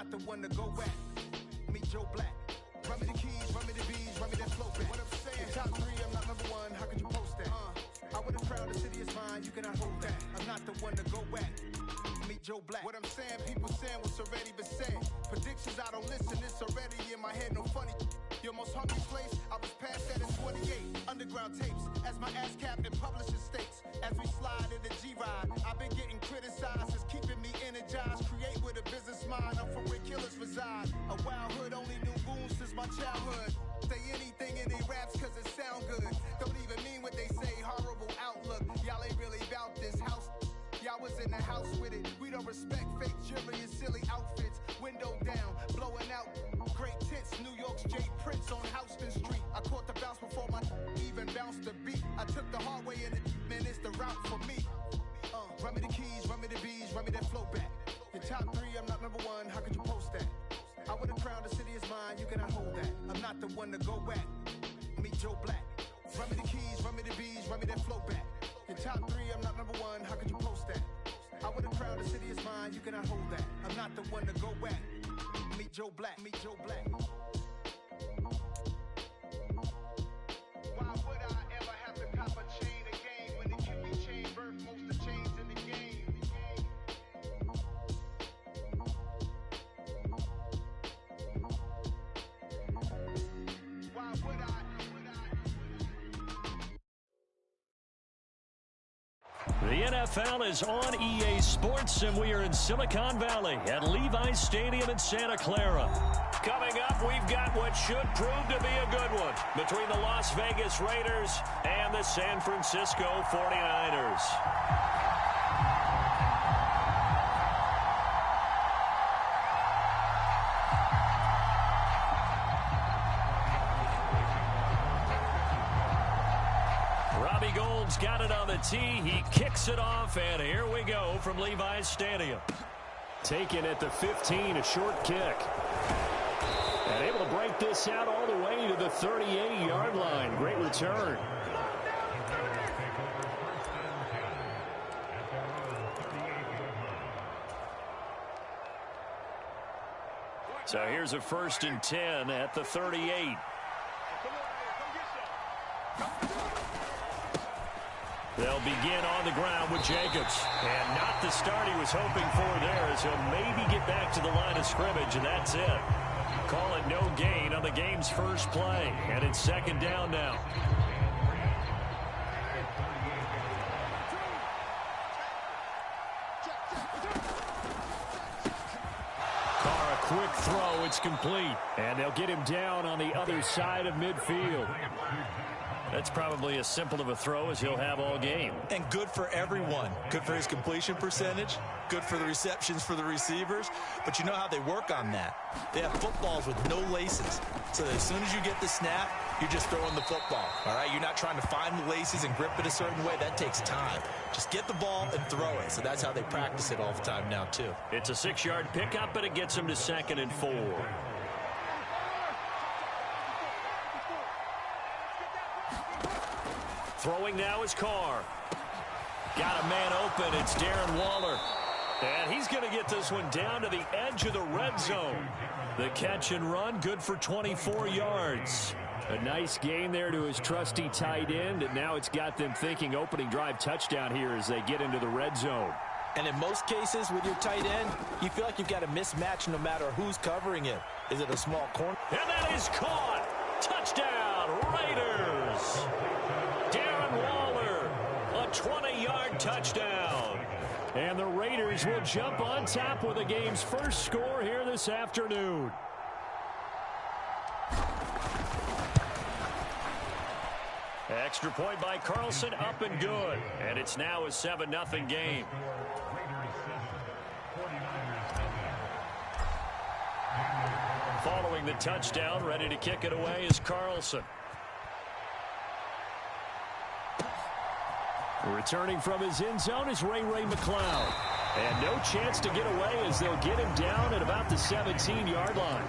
not the one to go back. Meet Joe Black. Run me the keys, run me the bees, run me that flow back. What I'm saying, top 3, I'm not number 1. How could you post that? I would have crowned the city is mine, you cannot hold that. I'm not the one to go back. Meet Joe Black. What I'm saying, people saying what's already been said. Predictions, I don't listen, it's already in my head, no funny. Your most hungry place, I was past that in 28. Underground tapes, as my ass cap in publishing states. As we slide in the G-Ride, I've been getting criticized, it's keeping me energized. Create with a business mind, I'm from where killers reside. A wild hood, only knew goons since my childhood. Say anything in they raps cause it sound good. Don't even mean what they say, horrible outlook. Y'all ain't really about this house. Y'all was in the house with it. We don't respect fake jewelry and silly outfits. Window down, blowing out. Great tits, New York's J. Prince on Houston Street. I caught the bounce before my even bounced the beat. I took the hard way in it, man, it's the route for me. Run me the keys, run me the bees, run me that flow back. Your top 3, I'm not number 1, how could you post that? I would have crowned the city is mine, you cannot hold that. I'm not the one to go back. Meet Joe Black. Run me the keys, run me the bees, run me that flow back. Your top 3, I'm not number 1, how could you post that? I would have crowned the city is mine, you cannot hold that. I'm not the one to go back. Meet Joe Black, meet Joe Black. Why would I ever have to cop a chain again when it can be chain birth, most of chains in the game? Why would I? The NFL is on EA Sports, and we are in Silicon Valley at Levi's Stadium in Santa Clara. Coming up, we've got what should prove to be a good one between the Las Vegas Raiders and the San Francisco 49ers. Got it on the tee. He kicks it off, and here we go from Levi's Stadium. Taken at the 15, a short kick. And able to break this out all the way to the 38-yard line. Great return. So here's a 1st and 10 at the 38. They'll begin on the ground with Jacobs. And not the start he was hoping for there, as he'll maybe get back to the line of scrimmage, and that's it. Call it no gain on the game's first play. And it's 2nd down now. Carr, a quick throw. It's complete. And they'll get him down on the other side of midfield. That's probably as simple of a throw as he'll have all game. And good for everyone. Good for his completion percentage. Good for the receptions for the receivers. But you know how they work on that. They have footballs with no laces. So as soon as you get the snap, you're just throwing the football. All right? You're not trying to find the laces and grip it a certain way. That takes time. Just get the ball and throw it. So that's how they practice it all the time now, too. It's a 6-yard pickup, and it gets him to 2nd and 4. Throwing now is Carr. Got a man open. It's Darren Waller. And he's going to get this one down to the edge of the red zone. The catch and run, good for 24 yards. A nice gain there to his trusty tight end, and now it's got them thinking opening drive touchdown here as they get into the red zone. And in most cases with your tight end, you feel like you've got a mismatch no matter who's covering it. Is it a small corner? And that is caught. Touchdown, Raiders. Darren Waller, a 20-yard touchdown. And the Raiders will jump on top with the game's first score here this afternoon. Extra point by Carlson, up and good. And it's now a 7-0 game. Following the touchdown, ready to kick it away is Carlson. Returning from his end zone is Ray McLeod. And no chance to get away as they'll get him down at about the 17-yard line.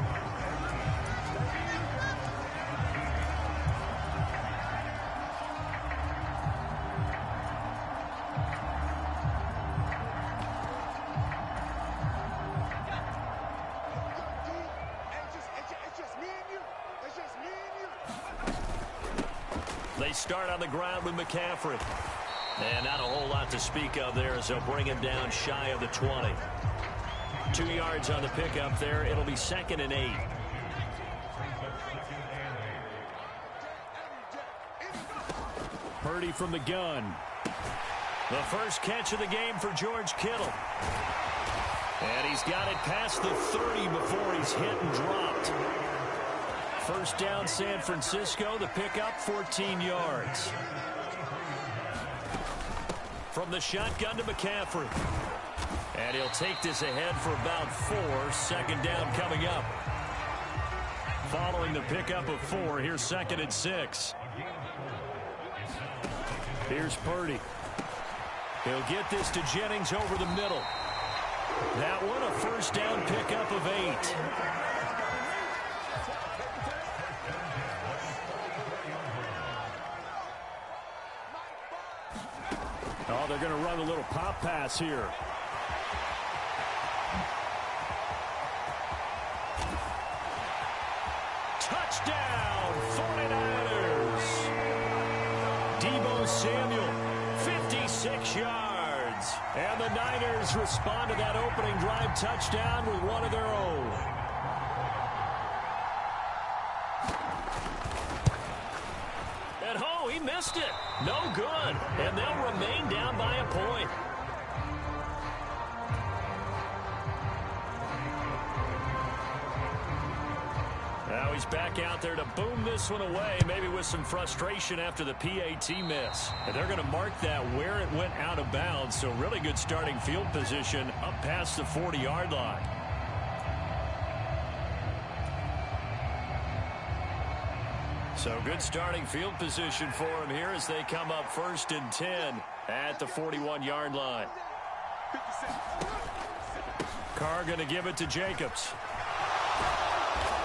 They start on the ground with McCaffrey. And not a whole lot to speak of there as they'll bring him down shy of the 20. 2 yards on the pickup there. It'll be 2nd and 8. Purdy from the gun. The first catch of the game for George Kittle. And he's got it past the 30 before he's hit and dropped. First down, San Francisco. The pickup, 14 yards. From the shotgun to McCaffrey. And he'll take this ahead for about 4. 2nd down coming up. Following the pickup of 4, here's 2nd and 6. Here's Purdy. He'll get this to Jennings over the middle. That one a first down pickup of 8. Oh, they're going to run a little pop pass here. Touchdown, 49ers. Deebo Samuel, 56 yards. And the Niners respond to that opening drive touchdown with one of their own. And oh, he missed it. No good. And they'll remain down by a point. Now he's back out there to boom this one away, maybe with some frustration after the PAT miss. And they're going to mark that where it went out of bounds, so really good starting field position up past the 40-yard line. So good starting field position for him here as they come up 1st and 10 at the 41-yard line. Carr going to give it to Jacobs.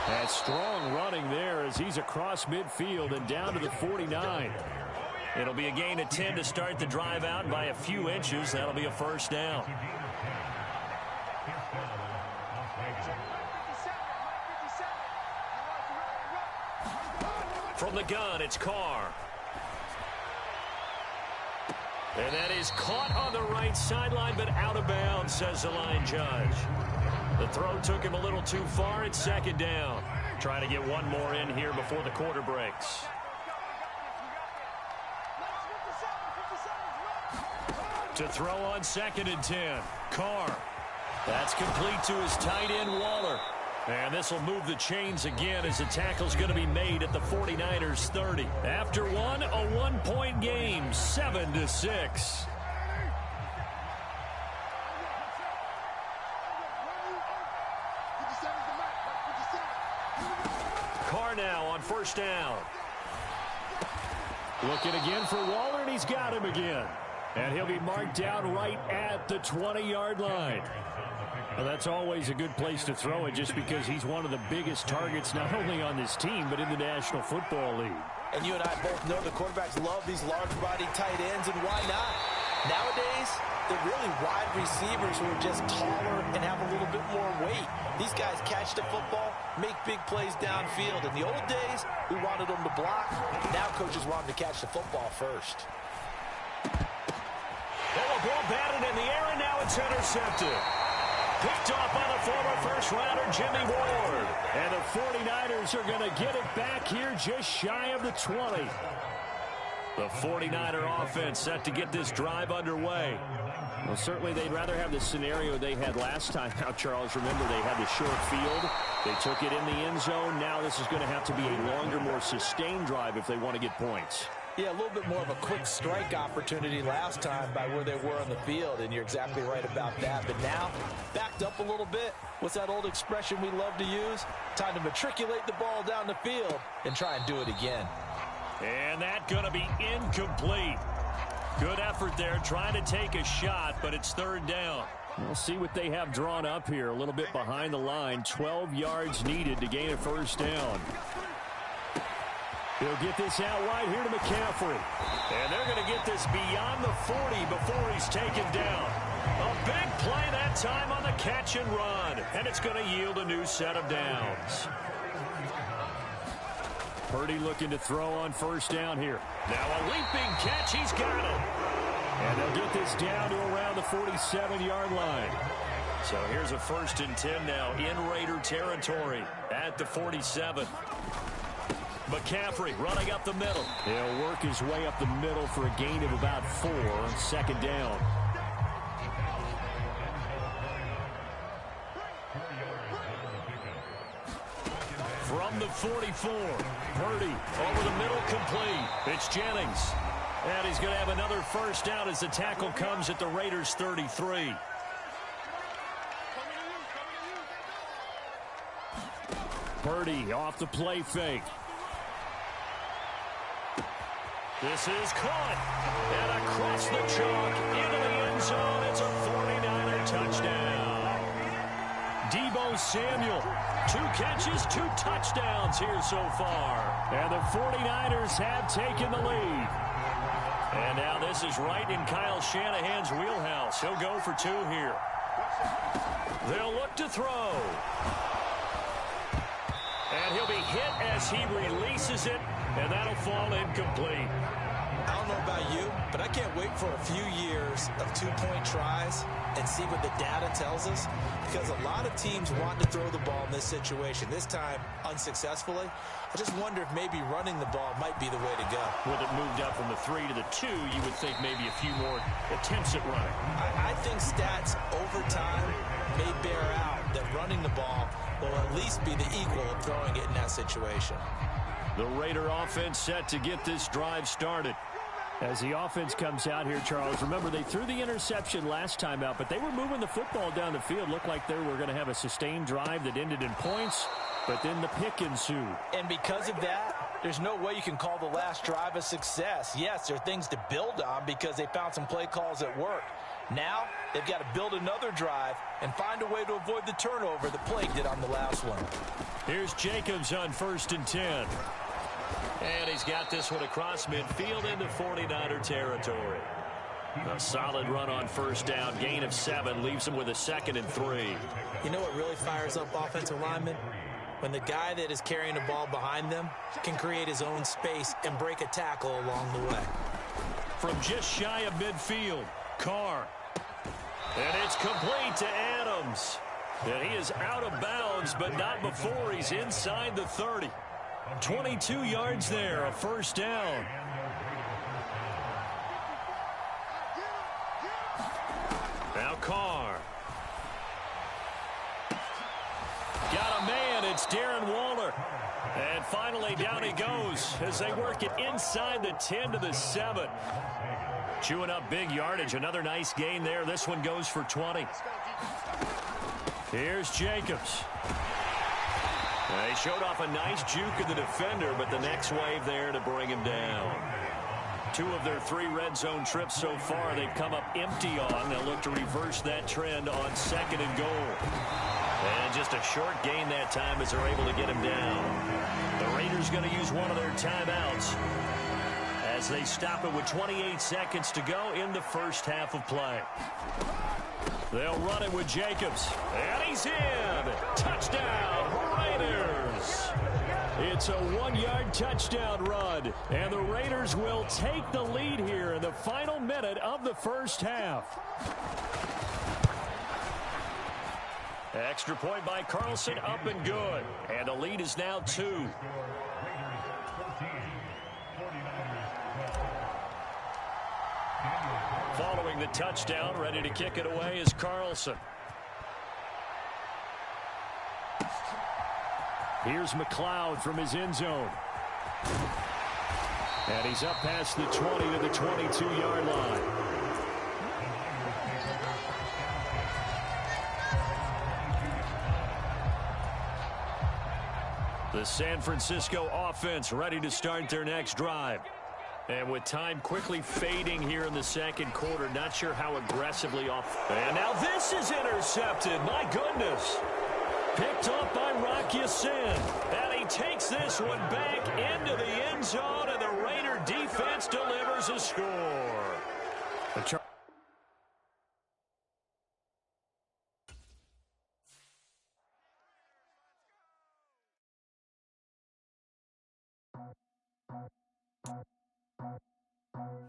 And strong running there as he's across midfield and down to the 49. It'll be a gain of 10 to start the drive out by a few inches. That'll be a first down. From the gun, it's Carr. And that is caught on the right sideline, but out of bounds, says the line judge. The throw took him a little too far. It's 2nd down. Trying to get one more in here before the quarter breaks. To throw on 2nd and 10. Carr. That's complete to his tight end, Waller. And this will move the chains again as the tackle's going to be made at the 49ers 30. After one, a 1-point game, 7-6. Carr now on first down. Looking again for Waller, and he's got him again. And he'll be marked down right at the 20-yard line. Well, that's always a good place to throw it just because he's one of the biggest targets not only on this team but in the National Football League. And you and I both know the quarterbacks love these large-bodied tight ends, and why not? Nowadays, they're really wide receivers who are just taller and have a little bit more weight. These guys catch the football, make big plays downfield. In the old days, we wanted them to block. Now coaches want them to catch the football first. Oh, a ball batted in the air, and now it's intercepted. Picked off by the former first-rounder Jimmy Ward. And the 49ers are going to get it back here just shy of the 20. The 49er offense set to get this drive underway. Well, certainly they'd rather have the scenario they had last time out, Charles. Remember, they had the short field. They took it in the end zone. Now this is going to have to be a longer, more sustained drive if they want to get points. Yeah, a little bit more of a quick strike opportunity last time by where they were on the field, and you're exactly right about that. But now, backed up a little bit. What's that old expression we love to use? Time to matriculate the ball down the field and try and do it again. And that's going to be incomplete. Good effort there, trying to take a shot, but it's 3rd down. We'll see what they have drawn up here. A little bit behind the line. 12 yards needed to gain a first down. He'll get this out wide here to McCaffrey. And they're going to get this beyond the 40 before he's taken down. A big play that time on the catch and run. And it's going to yield a new set of downs. Purdy looking to throw on first down here. Now a leaping catch. He's got it. And they'll get this down to around the 47-yard line. So here's a 1st and 10 now in Raider territory at the 47. McCaffrey running up the middle. He'll work his way up the middle for a gain of about 4 on 2nd down. From the 44, Purdy over the middle, complete. It's Jennings. And he's going to have another 1st down as the tackle comes at the Raiders' 33. Purdy off the play fake. This is caught. And across the chalk into the end zone. It's a 49er touchdown. Deebo Samuel. 2 catches, 2 touchdowns here so far. And the 49ers have taken the lead. And now this is right in Kyle Shanahan's wheelhouse. He'll go for 2 here. They'll look to throw. And he'll be hit as he releases it, and that'll fall incomplete. I don't know about you, but I can't wait for a few years of 2-point tries and see what the data tells us, because a lot of teams want to throw the ball in this situation, this time unsuccessfully. I just wonder if maybe running the ball might be the way to go. With it moved up from the 3 to the 2, you would think maybe a few more attempts at running. I think stats over time may bear out that running the ball will at least be the equal of throwing it in that situation. The Raider offense set to get this drive started. As the offense comes out here, Charles, remember they threw the interception last time out, but they were moving the football down the field. Looked like they were going to have a sustained drive that ended in points, but then the pick ensued. And because of that, there's no way you can call the last drive a success. Yes, there are things to build on because they found some play calls that worked. Now, they've got to build another drive and find a way to avoid the turnover that plagued it on the last one. Here's Jacobs on 1st and 10. And he's got this one across midfield into 49er territory. A solid run on 1st down. Gain of 7 leaves him with a 2nd and 3. You know what really fires up offensive linemen? When the guy that is carrying the ball behind them can create his own space and break a tackle along the way. From just shy of midfield, Carr. And it's complete to Adams. And he is out of bounds, but not before he's inside the 30. 22 yards there, a 1st down. Now Carr. Got a man, it's Darren Waller. And finally down he goes as they work it inside the 10 to the 7. Chewing up big yardage, another nice gain there. This one goes for 20. Here's Jacobs. They showed off a nice juke of the defender, but the next wave there to bring him down. 2 of their 3 red zone trips so far they've come up empty on. They'll look to reverse that trend on 2nd and goal. And just a short gain that time as they're able to get him down. The Raiders going to use one of their timeouts as they stop it with 28 seconds to go in the 1st half of play. They'll run it with Jacobs. And he's in. Touchdown, Raiders. It's a 1-yard touchdown run. And the Raiders will take the lead here in the final minute of the 1st half. Extra point by Carlson, up and good. And the lead is now 2. Following the touchdown, ready to kick it away is Carlson. Here's McLeod from his end zone. And he's up past the 20 to the 22-yard line. The San Francisco offense ready to start their next drive. And with time quickly fading here in the 2nd quarter, not sure how aggressively off. And now this is intercepted. My goodness. Picked up by Rock Ya-Sin. And he takes this one back into the end zone, and the Raider defense delivers a score.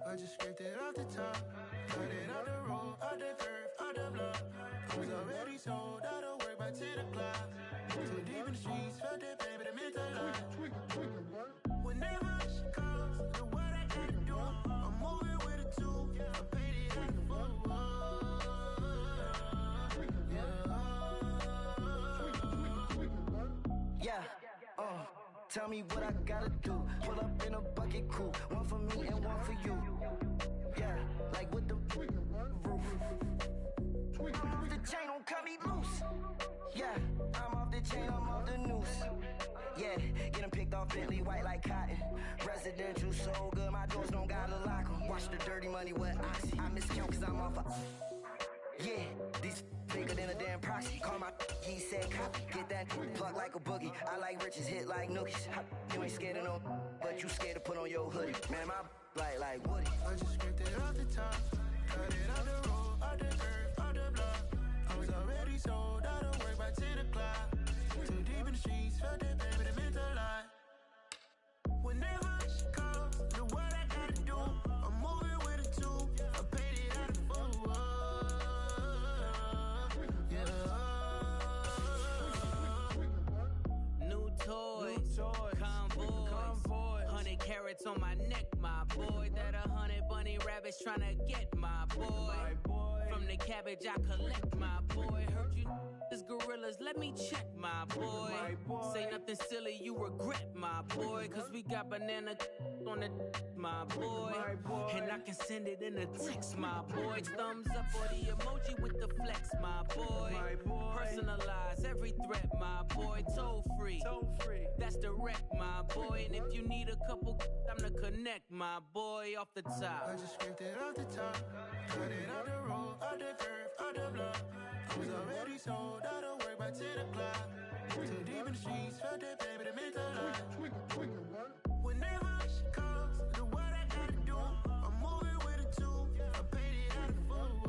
I just scraped it off the top, cut it off the road, off the curve, off the block. I was already sold out of work by 10 o'clock. Too deep in the streets, felt that pain, but it meant a lot. Whenever she calls, do what I gotta do. I'm moving with a two, I paid it out the phone. Yeah, tell me what I gotta do. Pull up in a bucket crew, one for me and one for you. Yeah, like with the roof. The chain don't cut me loose. Yeah, I'm off the chain, I'm off the noose. Yeah, getting picked off Bentley, white like cotton. Residential so good, my doors don't gotta lock 'em. Watch the dirty money with Oxy. I miscount cause I'm off yeah, these bigger than a damn proxy. Call my he said copy. Get that plug like a boogie. I like riches, hit like nookies. You ain't scared of no, but you scared to put on your hoodie. Man, my like Woody. I just scraped it off the top, cut it off the road, off the curve, off the block. I was already sold out of work by 10 o'clock. Too deep in the streets, felt that pain, but it meant a lot. Whenever she calls, do what I gotta do. I'm moving with a two, I paid it out of phone. New toys, convoys, 100 carats on my neck, my boy. That 100 bunny rabbits tryna get my boy. From the cabbage I collect, my boy. Heard you is gorillas, let me check, my boy. Say nothing silly, you regret, my boy. Cause we got banana on the my boy. And I can send it in a text, my boy. Thumbs up or the emoji with the flex, my boy. Personalize every threat, my boy. Toll free, that's direct, my boy. And if you need a couple, I'm to connect, my boy, off the top. I just scraped it off the top, cut it off the road, off the curve, off the block. I was already sold out of work by 10 o'clock. Too deep in the streets, felt that pain, but it meant a lot. Whenever she calls, do what I gotta do. I'm moving with a two, I paid it out of phone.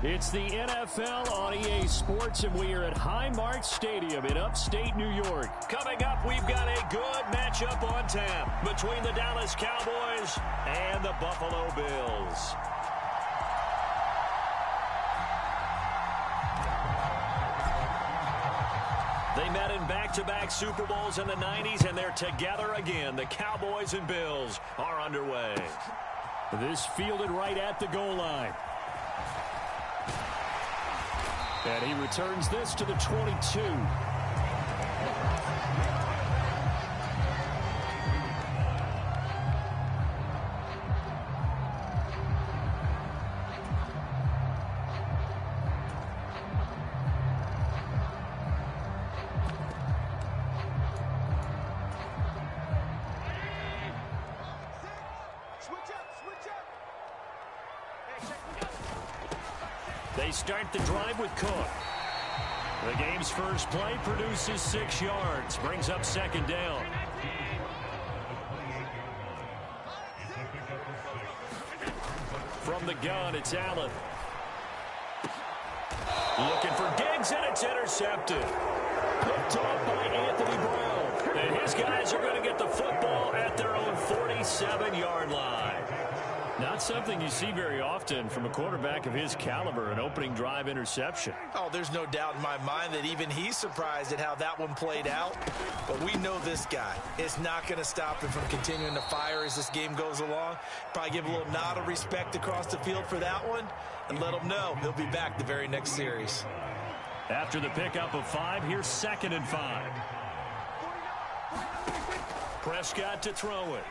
It's the NFL on EA Sports, and we are at Highmark Stadium in upstate New York. Coming up, we've got a good matchup on tap between the Dallas Cowboys and the Buffalo Bills. They met in back-to-back Super Bowls in the 90s, and they're together again. The Cowboys and Bills are underway. This fielded right at the goal line. And he returns this to the 22. They start the drive with Cook. The game's first play produces 6 yards, brings up second down. From the gun, it's Allen. Looking for Diggs, and it's intercepted. Picked off by Anthony Brown. And his guys are going to get the football at their own 47-yard line. Not something you see very often from a quarterback of his caliber, an opening drive interception. Oh, there's no doubt in my mind that even he's surprised at how that one played out. But we know this guy is not going to stop him from continuing to fire as this game goes along. Probably give a little nod of respect across the field for that one and let him know he'll be back the very next series. After the pickup of 5, here's 2nd and 5. Prescott to throw it.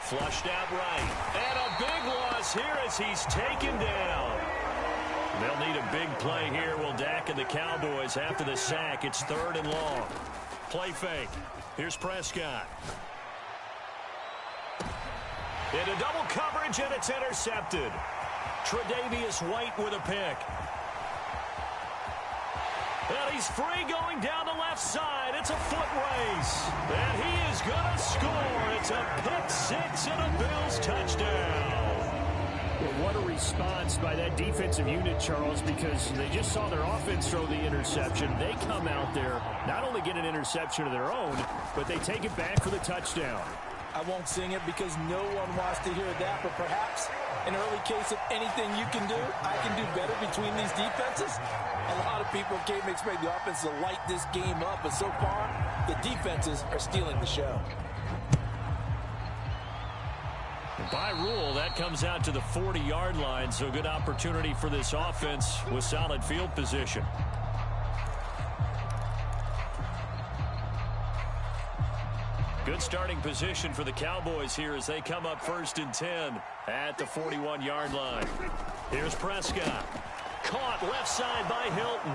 Flushed out right. And a big loss here as he's taken down. They'll need a big play here. Will Dak and the Cowboys after the sack. It's 3rd and long. Play fake. Here's Prescott. Into double coverage, and it's intercepted. Tre'Davious White with a pick. And he's free going down the left side. It's a foot race. And he is going to score. It's a pick 6 and a Bills touchdown. Well, what a response by that defensive unit, Charles, because they just saw their offense throw the interception. They come out there, not only get an interception of their own, but they take it back for the touchdown. I won't sing it because no one wants to hear that, but perhaps an early case of anything you can do, I can do better between these defenses. A lot of people came to expect the offense to light this game up, but so far, the defenses are stealing the show. By rule, that comes out to the 40-yard line, so good opportunity for this offense with solid field position. Good starting position for the Cowboys here as they come up 1st and 10 at the 41-yard line. Here's Prescott. Caught left side by Hilton.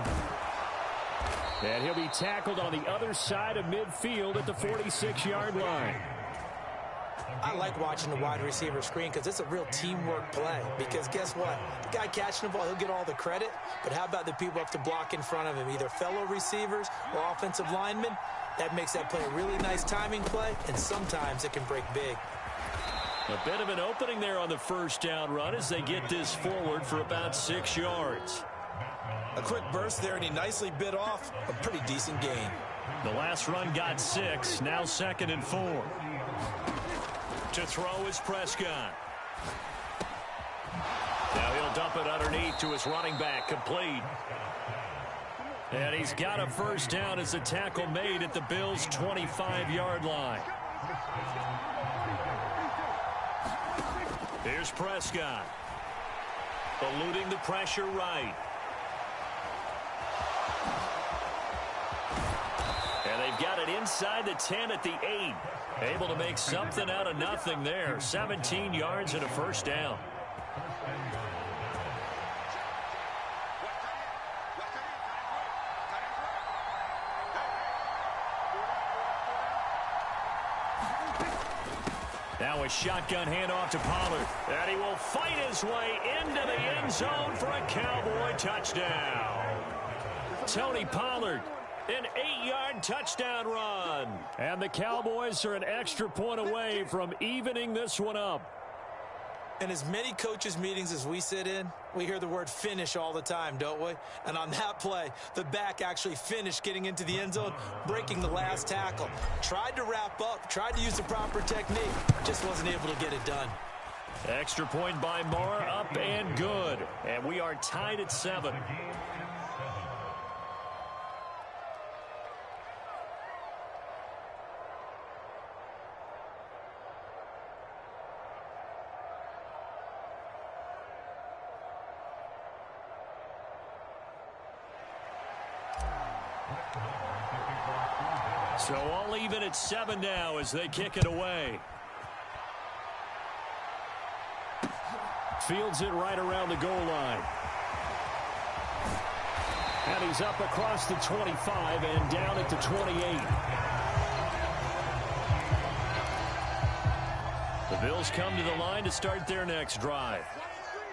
And he'll be tackled on the other side of midfield at the 46-yard line. I like watching the wide receiver screen because it's a real teamwork play. Because guess what? The guy catching the ball, he'll get all the credit. But how about the people up to block in front of him, either fellow receivers or offensive linemen? That makes that play a really nice timing play, and sometimes it can break big. A bit of an opening there on the first down run as they get this forward for about 6 yards. A quick burst there, and he nicely bit off a pretty decent gain. The last run got 6, now 2nd and 4. To throw is Prescott. Now he'll dump it underneath to his running back, complete. And he's got a first down as a tackle made at the Bills' 25-yard line. Here's Prescott. Eluding the pressure right. And they've got it inside the 10 at the 8. Able to make something out of nothing there. 17 yards and a first down. Now a shotgun handoff to Pollard. And he will fight his way into the end zone for a Cowboy touchdown. Tony Pollard, an 8-yard touchdown run. And the Cowboys are an extra point away from evening this one up. In as many coaches' meetings as we sit in, we hear the word finish all the time, don't we? And on that play, the back actually finished getting into the end zone, breaking the last tackle. Tried to wrap up, tried to use the proper technique, just wasn't able to get it done. Extra point by Moore, up and good. And we are tied at 7. So all even at 7 now as they kick it away. Fields it right around the goal line. And he's up across the 25 and down at the 28. The Bills come to the line to start their next drive.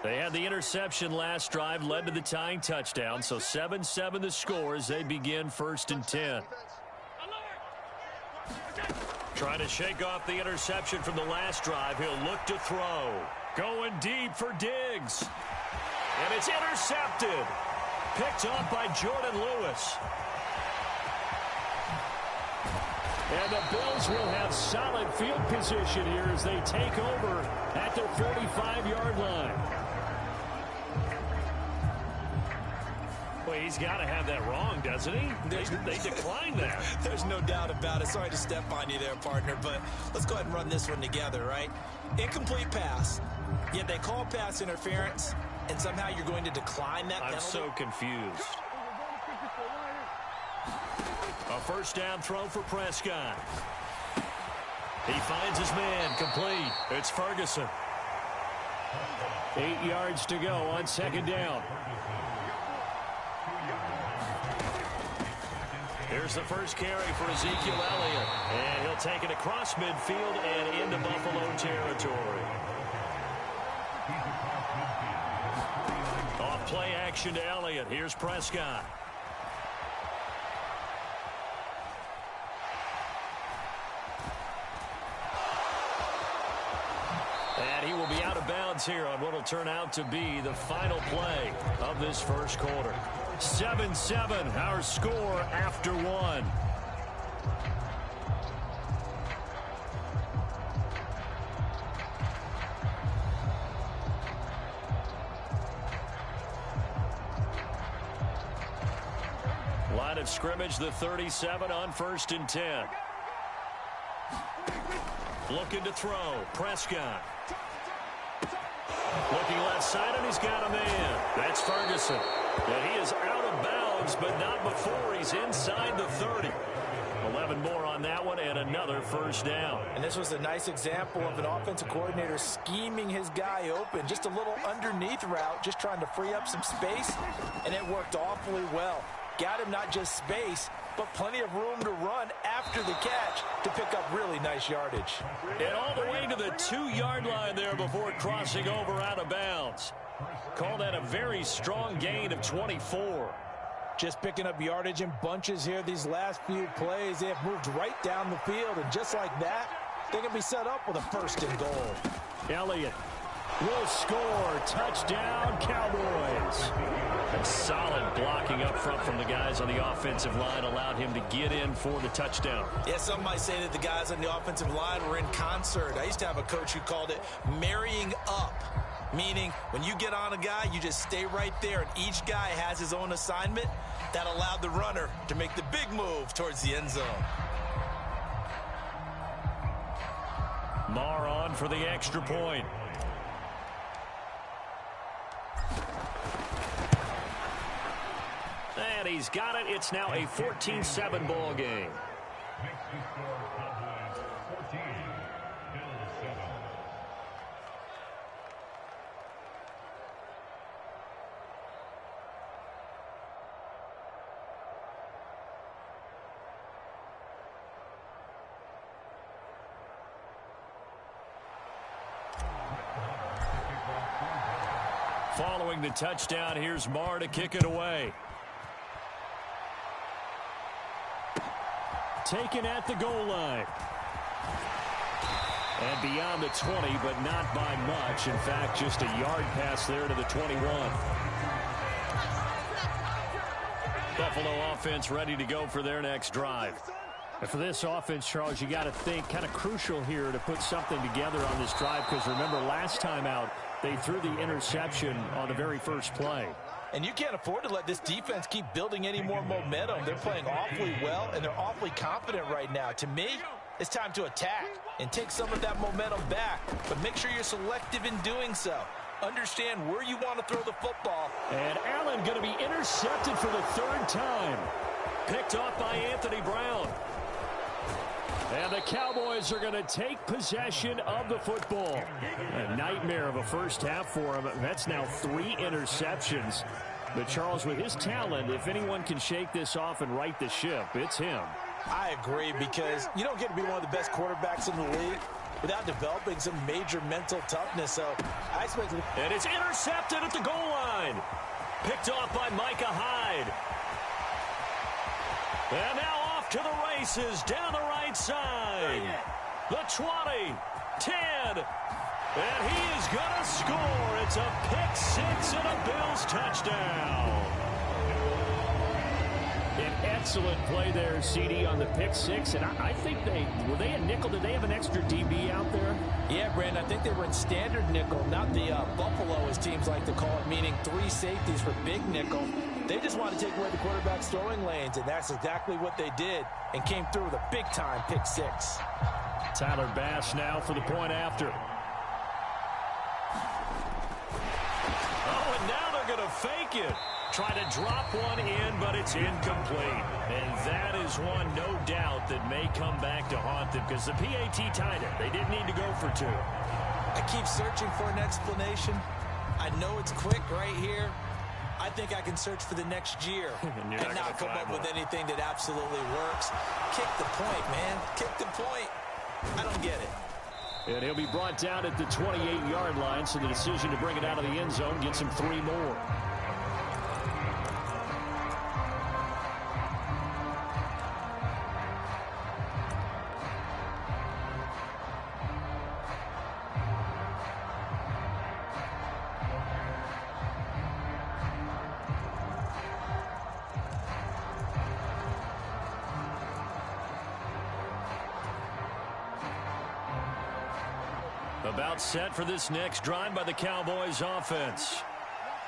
They had the interception last drive, led to the tying touchdown, so 7-7 the score as they begin 1st and 10. Trying to shake off the interception from the last drive. He'll look to throw. Going deep for Diggs. And it's intercepted. Picked off by Jordan Lewis. And the Bills will have solid field position here as they take over at their 45-yard line. Well, he's got to have that wrong, doesn't he? They declined that. There's no doubt about it. Sorry to step on you there, partner, but let's go ahead and run this one together, right? Incomplete pass, yet they call pass interference, and somehow you're going to decline that penalty? I'm so confused. A first down throw for Prescott. He finds his man, complete. It's Ferguson. 8 yards to go on 2nd down. Here's the first carry for Ezekiel Elliott. And he'll take it across midfield and into Buffalo territory. Off play action to Elliott. Here's Prescott. And he will be out of bounds inbounds here on what will turn out to be the final play of this first quarter. 7-7, our score after one. Line of scrimmage, the 37 on 1st and 10. Looking to throw. Prescott. Looking left side, and he's got a man. That's Ferguson. And he is out of bounds, but not before he's inside the 30. 11 more on that one, and another first down. And this was a nice example of an offensive coordinator scheming his guy open. Just a little underneath route, just trying to free up some space, and it worked awfully well. Got him not just space, but plenty of room to run after the catch to pick up really nice yardage. And all the way to the 2-yard line there before crossing over out of bounds. Call that a very strong gain of 24. Just picking up yardage in bunches here these last few plays. They have moved right down the field, and just like that, they can be set up with a 1st and goal. Elliott will score. Touchdown, Cowboys. And solid blocking up front from the guys on the offensive line allowed him to get in for the touchdown. Yeah, some might say that the guys on the offensive line were in concert. I used to have a coach who called it marrying up, meaning when you get on a guy, you just stay right there, and each guy has his own assignment. That allowed the runner to make the big move towards the end zone. Marr on for the extra point. And he's got it. It's now a 14-7 ball game. Following the touchdown, here's Marr to kick it away. Taken at the goal line. And beyond the 20, but not by much. In fact, just a yard pass there to the 21. Buffalo offense ready to go for their next drive. And for this offense, Charles, you got to think kind of crucial here to put something together on this drive, because remember last time out, they threw the interception on the very first play. And you can't afford to let this defense keep building any more momentum. They're playing awfully well, and they're awfully confident right now. To me, it's time to attack and take some of that momentum back. But make sure you're selective in doing so. Understand where you want to throw the football. And Allen going to be intercepted for the 3rd time. Picked off by Anthony Brown. And the Cowboys are going to take possession of the football. A nightmare of a first half for him. That's now 3 interceptions. But Charles, with his talent, if anyone can shake this off and right the ship, it's him. I agree, because you don't get to be one of the best quarterbacks in the league without developing some major mental toughness. So I expect him. And it's intercepted at the goal line. Picked off by Micah Hyde. And now off to the races down the right side. The 20, 10, and he is going to score. It's a pick 6 and a Bills touchdown. An excellent play there, CD, on the pick 6. And I think were they a nickel? Did they have an extra DB out there? Yeah, Brandon, I think they were in standard nickel, not the Buffalo, as teams like to call it, meaning 3 safeties for big nickel. They just want to take away the quarterback's throwing lanes, and that's exactly what they did, and came through with a big-time pick 6. Tyler Bass now for the point after. Oh, and now they're going to fake it. Try to drop one in, but it's incomplete. And that is one, no doubt, that may come back to haunt them, because the PAT tied it. They didn't need to go for 2. I keep searching for an explanation. I know it's quick right here. I think I can search for the next year and not come up with anything that absolutely works. Kick the point, man. Kick the point. I don't get it. And he'll be brought down at the 28-yard line, so the decision to bring it out of the end zone gets him 3 more. About set for this next drive by the Cowboys offense.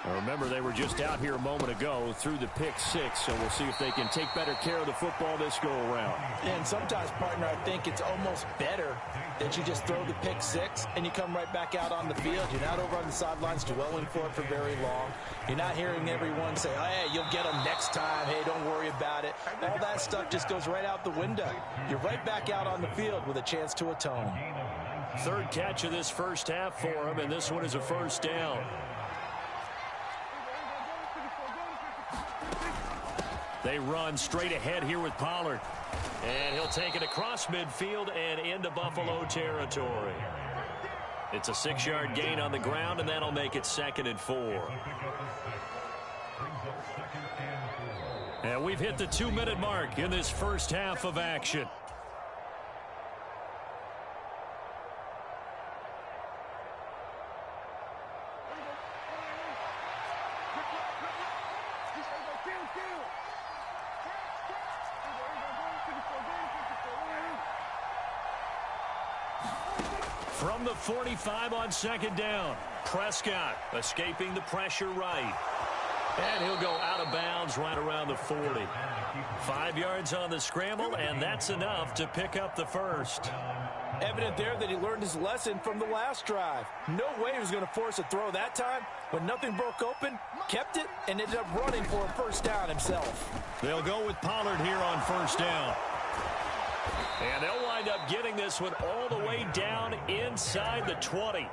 Now remember, they were just out here a moment ago through the pick six, so we'll see if they can take better care of the football this go-around. And sometimes, partner, I think it's almost better that you just throw the pick six and you come right back out on the field. You're not over on the sidelines dwelling for it for very long. You're not hearing everyone say, oh, hey, you'll get them next time. Hey, don't worry about it. All that stuff just goes right out the window. You're right back out on the field with a chance to atone. Third catch of this first half for him, and this one is a first down. They run straight ahead here with Pollard. And he'll take it across midfield and into Buffalo territory. It's a 6-yard gain on the ground, and that'll make it 2nd and 4. And we've hit the 2-minute mark in this first half of action. From the 45 on 2nd down, Prescott escaping the pressure right. And he'll go out of bounds right around the 40. 5 yards on the scramble, and that's enough to pick up the first. Evident there that he learned his lesson from the last drive. No way he was going to force a throw that time. When nothing broke open, kept it, and ended up running for a first down himself. They'll go with Pollard here on first down. And they'll wind up getting this one all the way down inside the 20.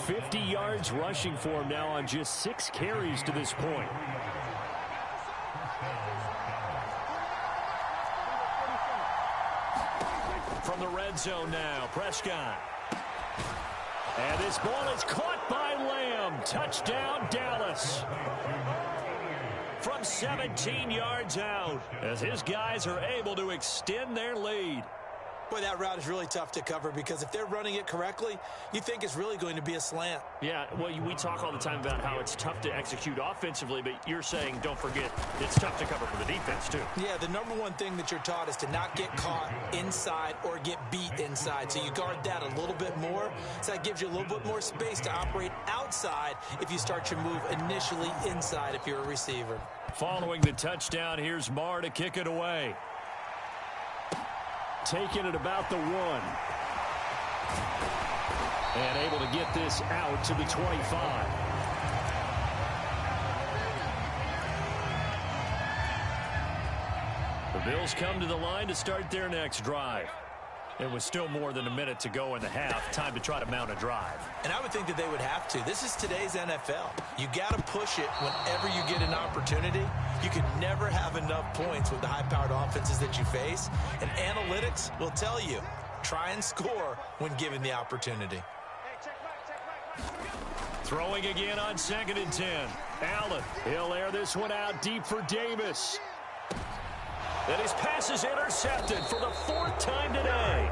50 yards rushing for him now on just 6 carries to this point. From the red zone now, Prescott. And this ball is caught by Lamb. Touchdown, Dallas. From 17 yards out, as his guys are able to extend their lead. Boy, that route is really tough to cover because if they're running it correctly, you think it's really going to be a slant. Yeah, well, we talk all the time about how it's tough to execute offensively, but you're saying, don't forget, it's tough to cover for the defense, too. Yeah, the number one thing that you're taught is to not get caught inside or get beat inside. So you guard that a little bit more. So that gives you a little bit more space to operate outside if you start your move initially inside if you're a receiver. Following the touchdown, here's Marr to kick it away. Taking it about the 1. And able to get this out to the 25. The Bills come to the line to start their next drive. It was still more than a minute to go in the half. Time to try to mount a drive. And I would think that they would have to. This is today's NFL. You got to push it whenever you get an opportunity. You can never have enough points with the high-powered offenses that you face. And analytics will tell you, try and score when given the opportunity. Throwing again on 2nd and 10. Allen, he'll air this one out deep for Davis. And his pass is intercepted for the 4th time today.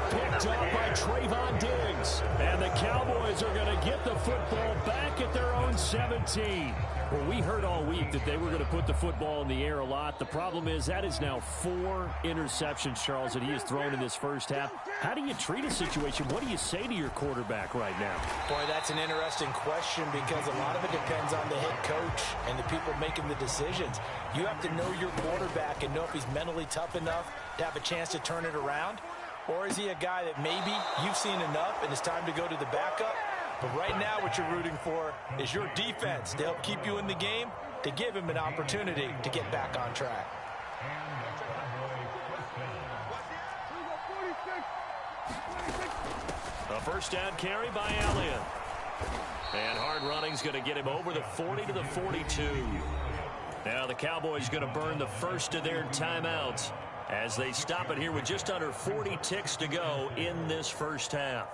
Picked up by Trayvon Diggs. And the Cowboys are going to get the football back at their own 17. Well, we heard all week that they were going to put the football in the air a lot. The problem is that is now 4 interceptions, Charles, that he has thrown in this first half. How do you treat a situation? What do you say to your quarterback right now? Boy, that's an interesting question because a lot of it depends on the head coach and the people making the decisions. You have to know your quarterback and know if he's mentally tough enough to have a chance to turn it around. Or is he a guy that maybe you've seen enough and it's time to go to the backup? But right now what you're rooting for is your defense to help keep you in the game, to give him an opportunity to get back on track. A first down carry by Elliott. And hard running's going to get him over the 40 to the 42. Now the Cowboys going to burn the first of their timeouts as they stop it here with just under 40 ticks to go in this first half.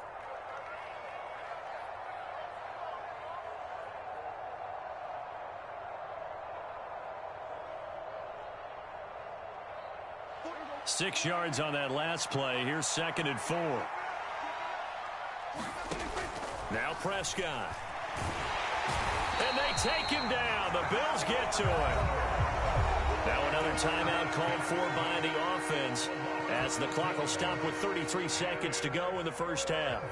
Six yards on that last play. Here's 2nd and 4. Now Prescott. And they take him down. The Bills get to him. Now another timeout called for by the offense as the clock will stop with 33 seconds to go in the first half.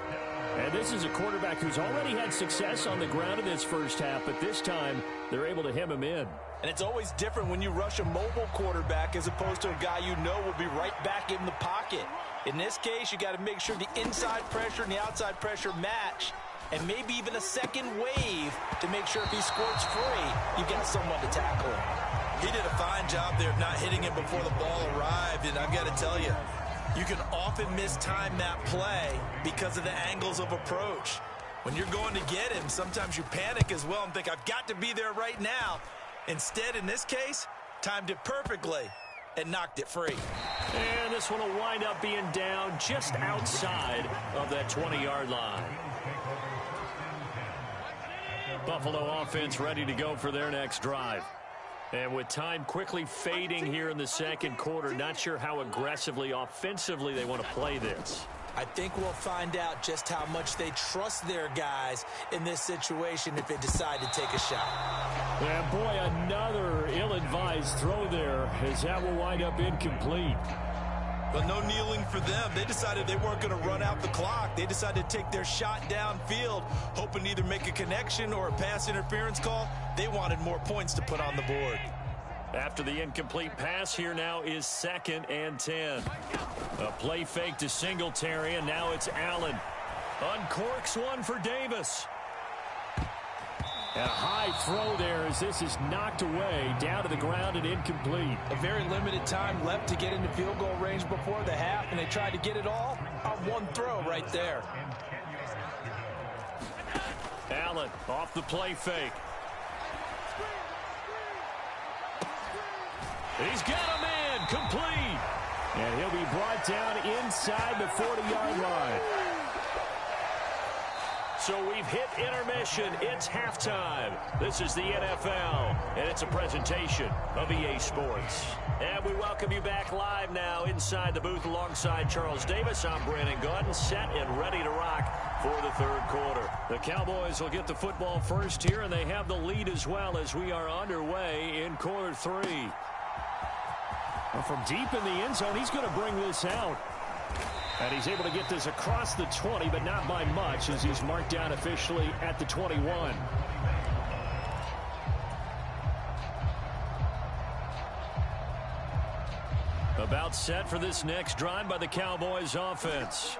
And this is a quarterback who's already had success on the ground in this first half, but this time they're able to hem him in. And it's always different when you rush a mobile quarterback as opposed to a guy you know will be right back in the pocket. In this case, you got to make sure the inside pressure and the outside pressure match, and maybe even a second wave to make sure if he squirts free, you've got someone to tackle him. He did a fine job there of not hitting him before the ball arrived, and I've got to tell you, you can often mistime that play because of the angles of approach. When you're going to get him, sometimes you panic as well and think, I've got to be there right now. Instead, in this case, timed it perfectly and knocked it free. And this one will wind up being down just outside of that 20-yard line. Buffalo offense ready to go for their next drive. And with time quickly fading here in the second quarter, not sure how aggressively, offensively they want to play this. I think we'll find out just how much they trust their guys in this situation if they decide to take a shot. And boy, another ill-advised throw there as that will wind up incomplete. But no kneeling for them. They decided they weren't going to run out the clock. They decided to take their shot downfield, hoping to either make a connection or a pass interference call. They wanted more points to put on the board. After the incomplete pass, here now is 2nd and 10. A play fake to Singletary, and now it's Allen. Uncorks one for Davis. A high throw there as this is knocked away, down to the ground and incomplete. A very limited time left to get into field goal range before the half, and they tried to get it all on one throw right there. Allen off the play fake. He's got a man complete. And he'll be brought down inside the 40-yard line. So we've hit intermission. It's halftime. This is the NFL, and it's a presentation of EA Sports. And we welcome you back live now inside the booth alongside Charles Davis. I'm Brandon Gordon, set and ready to rock for the third quarter. The Cowboys will get the football first here, and they have the lead as well as we are underway in quarter 3. Well, from deep in the end zone, he's going to bring this out. And he's able to get this across the 20, but not by much as he's marked down officially at the 21. About set for this next drive by the Cowboys offense.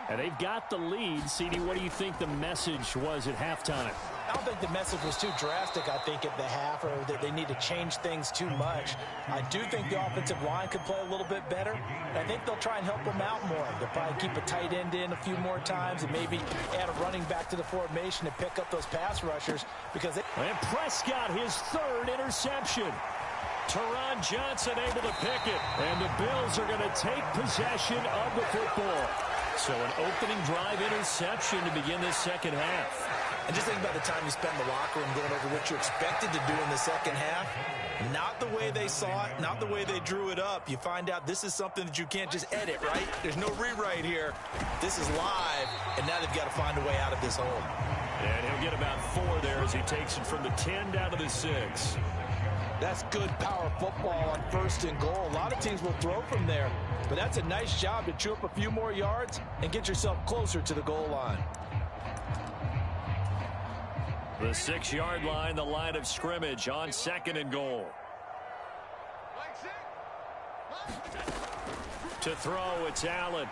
And they've got the lead. CD, what do you think the message was at halftime? I don't think the message was too drastic, I think, at the half, or that they need to change things too much. I do think the offensive line could play a little bit better. And I think they'll try and help them out more. They'll probably keep a tight end in a few more times and maybe add a running back to the formation to pick up those pass rushers. Because and Prescott, his 3rd interception. Teron Johnson able to pick it. And the Bills are going to take possession of the football. So an opening drive interception to begin this second half. And just think about the time you spend in the locker room going over what you expected to do in the second half. Not the way they saw it, not the way they drew it up. You find out this is something that you can't just edit, right? There's no rewrite here. This is live, and now they've got to find a way out of this hole. And he'll get about 4 there as he takes it from the 10 down to the 6. that's good power football on 1st and goal. A lot of teams will throw from there, but that's a nice job to chew up a few more yards and get yourself closer to the goal line. The 6-yard line, the line of scrimmage on 2nd and goal. To throw, it's Allen.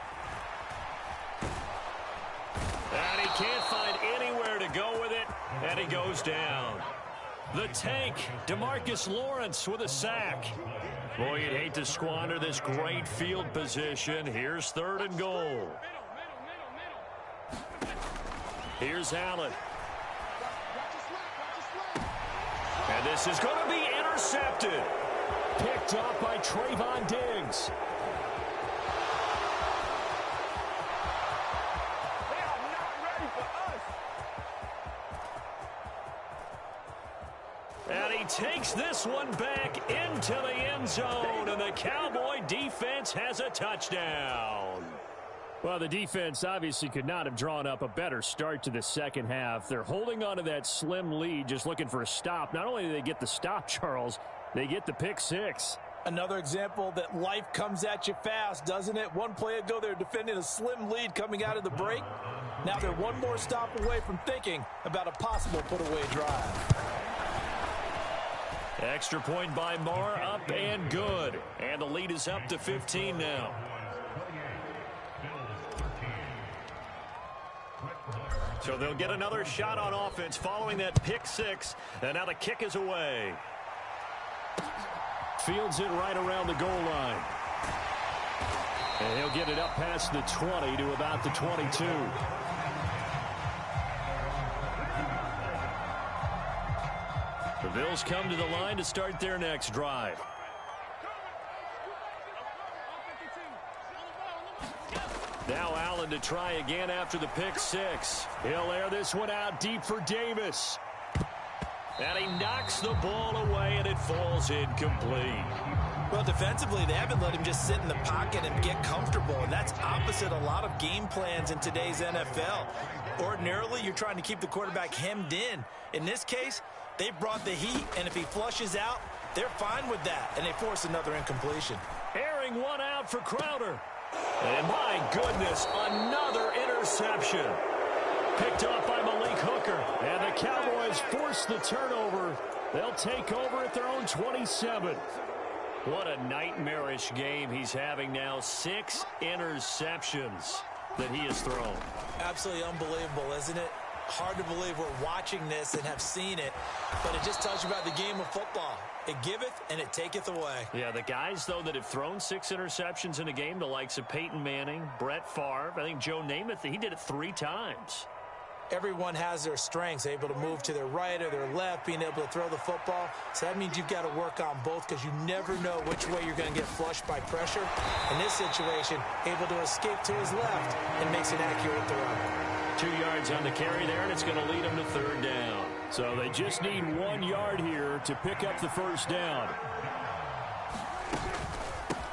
And he can't find anywhere to go with it, and he goes down. The tank, DeMarcus Lawrence with a sack. Boy, you'd hate to squander this great field position. Here's 3rd and goal. Here's Allen. And this is going to be intercepted. Picked up by Trayvon Diggs. They are not ready for us. And he takes this one back into the end zone, and the Cowboy defense has a touchdown. Well, the defense obviously could not have drawn up a better start to the second half. They're holding on to that slim lead, just looking for a stop. Not only do they get the stop, Charles, they get the pick six. Another example that life comes at you fast, doesn't it? One play ago, they're defending a slim lead coming out of the break. Now they're one more stop away from thinking about a possible put-away drive. Extra point by Marr, up and good. And the lead is up to 15 now. So they'll get another shot on offense following that pick six. And now the kick is away. Fields it right around the goal line. And he'll get it up past the 20 to about the 22. The Bills come to the line to start their next drive. Now Allen to try again after the pick six. He'll air this one out deep for Davis. And he knocks the ball away, and it falls incomplete. Well, defensively, they haven't let him just sit in the pocket and get comfortable, and that's opposite a lot of game plans in today's NFL. Ordinarily, you're trying to keep the quarterback hemmed in. In this case, they brought the heat, and if he flushes out, they're fine with that, and they force another incompletion. Airing one out for Crowder. And my goodness, another interception. Picked off by Malik Hooker. And the Cowboys force the turnover. They'll take over at their own 27. What a nightmarish game he's having now. 6 interceptions that he has thrown. Absolutely unbelievable, isn't it? Hard to believe we're watching this and have seen it, but it just tells you about the game of football. It giveth and it taketh away. Yeah, the guys, though, that have thrown 6 interceptions in a game, the likes of Peyton Manning, Brett Favre, I think Joe Namath, he did it 3 times. Everyone has their strengths, able to move to their right or their left, being able to throw the football. So that means you've got to work on both because you never know which way you're going to get flushed by pressure. In this situation, able to escape to his left and makes an accurate throw. 2 yards on the carry there, and it's going to lead them to 3rd down. So they just need 1 yard here to pick up the first down.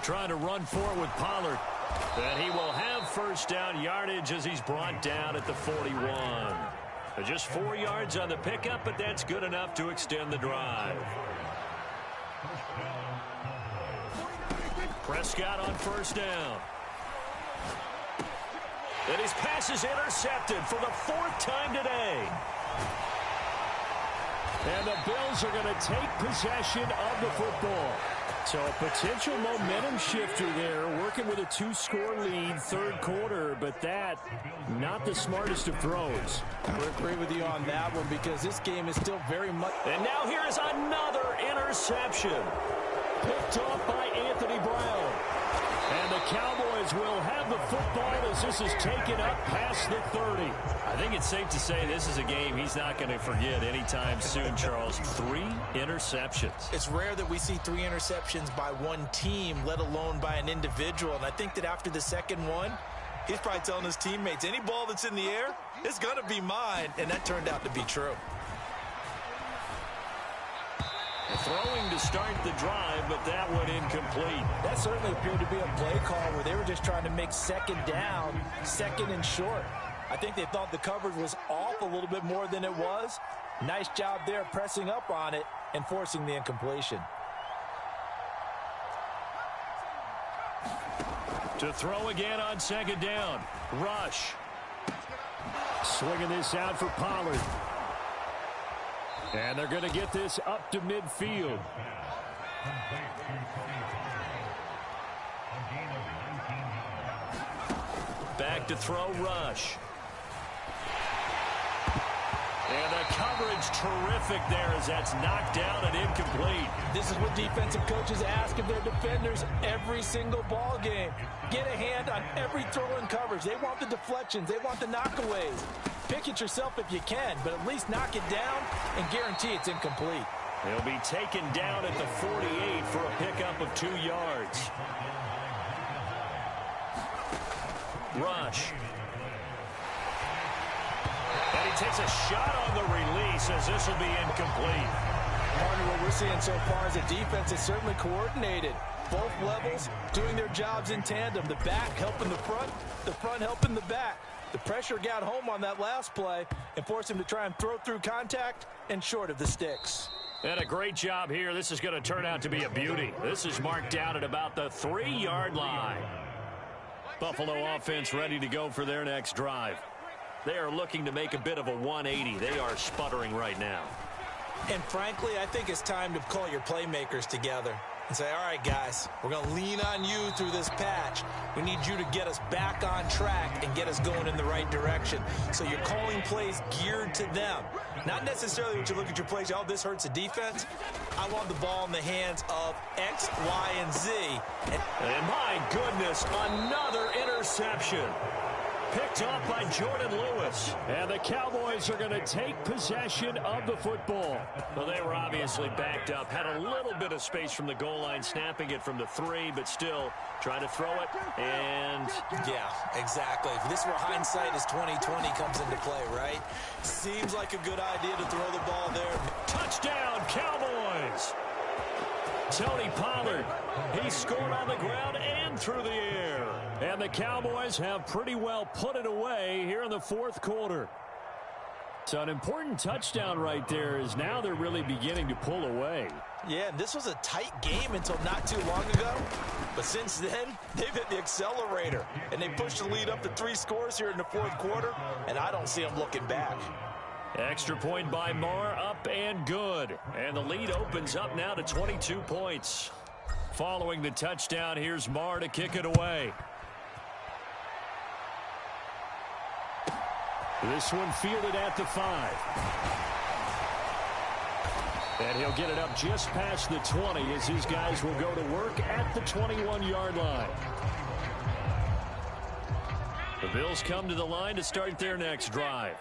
Trying to run for it with Pollard. And he will have first down yardage as he's brought down at the 41. Just 4 yards on the pickup, but that's good enough to extend the drive. Prescott on first down. And his pass is intercepted for the 4th time today. And the Bills are going to take possession of the football. So a potential momentum shifter there, working with a 2-score lead, 3rd quarter, but that, not the smartest of throws. I would agree with you on that one because this game is still very much... And now here is another interception. Picked off by Anthony Brown. And the Cowboys will have the football as this is taken up past the 30. I think it's safe to say this is a game he's not going to forget anytime soon, Charles. 3 interceptions. It's rare that we see 3 interceptions by one team, let alone by an individual. And I think that after the second one, he's probably telling his teammates, any ball that's in the air, it's going to be mine. And that turned out to be true. Throwing to start the drive, but that went incomplete. That certainly appeared to be a play call where they were just trying to make 2nd down, 2nd and short. I think they thought the coverage was off a little bit more than it was. Nice job there pressing up on it and forcing the incompletion. To throw again on 2nd down. Rush. Swinging this out for Pollard. And they're going to get this up to midfield. Back to throw, Rush. And the coverage terrific there as that's knocked down and incomplete. This is what defensive coaches ask of their defenders every single ball game. Get a hand on every throw in coverage. They want the deflections. They want the knockaways. Pick it yourself if you can, but at least knock it down and guarantee it's incomplete. He'll be taken down at the 48 for a pickup of 2 yards. Rush. And he takes a shot on the release as this will be incomplete. Partner, what we're seeing so far is a defense is certainly coordinated. Both levels doing their jobs in tandem. The back helping the front helping the back. The pressure got home on that last play and forced him to try and throw through contact and short of the sticks. And a great job here. This is going to turn out to be a beauty. This is marked out at about the 3-yard line. Buffalo offense ready to go for their next drive. They are looking to make a bit of a 180. They are sputtering right now. And frankly, I think it's time to call your playmakers together and say, all right, guys, we're going to lean on you through this patch. We need you to get us back on track and get us going in the right direction. So you're calling plays geared to them. Not necessarily when you look at your plays, oh, this hurts the defense. I want the ball in the hands of X, Y, and Z. And my goodness, another interception. Picked off by Jordan Lewis. And the Cowboys are going to take possession of the football. Well, they were obviously backed up. Had a little bit of space from the goal line, snapping it from the 3, but still trying to throw it. And yeah, exactly. If this is where hindsight is 2020 comes into play, right? Seems like a good idea to throw the ball there. Touchdown, Cowboys! Tony Pollard, he scored on the ground and through the air. And the Cowboys have pretty well put it away here in the fourth quarter. So an important touchdown right there is now they're really beginning to pull away. Yeah, this was a tight game until not too long ago. But since then, they've hit the accelerator. And they pushed the lead up to 3 scores here in the fourth quarter. And I don't see them looking back. Extra point by Marr, up and good. And the lead opens up now to 22 points. Following the touchdown, here's Marr to kick it away. This one fielded at the 5. And he'll get it up just past the 20 as his guys will go to work at the 21-yard line. The Bills come to the line to start their next drive.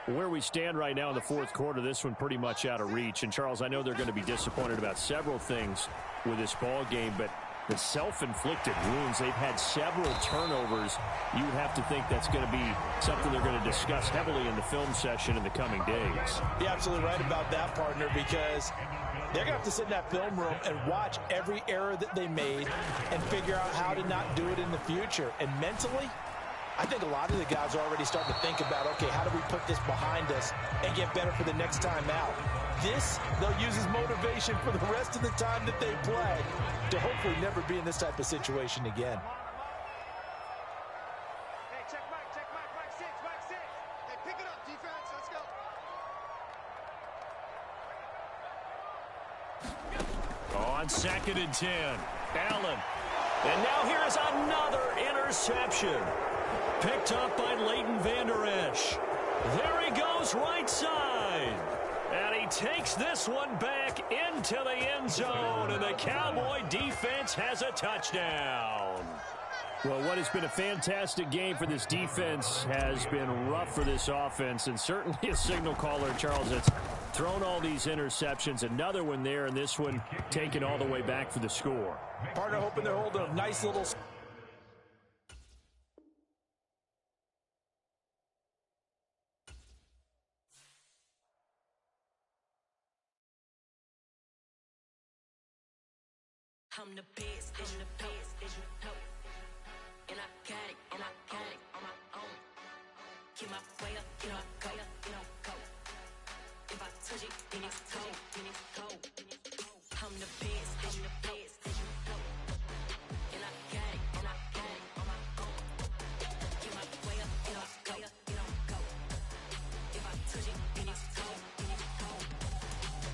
Where we stand right now in the fourth quarter, this one pretty much out of reach. And, Charles, I know they're going to be disappointed about several things with this ball game, but the self-inflicted wounds, they've had several turnovers. You would have to think that's going to be something they're going to discuss heavily in the film session in the coming days. You're absolutely right about that, partner, because they're going to have to sit in that film room and watch every error that they made and figure out how to not do it in the future. And mentally, I think a lot of the guys are already starting to think about, okay, how do we put this behind us and get better for the next time out? This, they'll use as motivation for the rest of the time that they play to hopefully never be in this type of situation again. Hey, check Mike 6. Hey, pick it up, defense. Let's go. On 2nd and 10, Allen. And now here is another interception. Picked up by Leighton Vander Esch. There he goes right side. And he takes this one back into the end zone. And the Cowboy defense has a touchdown. Well, what has been a fantastic game for this defense has been rough for this offense. And certainly a signal caller, Charles, that's thrown all these interceptions. Another one there, and this one taken all the way back for the score. Partner hoping they're holding a nice little... I'm the best, and you know. And I got it on my own. Keep my way up, go. If I touch it, then it's cold. I'm the best, and you know. And I got it on my own. Keep my way up, go. If I touch it, then it's cold.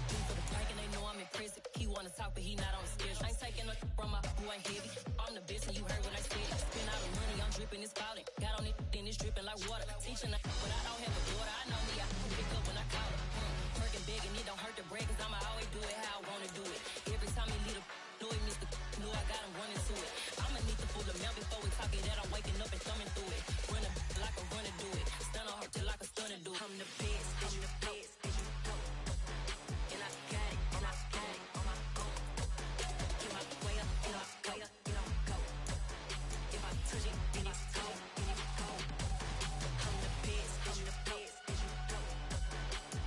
For the break and they know I'm in prison. He wanna talk, but he not on the schedule. I ain't taking no from my boy heavy. I'm the best and you heard what I said. Spend all the money, I'm dripping, it's spouting. Got on it, then it's dripping like water. Teaching her, but I don't have a daughter. I know me, I can pick up when I call her. Working big and it don't hurt the break, cause I'ma always do it how I wanna do it. Every time he lead a know it, Mr. Know I got him running to it. I'ma need the full amount before we talk it that I'm waking up and thumbing through it. Running like a runner do it. Stun on her till like a stunner do. I'm the best, and you know. And I got it, and I got it on my own. Keep my way up, go. If I touch it, then it's cold. I'm the best, and you know.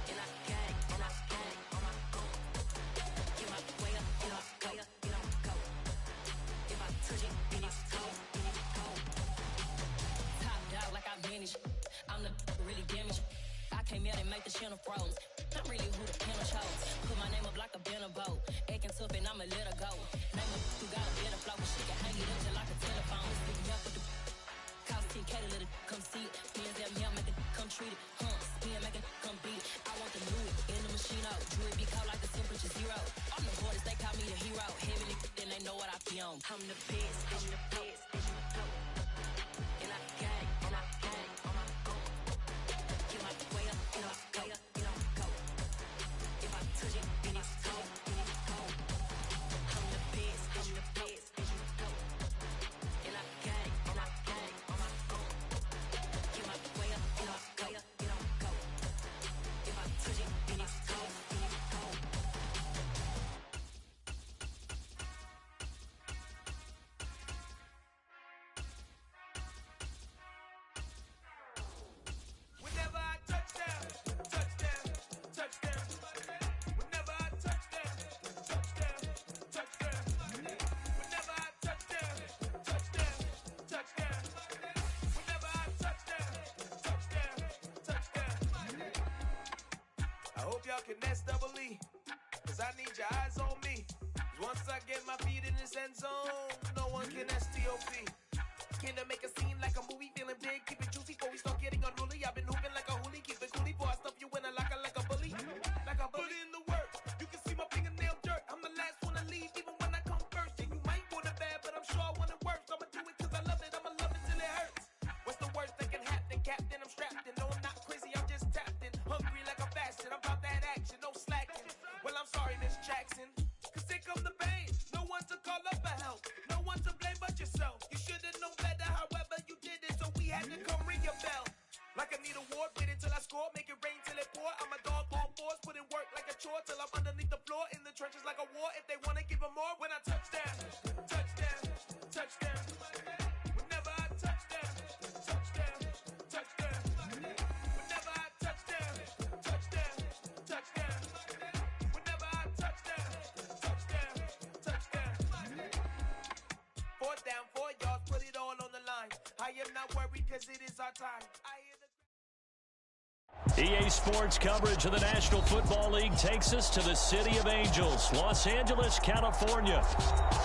And I got it, and I got it on my own. Keep my way up, go. If I touch it, then it's cold. Top dog like I manage. I'm the really damaged. I came out and make the channel froze. I'm really who the panel chose. Put my name up like a banner boat. Acting tough and I'ma let her go. Name her who got a better flow. She can hang it up just like a telephone. Speaking up with the cost 10K to let it come see it. Hands at me, I'll make it come. on. I'm the best, I'm the best. And I got it, and I got it. Get my way up, and I go, and I go. If I touch it, then it's cold, then it's cold. I'm the best, I'm the best. And I got it, and I got it. Get my way up, and I go, and I go. If I touch it, then it's cold, then it's cold. Whenever I touchdown, touchdown, touchdown. Whenever I touchdown, touchdown, touchdown. Whenever I touchdown, touchdown, touchdown. Whenever I touchdown, touchdown, touchdown. I hope y'all can S-double-E, 'cause I need your eyes on me. 'Cause once I get my feet in this end zone, no one can S-T-O-P. Can I make a scene like a movie, feeling big, keep it juicy before we start getting unruly. I've been hooping like a hoolie, keep it coolie before I stuff you in a locker like a bully. Like a bully. Put in the work, you can see my fingernail dirt. I'm the last one to leave, even when I come first. And you might want it bad, but I'm sure I want it worse. I'ma do it 'cause I love it, I'ma love it till it hurts. What's the worst that can happen, Captain? I'm strapped in, no I'm not crazy, I'm just tapped in. Hungry like a bastard, I'm about that action, no slacking. Well I'm sorry, Miss Jackson, 'cause here come the pain. No one to call up for help, no one to blame but yourself. You should've known better, however you did it, so we had to come ring your bell. Like I need a ward, wait until I score, make it rain till it pour. I'm a dog on fours, put in work like a chore till I'm underneath the floor, in the trenches like a war. If they wanna give them more, when I touchdown, touchdown, touchdown. Whenever I touchdown, touchdown, touchdown. Whenever I touchdown, touchdown, touchdown. Whenever I touchdown, touchdown, touchdown. 4th down, 4 yards, put it all on the line. I am not worried 'cause it is our time. I hear the EA Sports coverage of the National Football League takes us to the City of Angels, Los Angeles, California.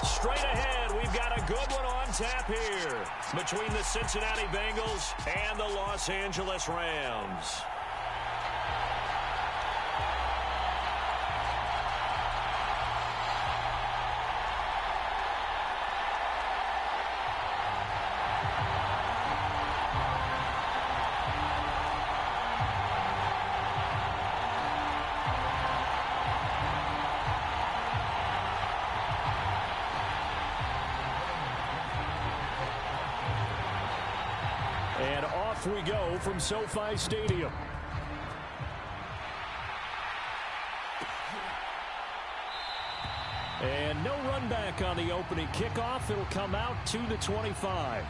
Straight ahead, we've got a good one on tap here between the Cincinnati Bengals and the Los Angeles Rams. And off we go from SoFi Stadium. And no run back on the opening kickoff. It'll come out to the 25.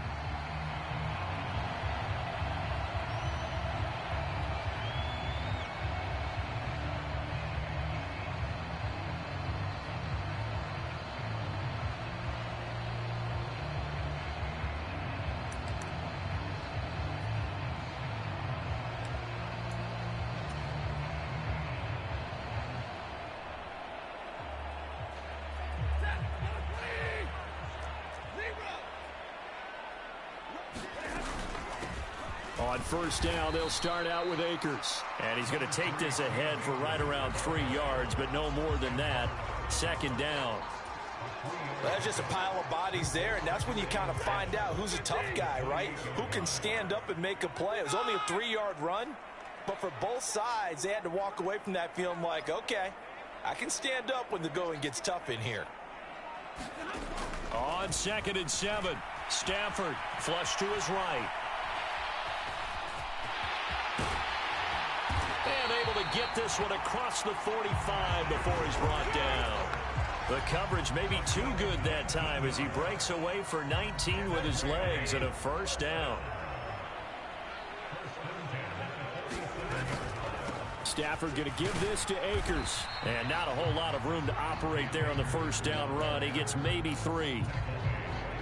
On first down, they'll start out with Akers. And he's going to take this ahead for right around 3 yards, but no more than that. 2nd down. Well, that's just a pile of bodies there, and that's when you kind of find out who's a tough guy, right? Who can stand up and make a play. It was only a 3-yard run, but for both sides, they had to walk away from that feeling like, okay, I can stand up when the going gets tough in here. On 2nd and 7, Stafford flush to his right. And able to get this one across the 45 before he's brought down. The coverage may be too good that time as he breaks away for 19 with his legs and a first down. Stafford going to give this to Akers. And not a whole lot of room to operate there on the first down run. He gets maybe 3.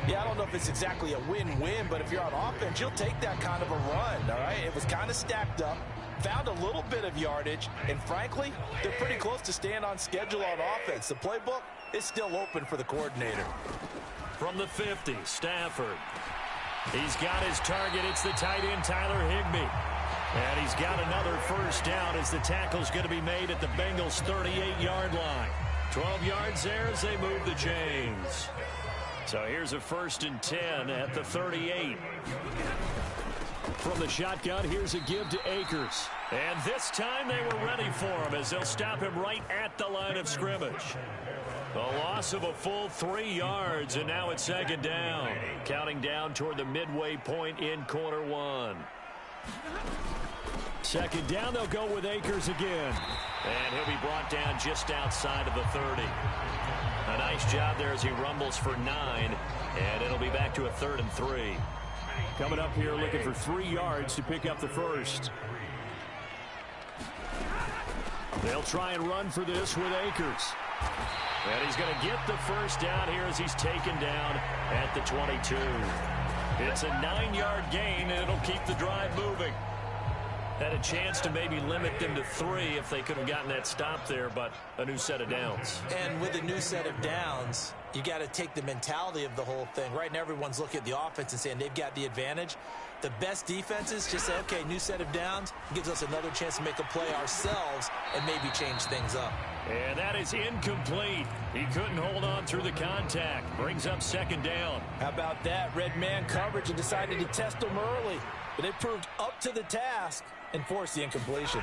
Yeah, I don't know if it's exactly a win-win, but if you're on offense, you'll take that kind of a run, all right? It was kind of stacked up, found a little bit of yardage, and frankly, they're pretty close to staying on schedule on offense. The playbook is still open for the coordinator. From the 50, Stafford. He's got his target. It's the tight end, Tyler Higbee. And he's got another first down as the tackle's going to be made at the Bengals' 38-yard line. 12 yards there as they move the chains. So here's a 1st and 10 at the 38. From the shotgun, here's a give to Akers. And this time they were ready for him as they'll stop him right at the line of scrimmage. A loss of a full 3 yards, and now it's 2nd down. Counting down toward the midway point in quarter 1. 2nd down, they'll go with Akers again. And he'll be brought down just outside of the 30. A nice job there as he rumbles for 9, and it'll be back to a 3rd and 3. Coming up here looking for 3 yards to pick up the first. They'll try and run for this with Akers. And he's going to get the first down here as he's taken down at the 22. It's a 9-yard gain, and it'll keep the drive moving. Had a chance to maybe limit them to 3 if they could have gotten that stop there, but a new set of downs. And with a new set of downs, you got to take the mentality of the whole thing. Right now, everyone's looking at the offense and saying they've got the advantage. The best defenses just say, okay, new set of downs gives us another chance to make a play ourselves and maybe change things up. And that is incomplete. He couldn't hold on through the contact. Brings up 2nd down. How about that? Red man coverage and decided to test them early. But they proved up to the task and forced the incompletion.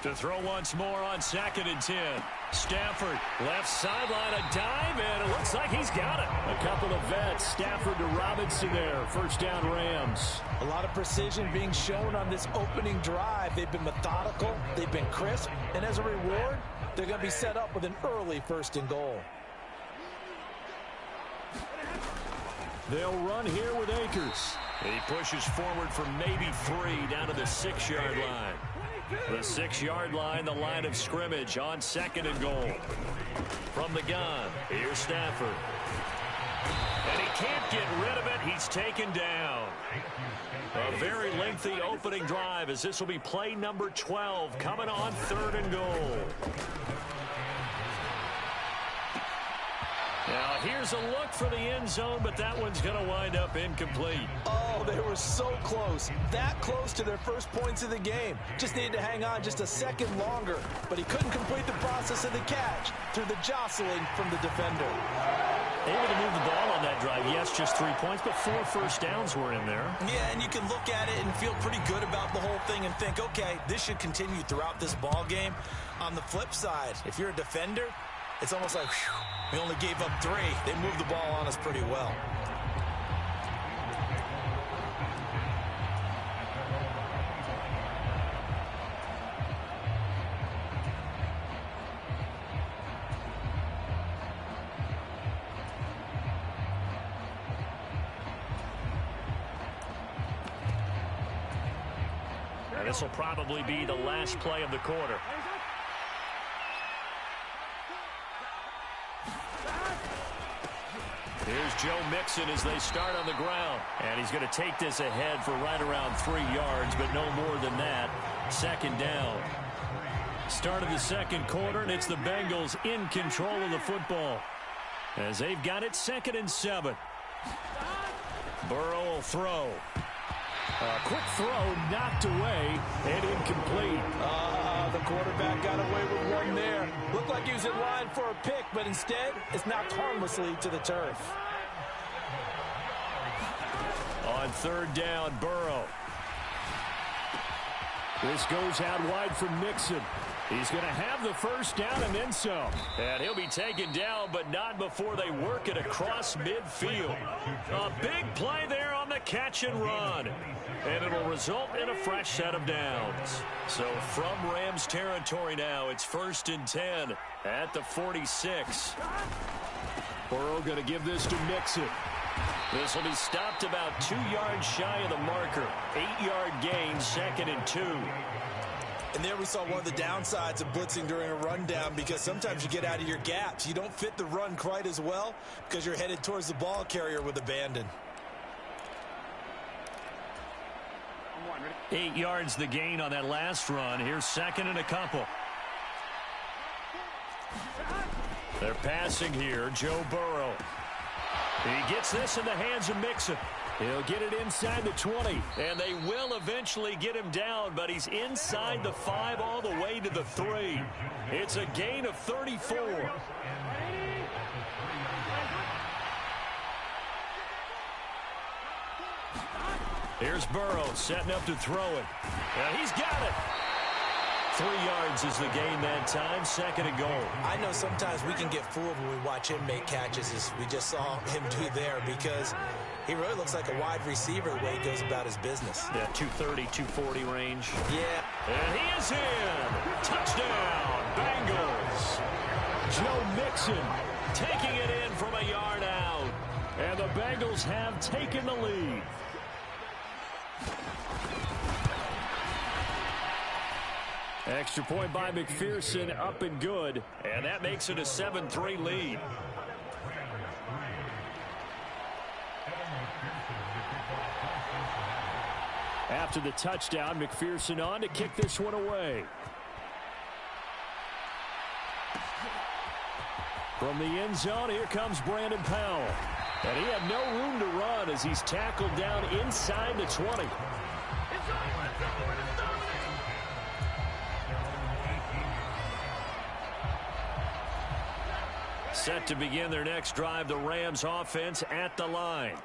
To throw once more on 2nd and 10. Stafford, left sideline, a dive, and it looks like he's got it. A couple of vets, Stafford to Robinson there. 1st down Rams. A lot of precision being shown on this opening drive. They've been methodical, they've been crisp, and as a reward, they're going to be set up with an early 1st and goal. They'll run here with Akers. He pushes forward for maybe 3 down to the 6-yard line. The 6-yard line, the line of scrimmage on 2nd and goal. From the gun, here's Stafford. And he can't get rid of it. He's taken down. A very lengthy opening drive as this will be play number 12 coming on 3rd and goal. Now, here's a look for the end zone, but that one's going to wind up incomplete. Oh, they were so close. That close to their first points of the game. Just needed to hang on just a second longer, but he couldn't complete the process of the catch through the jostling from the defender. Able to move the ball on that drive. Yes, just 3 points, but 4 first downs were in there. Yeah, and you can look at it and feel pretty good about the whole thing and think, okay, this should continue throughout this ball game. On the flip side, if you're a defender, it's almost like, whew, we only gave up 3. They moved the ball on us pretty well. And this will probably be the last play of the quarter. Here's Joe Mixon as they start on the ground. And he's going to take this ahead for right around 3 yards, but no more than that. 2nd down. Start of the 2nd quarter, and it's the Bengals in control of the football as they've got it 2nd and 7. Burrow will throw. A quick throw knocked away and incomplete. The quarterback got away with one there. Looked like he was in line for a pick, but instead it's knocked harmlessly to the turf. On 3rd down, Burrow. This goes out wide for Mixon. He's going to have the first down and then some. And he'll be taken down, but not before they work it across midfield. A big play there on the catch and run. And it'll result in a fresh set of downs. So from Rams territory now, it's 1st and 10 at the 46. Burrow going to give this to Mixon. This will be stopped about 2 yards shy of the marker. 8-yard gain, 2nd and 2. And there we saw one of the downsides of blitzing during a rundown, because sometimes you get out of your gaps. You don't fit the run quite as well because you're headed towards the ball carrier with abandon. 8 yards the gain on that last run. Here's 2nd and a couple. They're passing here. Joe Burrow. He gets this in the hands of Mixon. He'll get it inside the 20. And they will eventually get him down, but he's inside the 5 all the way to the 3. It's a gain of 34. Here's Burrow setting up to throw it. And he's got it. 3 yards is the gain that time, 2nd and goal. I know sometimes we can get fooled when we watch him make catches, as we just saw him do there, because he really looks like a wide receiver the way he goes about his business. Yeah, 230, 240 range. Yeah. And he is in. Touchdown, Bengals. Joe Mixon Taking it in from a yard out. And the Bengals have taken the lead. Extra point by McPherson, up and good. And that makes it a 7-3 lead. After the touchdown, McPherson on to kick this one away. From the end zone, here comes Brandon Powell. And he had no room to run as he's tackled down inside the 20. Set to begin their next drive, the Rams offense at the line.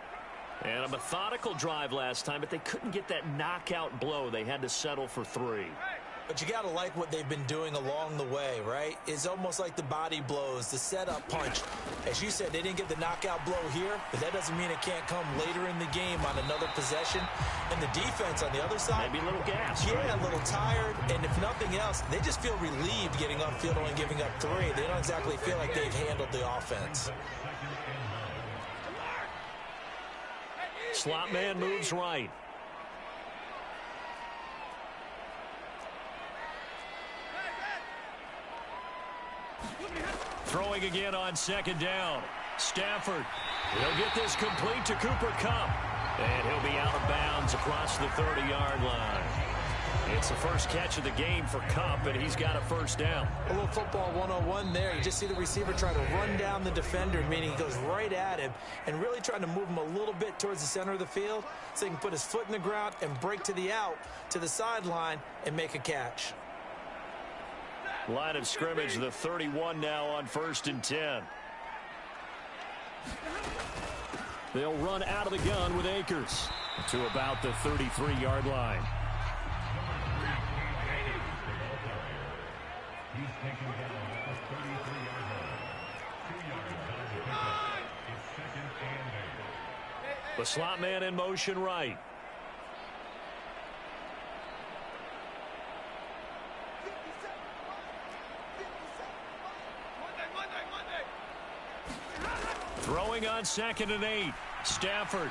And a methodical drive last time, but they couldn't get that knockout blow. They had to settle for 3. But you got to like what they've been doing along the way, right? It's almost like the body blows, the setup punch. As you said, they didn't get the knockout blow here, but that doesn't mean it can't come later in the game on another possession. And the defense on the other side, maybe a little gas. Yeah, right? a little tired. And if nothing else, they just feel relieved getting upfield only giving up 3. They don't exactly feel like they've handled the offense. Slot man moves right. Throwing again on 2nd down. Stafford. He'll get this complete to Cooper Kupp. And he'll be out of bounds across the 30-yard line. It's the first catch of the game for Kupp, and he's got a first down. A little football 101 there. You just see the receiver try to run down the defender, meaning he goes right at him, and really trying to move him a little bit towards the center of the field so he can put his foot in the ground and break to the out, to the sideline, and make a catch. Line of scrimmage, the 31 now on 1st and 10. They'll run out of the gun with Akers to about the 33-yard line. The slot man in motion right. Throwing on 2nd and 8. Stafford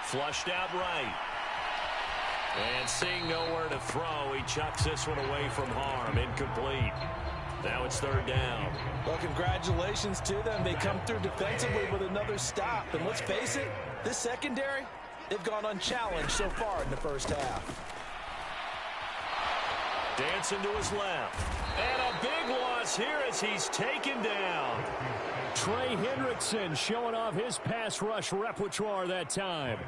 flushed out right. And seeing nowhere to throw, he chucks this one away from harm. Incomplete. Now it's 3rd down. Well, congratulations to them. They come through defensively with another stop. And let's face it, this secondary, they've gone unchallenged so far in the first half. Dancing to his left. And a big loss here as he's taken down. Trey Hendrickson showing off his pass rush repertoire that time.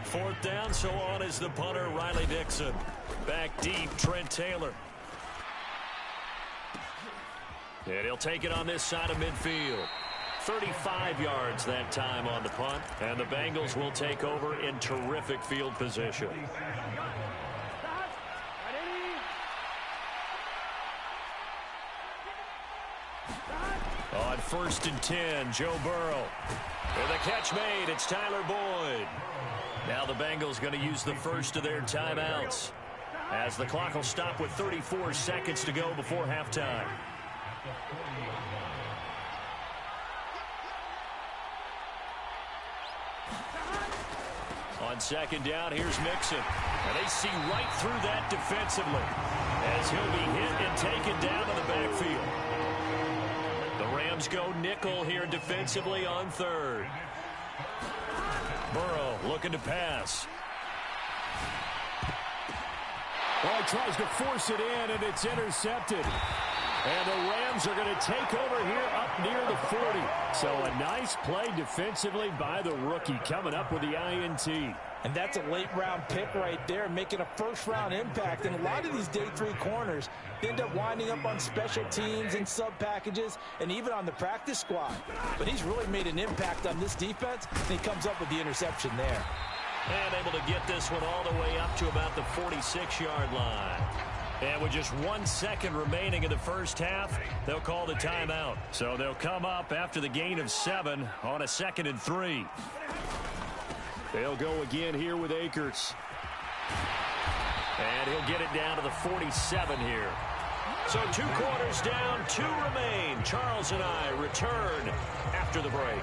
4th down, so on is the punter, Riley Dixon. Back deep, Trent Taylor. And he'll take it on this side of midfield. 35 yards that time on the punt. And the Bengals will take over in terrific field position. On 1st and 10, Joe Burrow. And the catch made, it's Tyler Boyd. Now the Bengals going to use the first of their timeouts, as the clock will stop with 34 seconds to go before halftime. On 2nd down, here's Mixon. And they see right through that defensively, as he'll be hit and taken down to the backfield. The Rams go nickel here defensively on 3rd. Burrow looking to pass. Well, he tries to force it in, and it's intercepted. And the Rams are going to take over here up near the 40. So a nice play defensively by the rookie, coming up with the INT. And that's a late-round pick right there, making a first-round impact. And a lot of these day 3 corners end up winding up on special teams and sub-packages and even on the practice squad. But he's really made an impact on this defense, and he comes up with the interception there. And able to get this one all the way up to about the 46-yard line. And with just 1 second remaining in the first half, they'll call the timeout. So they'll come up after the gain of 7 on a 2nd and 3. They'll go again here with Akers. And he'll get it down to the 47 here. So 2 quarters down, 2 remain. Charles and I return after the break.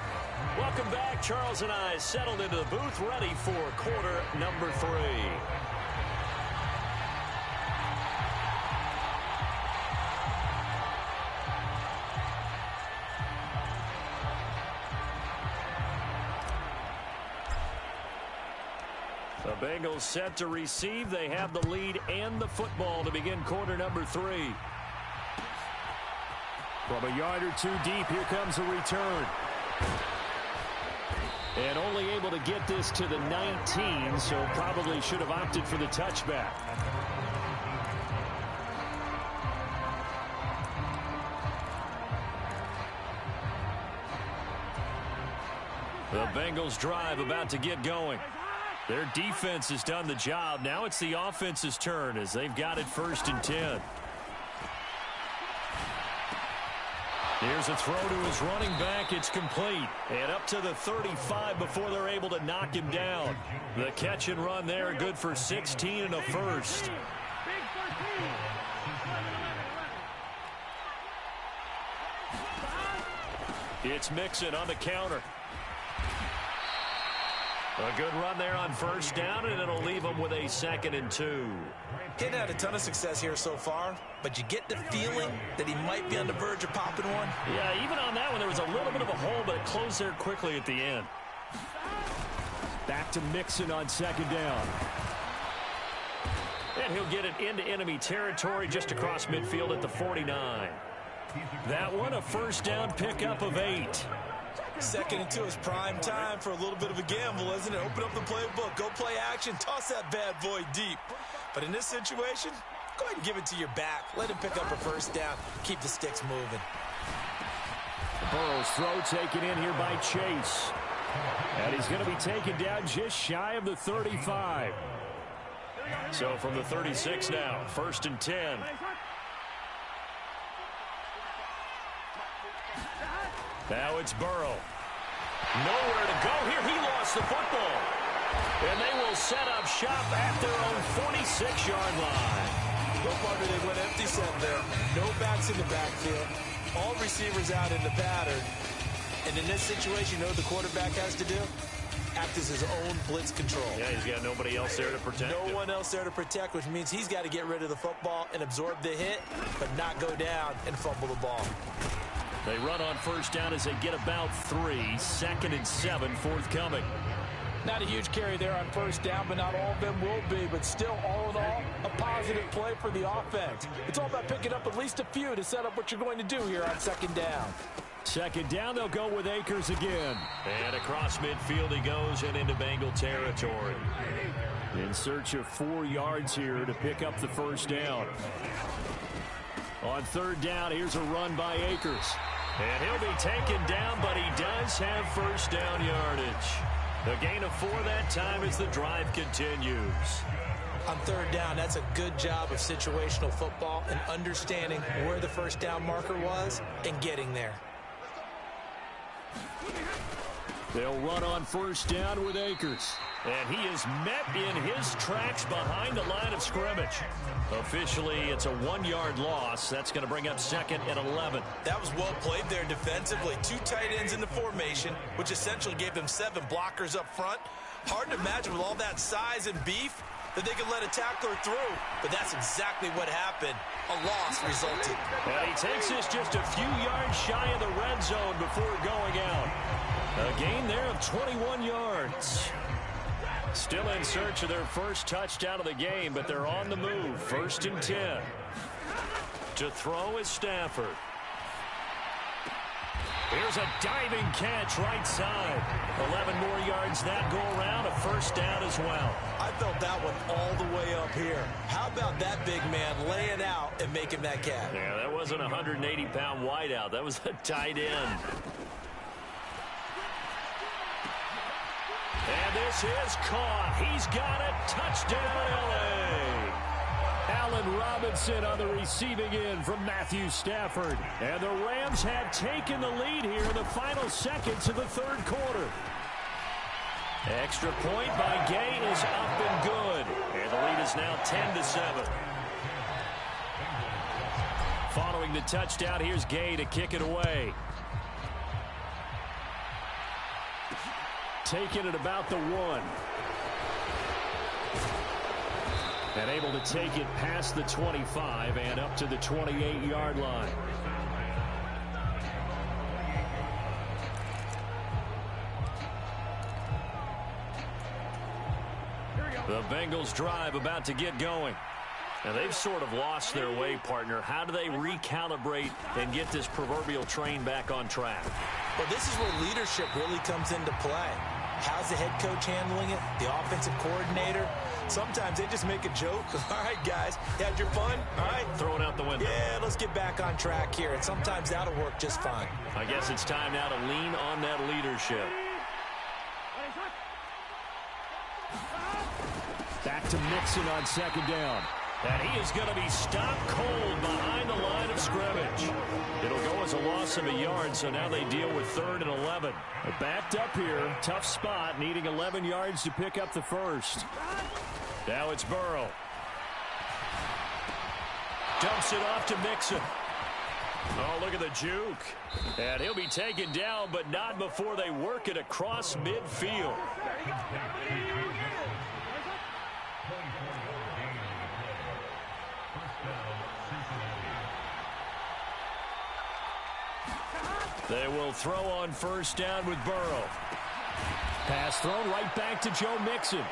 Welcome back. Charles and I settled into the booth, ready for quarter number 3. The Bengals set to receive. They have the lead and the football to begin quarter number 3. From a yard or 2 deep, here comes a return. And only able to get this to the 19, so probably should have opted for the touchback. The Bengals drive about to get going. Their defense has done the job. Now it's the offense's turn as they've got it 1st and 10. Here's a throw to his running back. It's complete. And up to the 35 before they're able to knock him down. The catch and run there, good for 16 and a first. It's Mixon on the counter. A good run there on 1st down, and it'll leave them with a 2nd and 2. Hadn't had a ton of success here so far, but you get the feeling that he might be on the verge of popping one. Yeah, even on that one, there was a little bit of a hole, but it closed there quickly at the end. Back to Mixon on 2nd down. And he'll get it into enemy territory just across midfield at the 49. That one, a 1st down pickup of 8. 2nd and 2 is prime time for a little bit of a gamble, isn't it? Open up the playbook, go play action, toss that bad boy deep. But in this situation, go ahead and give it to your back. Let him pick up a 1st down. Keep the sticks moving. Burrow's throw taken in here by Chase. And he's going to be taken down just shy of the 35. So from the 36 now, 1st and 10. Now it's Burrow. Nowhere to go here. He lost the football. And they will set up shop at their own 46-yard line. Go partner, they went empty set there. No backs in the backfield. All receivers out in the pattern. And in this situation, you know what the quarterback has to do? Act as his own blitz control. Yeah, he's got nobody else there to protect him. No one else there to protect, which means he's got to get rid of the football and absorb the hit, but not go down and fumble the ball. They run on 1st down as they get about 3. 2nd and 7 forthcoming. Not a huge carry there on 1st down, but not all of them will be. But still, all in all, a positive play for the offense. It's all about picking up at least a few to set up what you're going to do here on 2nd down. 2nd down, they'll go with Akers again. And across midfield he goes and into Bengal territory. In search of 4 yards here to pick up the 1st down. On 3rd down, here's a run by Akers. And he'll be taken down, but he does have 1st down yardage. The gain of 4 that time as the drive continues. On 3rd down, that's a good job of situational football and understanding where the 1st down marker was and getting there. They'll run on 1st down with Akers. And he is met in his tracks behind the line of scrimmage. Officially, it's a 1-yard loss. That's going to bring up 2nd and 11. That was well played there defensively. 2 tight ends in the formation, which essentially gave them 7 blockers up front. Hard to imagine with all that size and beef that they could let a tackler through. But that's exactly what happened. A loss resulted. And he takes this just a few yards shy of the red zone before going out. A gain there of 21 yards. Still in search of their first touchdown of the game, but they're on the move. 1st and 10. To throw is Stafford. Here's a diving catch right side. 11 more yards that go around. A 1st down as well. I felt that one all the way up here. How about that big man laying out and making that catch? Yeah, that wasn't a 180-pound wideout. That was a tight end. And this is caught. He's got it. Touchdown, L.A. Allen Robinson on the receiving end from Matthew Stafford. And the Rams have taken the lead here in the final seconds of the third quarter. Extra point by Gay is up and good. And the lead is now 10-7. Following the touchdown, here's Gay to kick it away. Taking it about the 1. And able to take it past the 25 and up to the 28-yard line. The Bengals drive about to get going. And they've sort of lost their way, partner. How do they recalibrate and get this proverbial train back on track? Well, this is where leadership really comes into play. How's the head coach handling it? The offensive coordinator? Sometimes they just make a joke. All right, guys, you had your fun? All right. Throw it out the window. Yeah, let's get back on track here. And sometimes that'll work just fine. I guess it's time now to lean on that leadership. Back to Mixon on second down. And he is going to be stopped cold behind the line of scrimmage. It'll go as a loss of a yard, so now they deal with 3rd and 11. Backed up here, tough spot, needing 11 yards to pick up the first. Now it's Burrow. Dumps it off to Mixon. Oh, look at the juke. And he'll be taken down, but not before they work it across midfield. They will throw on first down with Burrow. Pass thrown right back to Joe Mixon.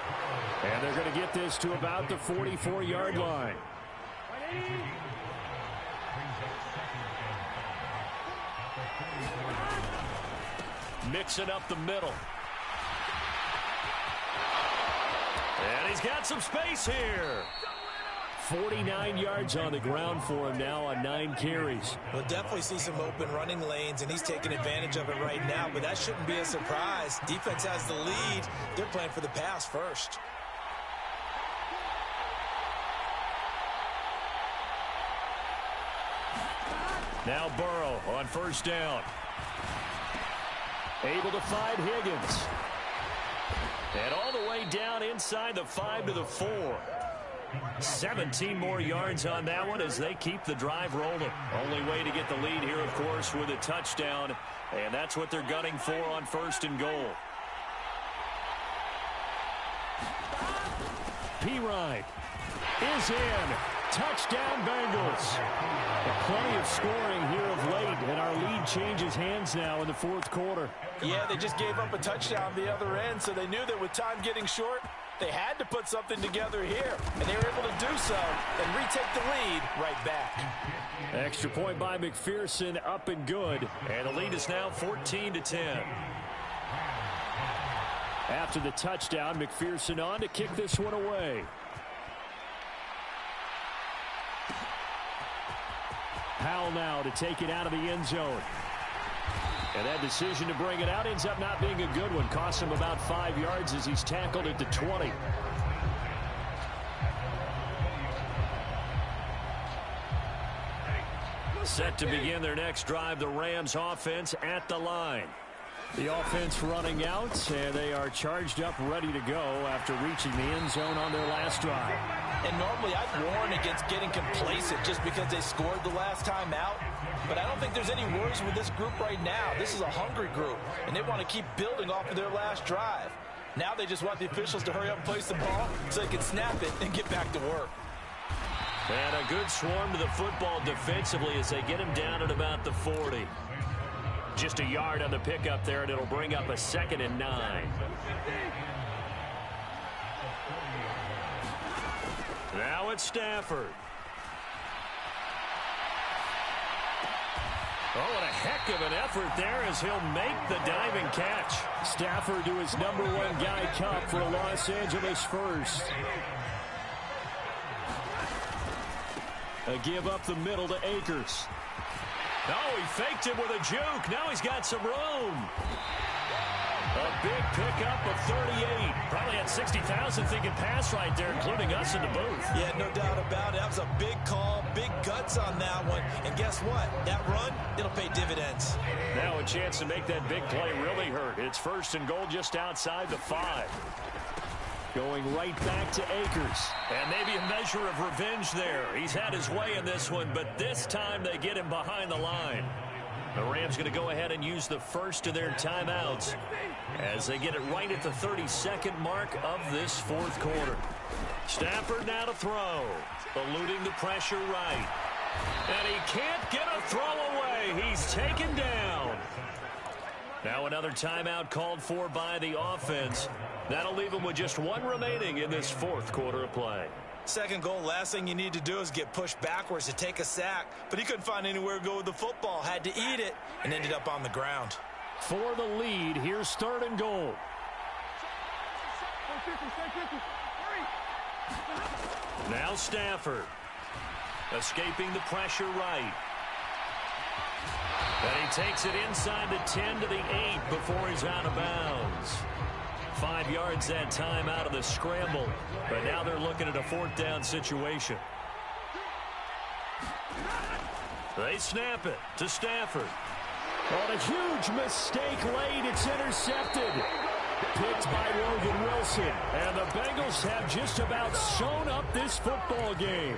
And they're going to get this to about the 44-yard line. Mixon up the middle. And he's got some space here. 49 yards on the ground for him now on 9 carries. We'll definitely see some open running lanes, and he's taking advantage of it right now, but that shouldn't be a surprise. Defense has the lead. They're playing for the pass first. Now Burrow on first down. Able to find Higgins. And all the way down inside the 5 to the 4. 17 more yards on that one as they keep the drive rolling. Only way to get the lead here, of course, with a touchdown. And that's what they're gunning for on first and goal. P-Ride is in. Touchdown, Bengals. Plenty of scoring here of late, and our lead changes hands now in the fourth quarter. Yeah, they just gave up a touchdown the other end, so they knew that with time getting short, they had to put something together here, and they were able to do so and retake the lead right back. Extra point by McPherson, up and good, and the lead is now 14-10. After the touchdown, McPherson on to kick this one away. Powell now to take it out of the end zone. And that decision to bring it out ends up not being a good one. Costs him about 5 yards as he's tackled at the 20. Set to begin their next drive, the Rams offense at the line. The offense running out, and they are charged up, ready to go after reaching the end zone on their last drive. And normally I'd warn against getting complacent just because they scored the last time out. But I don't think there's any worries with this group right now. This is a hungry group, and they want to keep building off of their last drive. Now they just want the officials to hurry up and place the ball so they can snap it and get back to work. And a good swarm to the football defensively as they get him down at about the 40. Just a yard on the pickup there, and it'll bring up a 2nd and 9. Now it's Stafford. Oh, what a heck of an effort there as he'll make the diving catch. Stafford to his #1 guy Cup for a Los Angeles first. A give up the middle to Akers. Oh, he faked him with a juke. Now he's got some room. A big pickup of 38. Probably had 60,000 thinking pass right there, including us in the booth. Yeah, no doubt about it. That was a big call, big guts on that one. And guess what? That run, it'll pay dividends. Now a chance to make that big play really hurt. It's first and goal just outside the 5. Going right back to Akers. And maybe a measure of revenge there. He's had his way in this one, but this time they get him behind the line. The Rams going to go ahead and use the first of their timeouts as they get it right at the 32nd mark of this fourth quarter. Stafford now to throw, eluding the pressure right. And he can't get a throw away. He's taken down. Now another timeout called for by the offense. That'll leave him with just one remaining in this fourth quarter of play. Second goal, last thing you need to do is get pushed backwards to take a sack. But he couldn't find anywhere to go with the football. Had to eat it and ended up on the ground. For the lead, here's third and goal. Now Stafford. Escaping the pressure right. And he takes it inside the 10 to the 8 before he's out of bounds. 5 yards that time out of the scramble. But now they're looking at a fourth down situation. They snap it to Stafford. On a huge mistake late, it's intercepted. Picked by Logan Wilson. And the Bengals have just about sewn up this football game.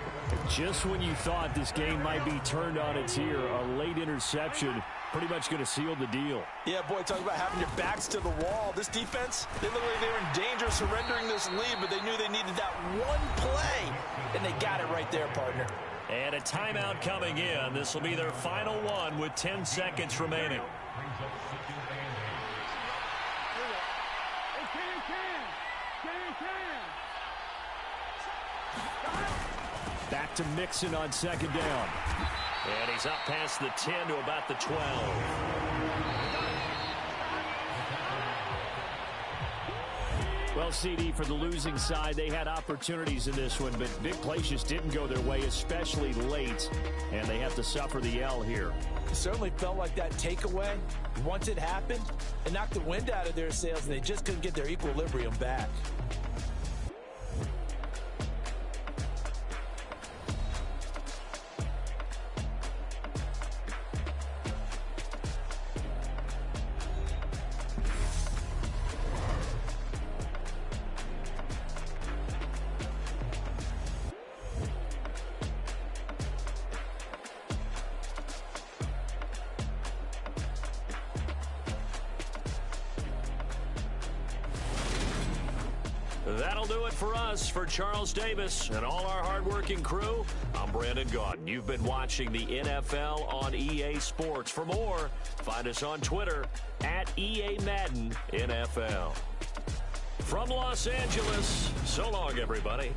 Just when you thought this game might be turned on its ear, a late interception pretty much going to seal the deal. Yeah, boy, talk about having your backs to the wall. This defense, they looked like they were in danger of surrendering this lead, but they knew they needed that one play, and they got it right there, partner. And a timeout coming in. This will be their final one with 10 seconds remaining. Back to Mixon on second down. And he's up past the 10 to about the 12. Well, CD, for the losing side, they had opportunities in this one, but big plays just didn't go their way, especially late, and they have to suffer the L here. It certainly felt like that takeaway, once it happened, it knocked the wind out of their sails, and they just couldn't get their equilibrium back. That'll do it for us. For Charles Davis and all our hardworking crew, I'm Brandon Gaudin. You've been watching the NFL on EA Sports. For more, find us on Twitter at EA Madden NFL. From Los Angeles, so long, everybody.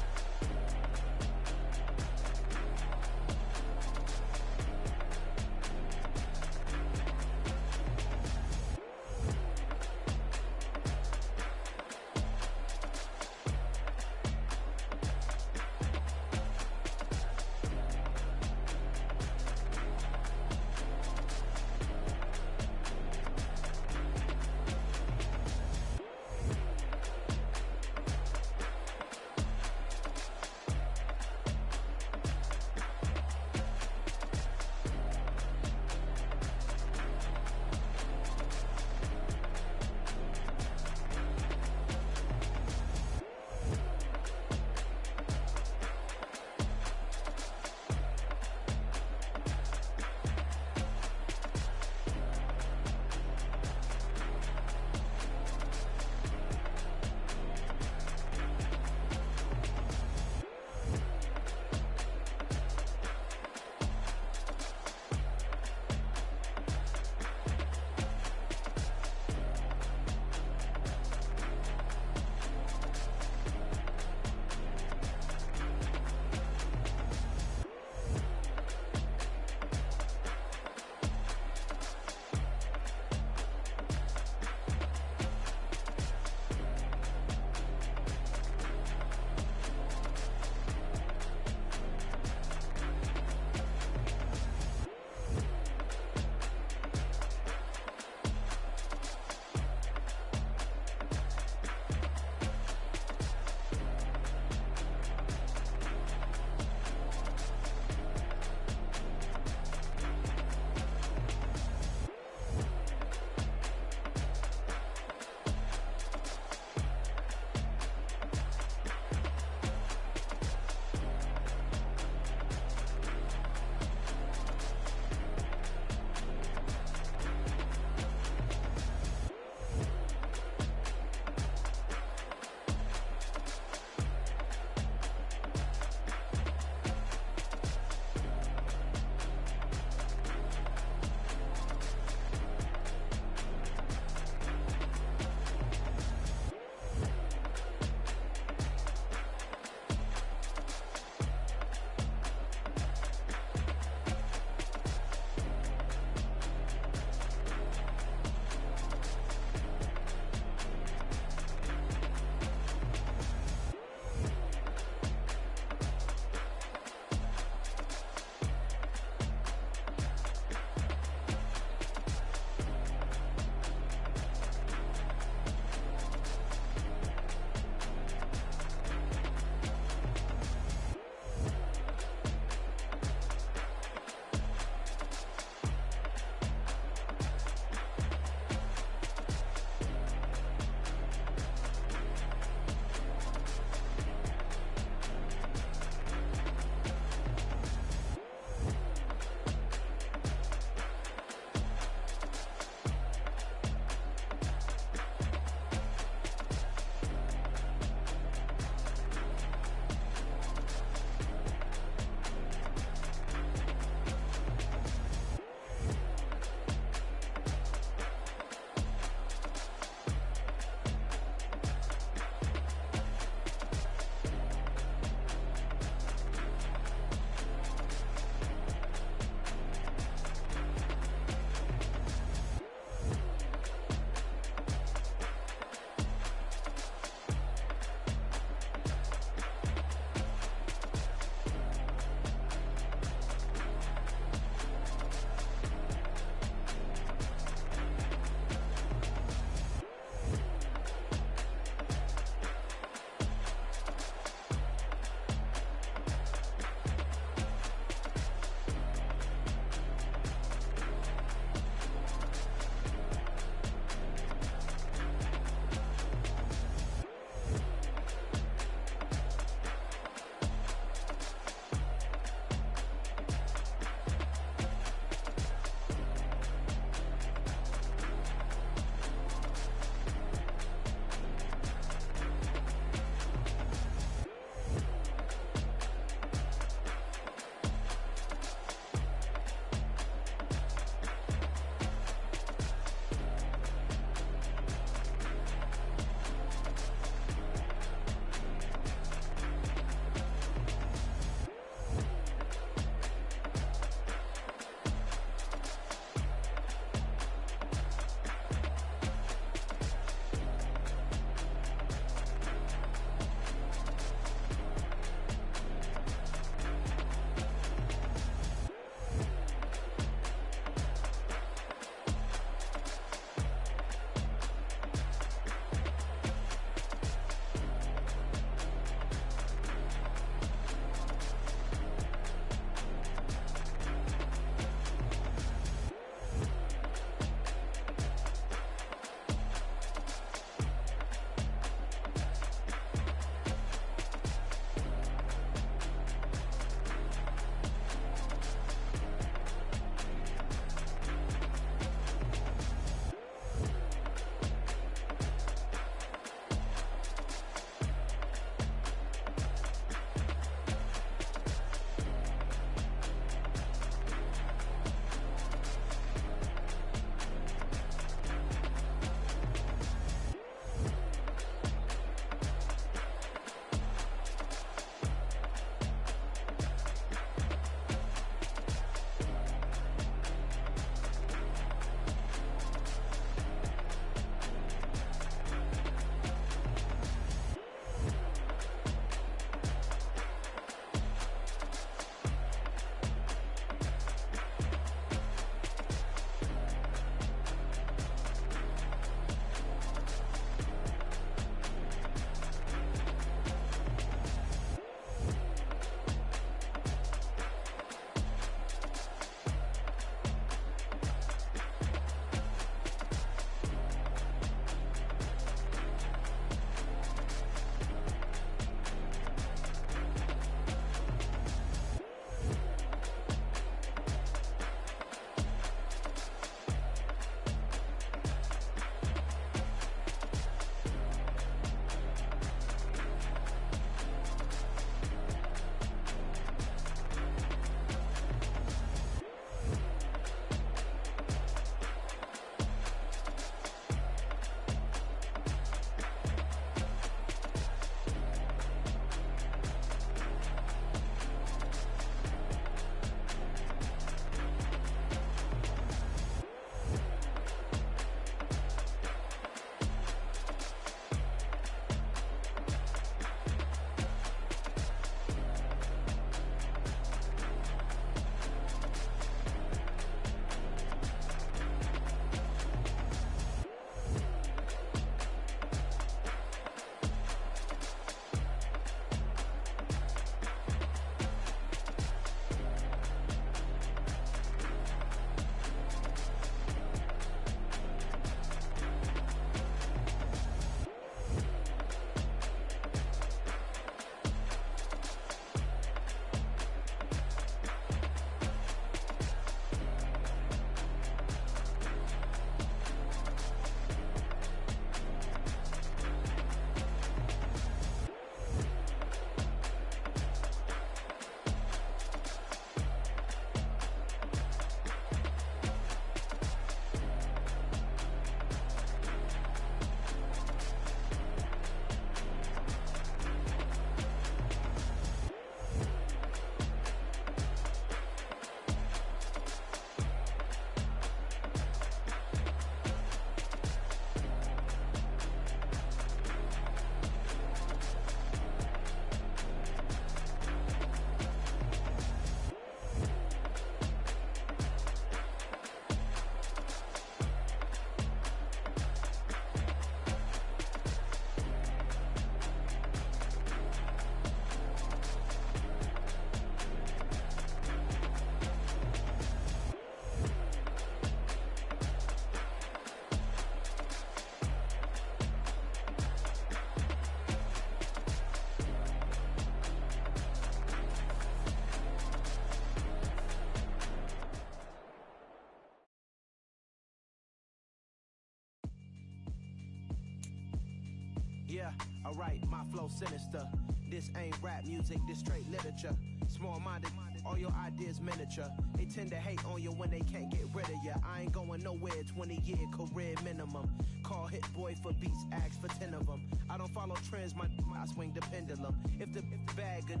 Yeah, alright, my flow sinister. This ain't rap music, this straight literature. Small-minded, all your ideas miniature. They tend to hate on you when they can't get rid of you. I ain't going nowhere, 20-year career minimum. Call Hit Boy for beats, ask for 10 of them. I don't follow trends, I swing the pendulum. If the bag good,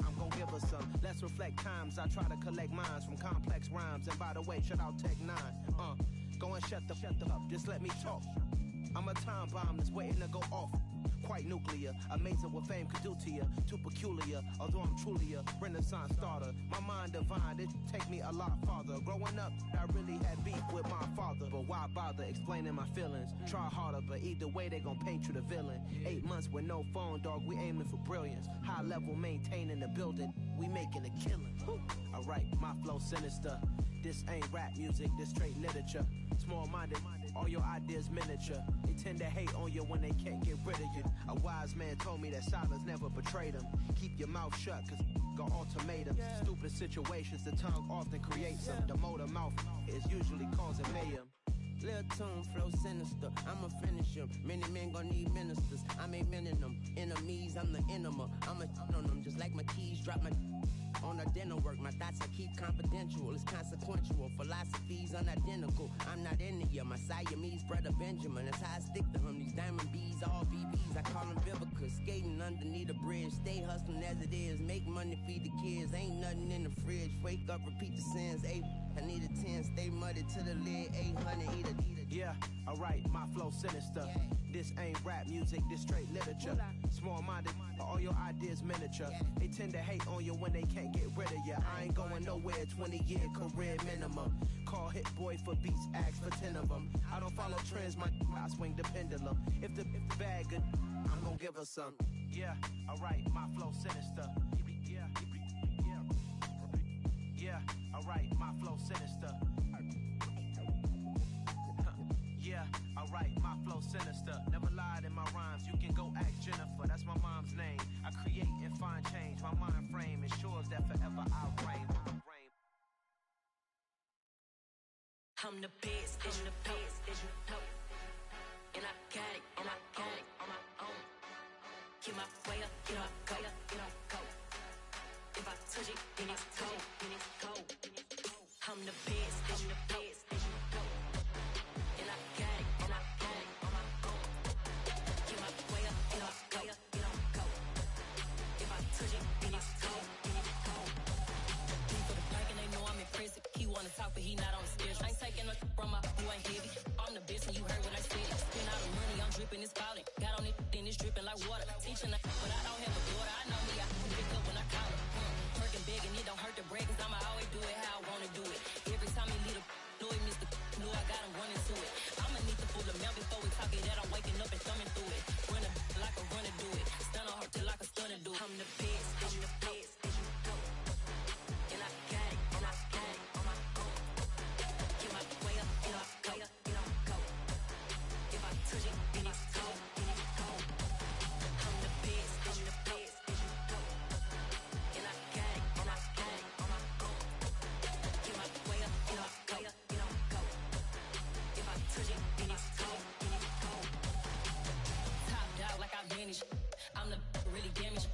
I'm gon' give her some. Let's reflect times, I try to collect minds from complex rhymes. And by the way, shout out Tech 9. Go and shut the up, just let me talk. I'm a time bomb that's waiting to go off. Quite nuclear, amazing what fame could do to you. Too peculiar, although I'm truly a renaissance starter. My mind divine, it take me a lot farther. Growing up, I really had beef with my father. But why bother explaining my feelings? Try harder, but either way they gon' paint you the villain. 8 months with no phone, dog, we aiming for brilliance. High level maintaining the building, we making a killing. Alright, my flow sinister. This ain't rap music, this straight literature. Small-minded, all your ideas miniature. They tend to hate on you when they can't get rid of you. A wise man told me that silence never betrayed him. Keep your mouth shut, cause got ultimatums. Stupid situations, the tongue often creates them. The motor mouth is usually causing mayhem. Lil' tune, flow sinister, I'ma finish him. Many men gon' need ministers, I'm a men in them. Enemies, I'm the enema, I'ma on them. Just like my keys, drop my on a dinner work. My thoughts I keep confidential, it's consequential. Philosophies unidentical, I'm not in it. My Siamese brother Benjamin, that's how I stick to him. These diamond bees, all BBs, I call them Vivica. Skating underneath the bridge, stay hustling as it is. Make money, feed the kids, ain't nothing in the fridge. Wake up, repeat the sins, I need a 10, stay muddy to the lid, 800, eat a. Yeah, alright, my flow sinister. This ain't rap music, this straight literature. Small-minded, all your ideas miniature. They tend to hate on you when they can't get rid of you. I ain't going nowhere, 20-year career minimum. Call Hit Boy for beats, ask for 10 of them. I don't follow trends, I swing the pendulum. If the bag good, I'm gon' give her some. Yeah, alright, my flow sinister. Yeah, alright, my flow sinister. Yeah, alright, my flow sinister. Never lied in my rhymes, you can go ask Jennifer, that's my mom's name. I create and find change, my mind frame ensures that forever I'll reign. I'm the best, and you know. And I got it, and I got it on my own. Get my way up, get up, go, go. If I touch it, then it's cold, I'm the best, and you know. And I got it, and I got it on my own. Get my way up, get up, go, go. If I touch it, then it's cold, He for the blank and they know I'm impressive. He wanna talk, but he not on the schedule. I ain't taking nothing from my who ain't heavy. I'm the best, and you heard what I said. Spend all the money, I'm dripping, it's falling. Got on it, then it's dripping like water. Teaching, but I don't have a daughter. I know me, I can pick up when I call her. Working big and it don't hurt the break, cause I'ma always do it how I wanna do it. Every time he lead a know he missed the know I got him running to it. I'ma need to pull the mail before we talk it that I'm waking up and thumbing through it. Run like a runner do it. Stun on her till like a stunner do it. I'm the best, I'm the best, and you know. And I got it, and I got it on my own. Get my way up, get up, go, go. If I touch it, then it's cold, I'm the best, I'm the best, and you know. And I got it, and I got it on my own. Get my way up, get up, go, go. If I touch it, then it's cold, Top dog like I vanished. I'm the really damaged.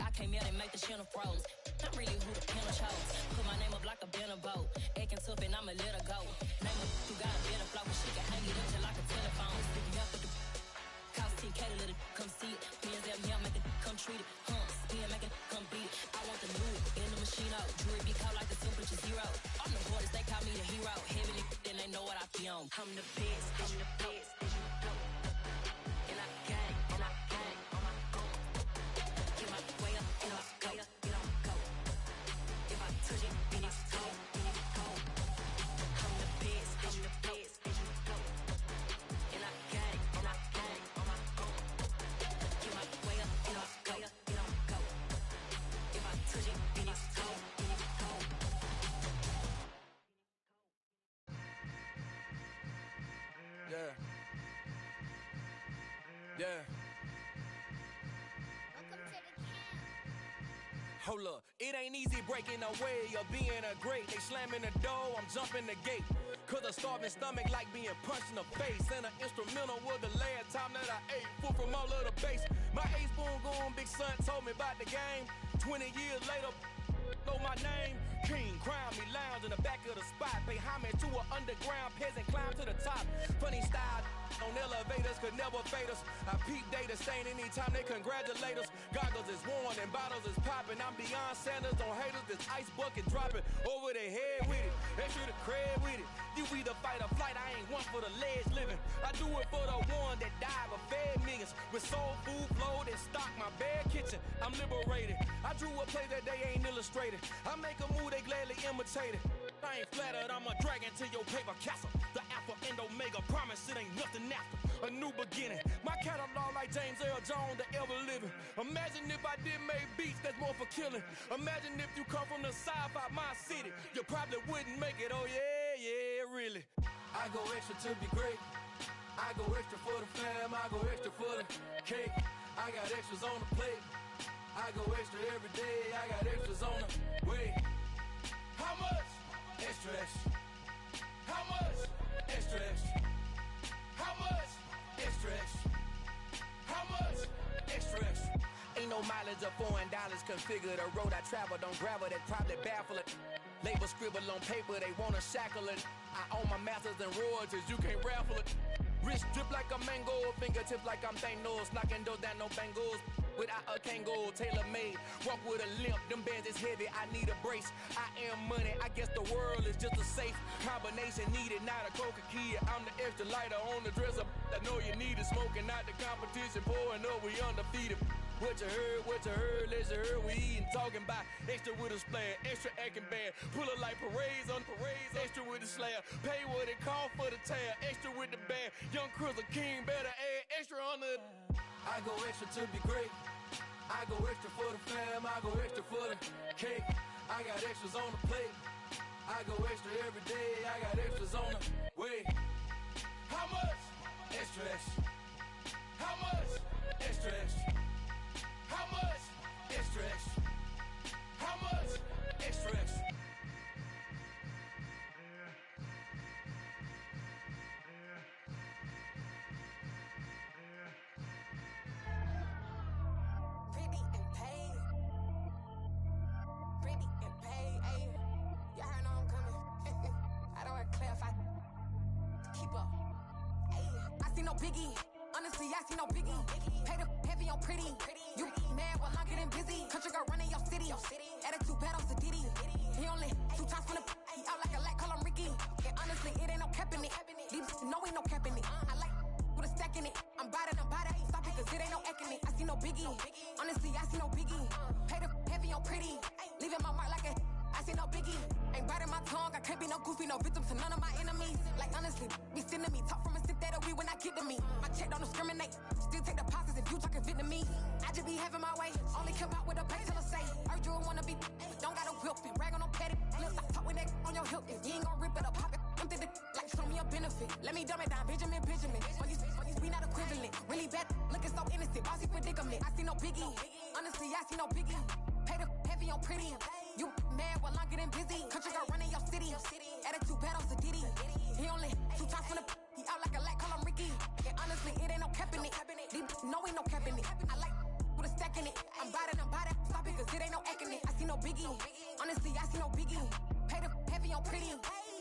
I came out and make the channel froze. I'm really who the piano chose. Put my name up like a banner boat. Acting tough and I'ma let her go. Name her who got a better flow, but she can hang it up just like a telephone. Stick me up with the cost 10K to let it come see it. Hands up, yeah, make it come treat it. Spin, make it come beat it. I want the new in the machine out. Jewelry be caught like the temperature 0. I'm the hardest, they call me the hero. Heaven it, then they know what I be on. I'm the best, I'm the best, and you know. And I got it, and I got it on my own. Get my way up, get up, go, go. If I touch it, then it's cold, I'm the best, I'm the best, and you know. And I got it, and I got it on my own. Get my way up, get up, go, go. If I touch it, then it's cold, Yeah. Hold up, it ain't easy breaking away or being a great. They slamming the door, I'm jumping the gate. Cause a starving stomach like being punched in the face. And an instrumental was the last time that I ate food from all of the base. My ace spoon goon, big son told me about the game. 20 years later, know my name. King, crown me, lounge in the back of the spot. Pay homage to an underground peasant, climb to the top. Funny style on elevators could never fade us. I peep data stain anytime they congratulate us. Goggles is worn and bottles is popping. I'm beyond Sanders on haters, this ice bucket dropping over their head with it. Extra the cred with it. You either fight or flight, I ain't one for the ledge living. I do it for the one that died but fed millions. With soul food flowed and stocked my bare kitchen. I'm liberated. I drew a play that they ain't illustrated. I make a move, they gladly imitate it. I ain't flattered, I'm a dragon to your paper castle. The Alpha and Omega, promise it ain't nothing after. A new beginning. My catalog like James Earl Jones, the ever living. Imagine if I did make beats that's more for killing. Imagine if you come from the south out my city. You probably wouldn't make it, oh yeah, really. I go extra to be great. I go extra for the fam, I go extra for the cake. I got extras on the plate. I go extra every day, I got extras on the way. How much? Extra, extra. How much? Extra, extra. How much? Extra, extra. How much? Extra, extra. Ain't no mileage of $4 configure the road I travel. Don't gravel that probably baffle it. Label scribble on paper, they wanna shackle it. I own my masters and royalties, you can't raffle it. Wrist drip like a mango, fingertips like I'm Thanos. Knocking those down, no bangles. Without a Kango, tailor-made. Walk with a limp, them bands is heavy, I need a brace. I am money, I guess the world is just a safe combination needed, not a coca key. I'm the extra lighter on the dresser. I know you need it, smoking out the competition, pouring up, we undefeated. What you heard, let's hear we eatin', talking about extra with a splash, extra acting bad. Pull it like parades on parades, extra with the slab. Pay what it cost for the tab, extra with the band. Young Cruz a king, better add extra on the. I go extra to be great. I go extra for the fam, I go extra for the cake. I got extras on the plate. I go extra every day, I got extras on the way. How much? Extra, extra. How much? Extra, extra. How much? Extra, extra. How much? Extra, extra. Pretty and paid. Pretty and paid, ayy. Y'all heard I'm coming. I don't clarify. Keep up. Ayy. I see no biggie. Honestly, I see no biggie. Pay the heavy on pretty. You mad while I'm getting busy. Country girl running your city. Attitude bad on the Diddy. He only 2 times from the he out like a light, call him Ricky. And honestly, it ain't no cap in it. These no ain't no cap in it. I like with a stack in it. I'm bad. Stop it, cause it ain't no eck in it. I see no biggie. Honestly, I see no biggie. Pay the heavy on pretty. Leaving my mark like a I see no biggie. Ain't biting my tongue. I can't be no goofy, no victim to none of my enemies. Like honestly, be sending me talk from a stick that'll be when I get to me. My check don't discriminate. Still take deposits if you talking Vietnamese. I just be having my way. Only come out with a pay till I say. Heard you wanna be. Don't gotta whip it. Brag on no petty. Lips, I talk with that on your hip. If you ain't gon' rip it up, pop it. Empty the like show me a benefit. Let me dumb it down, Benjamin. On these we not equivalent. Really bad, looking so innocent. Bossy predicament. I see no biggie. Honestly, I see no biggie. Pay the heavy on pretty. You mad while I'm getting busy. Country girl running your city. Attitude bad on the Diddy. He only 2 times from the he out like a light, call him Ricky. And honestly, it ain't no cap in it. These no ain't no cap in it. I like with a stack in it. I'm bad. Stop it, cause it ain't no eck in it. I see no biggie. Honestly, I see no biggie. Pay the heavy on pretty.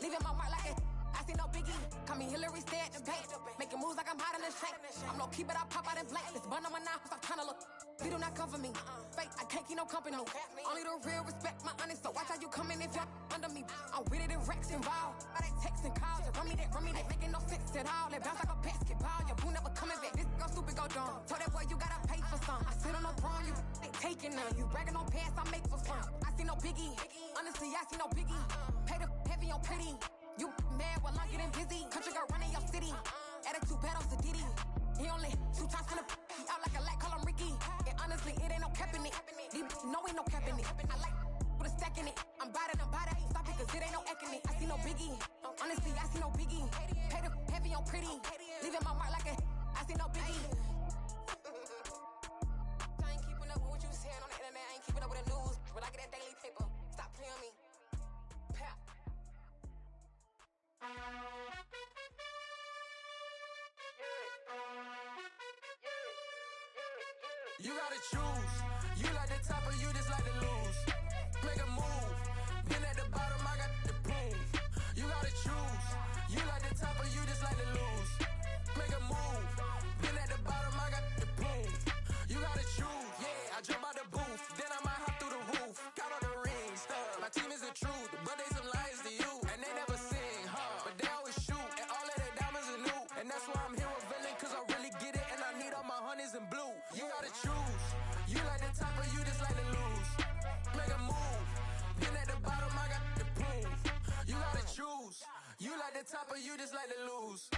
Leaving my mark like a I see no biggie. Call me Hillary, stay at the bank. Making moves like I'm hot in the shank. I'm low key, but I pop out in blank. This bun on my knife, I'm tryna look. You do not come for me. Fake, I can't keep no company. Only the real respect my honest. So watch how you coming if you're under me. I'm with it in Rex involved. All that text and calls. Run me that. Making no sense at all. They bounce like a basketball. Your boo never coming back. This go stupid, go dumb. Told that boy you gotta pay for some. I sit on the throne, you ain't taking none. You bragging on past, I make for fun. I see no biggie. Honestly, I see no biggie. Pay the heavy on pretty. You mad while I'm getting busy. Country girl running your city. Attitude bad on the Diddy. He only 2 times from the he out like a light, call him Ricky. And honestly, it ain't no cap in it. These no ain't no cap in it. I like with a stack in it. I'm bad. Stop it, cause it ain't no eck in it. I see no biggie. Honestly, I see no biggie. Pay the heavy on pretty. Leaving my mark like a I see no biggie. I ain't keeping up with what you saying on the internet. I ain't keeping up with the news. But I get that daily paper. Stop playing me. Pap. You gotta choose. You like the top or you just like to lose. Make a move. Been at the bottom, I got the prove. You gotta choose. You like the top or you just like to lose. Make a move. Been at the bottom, I got the prove. You gotta choose. Yeah, I jump out the booth, then I might hop through the roof. Count on the rings, stuff. My team is the truth, but they some liars to you. And they never sing, but they always shoot. And all of their diamonds are new. And that's why I'm here with Villain, cause I really get it. And I need all my honeys in blue. You gotta choose. You like the top or you just like to lose. Make a move. Been at the bottom, I got the proof. You gotta choose. You like the top or you just like to lose.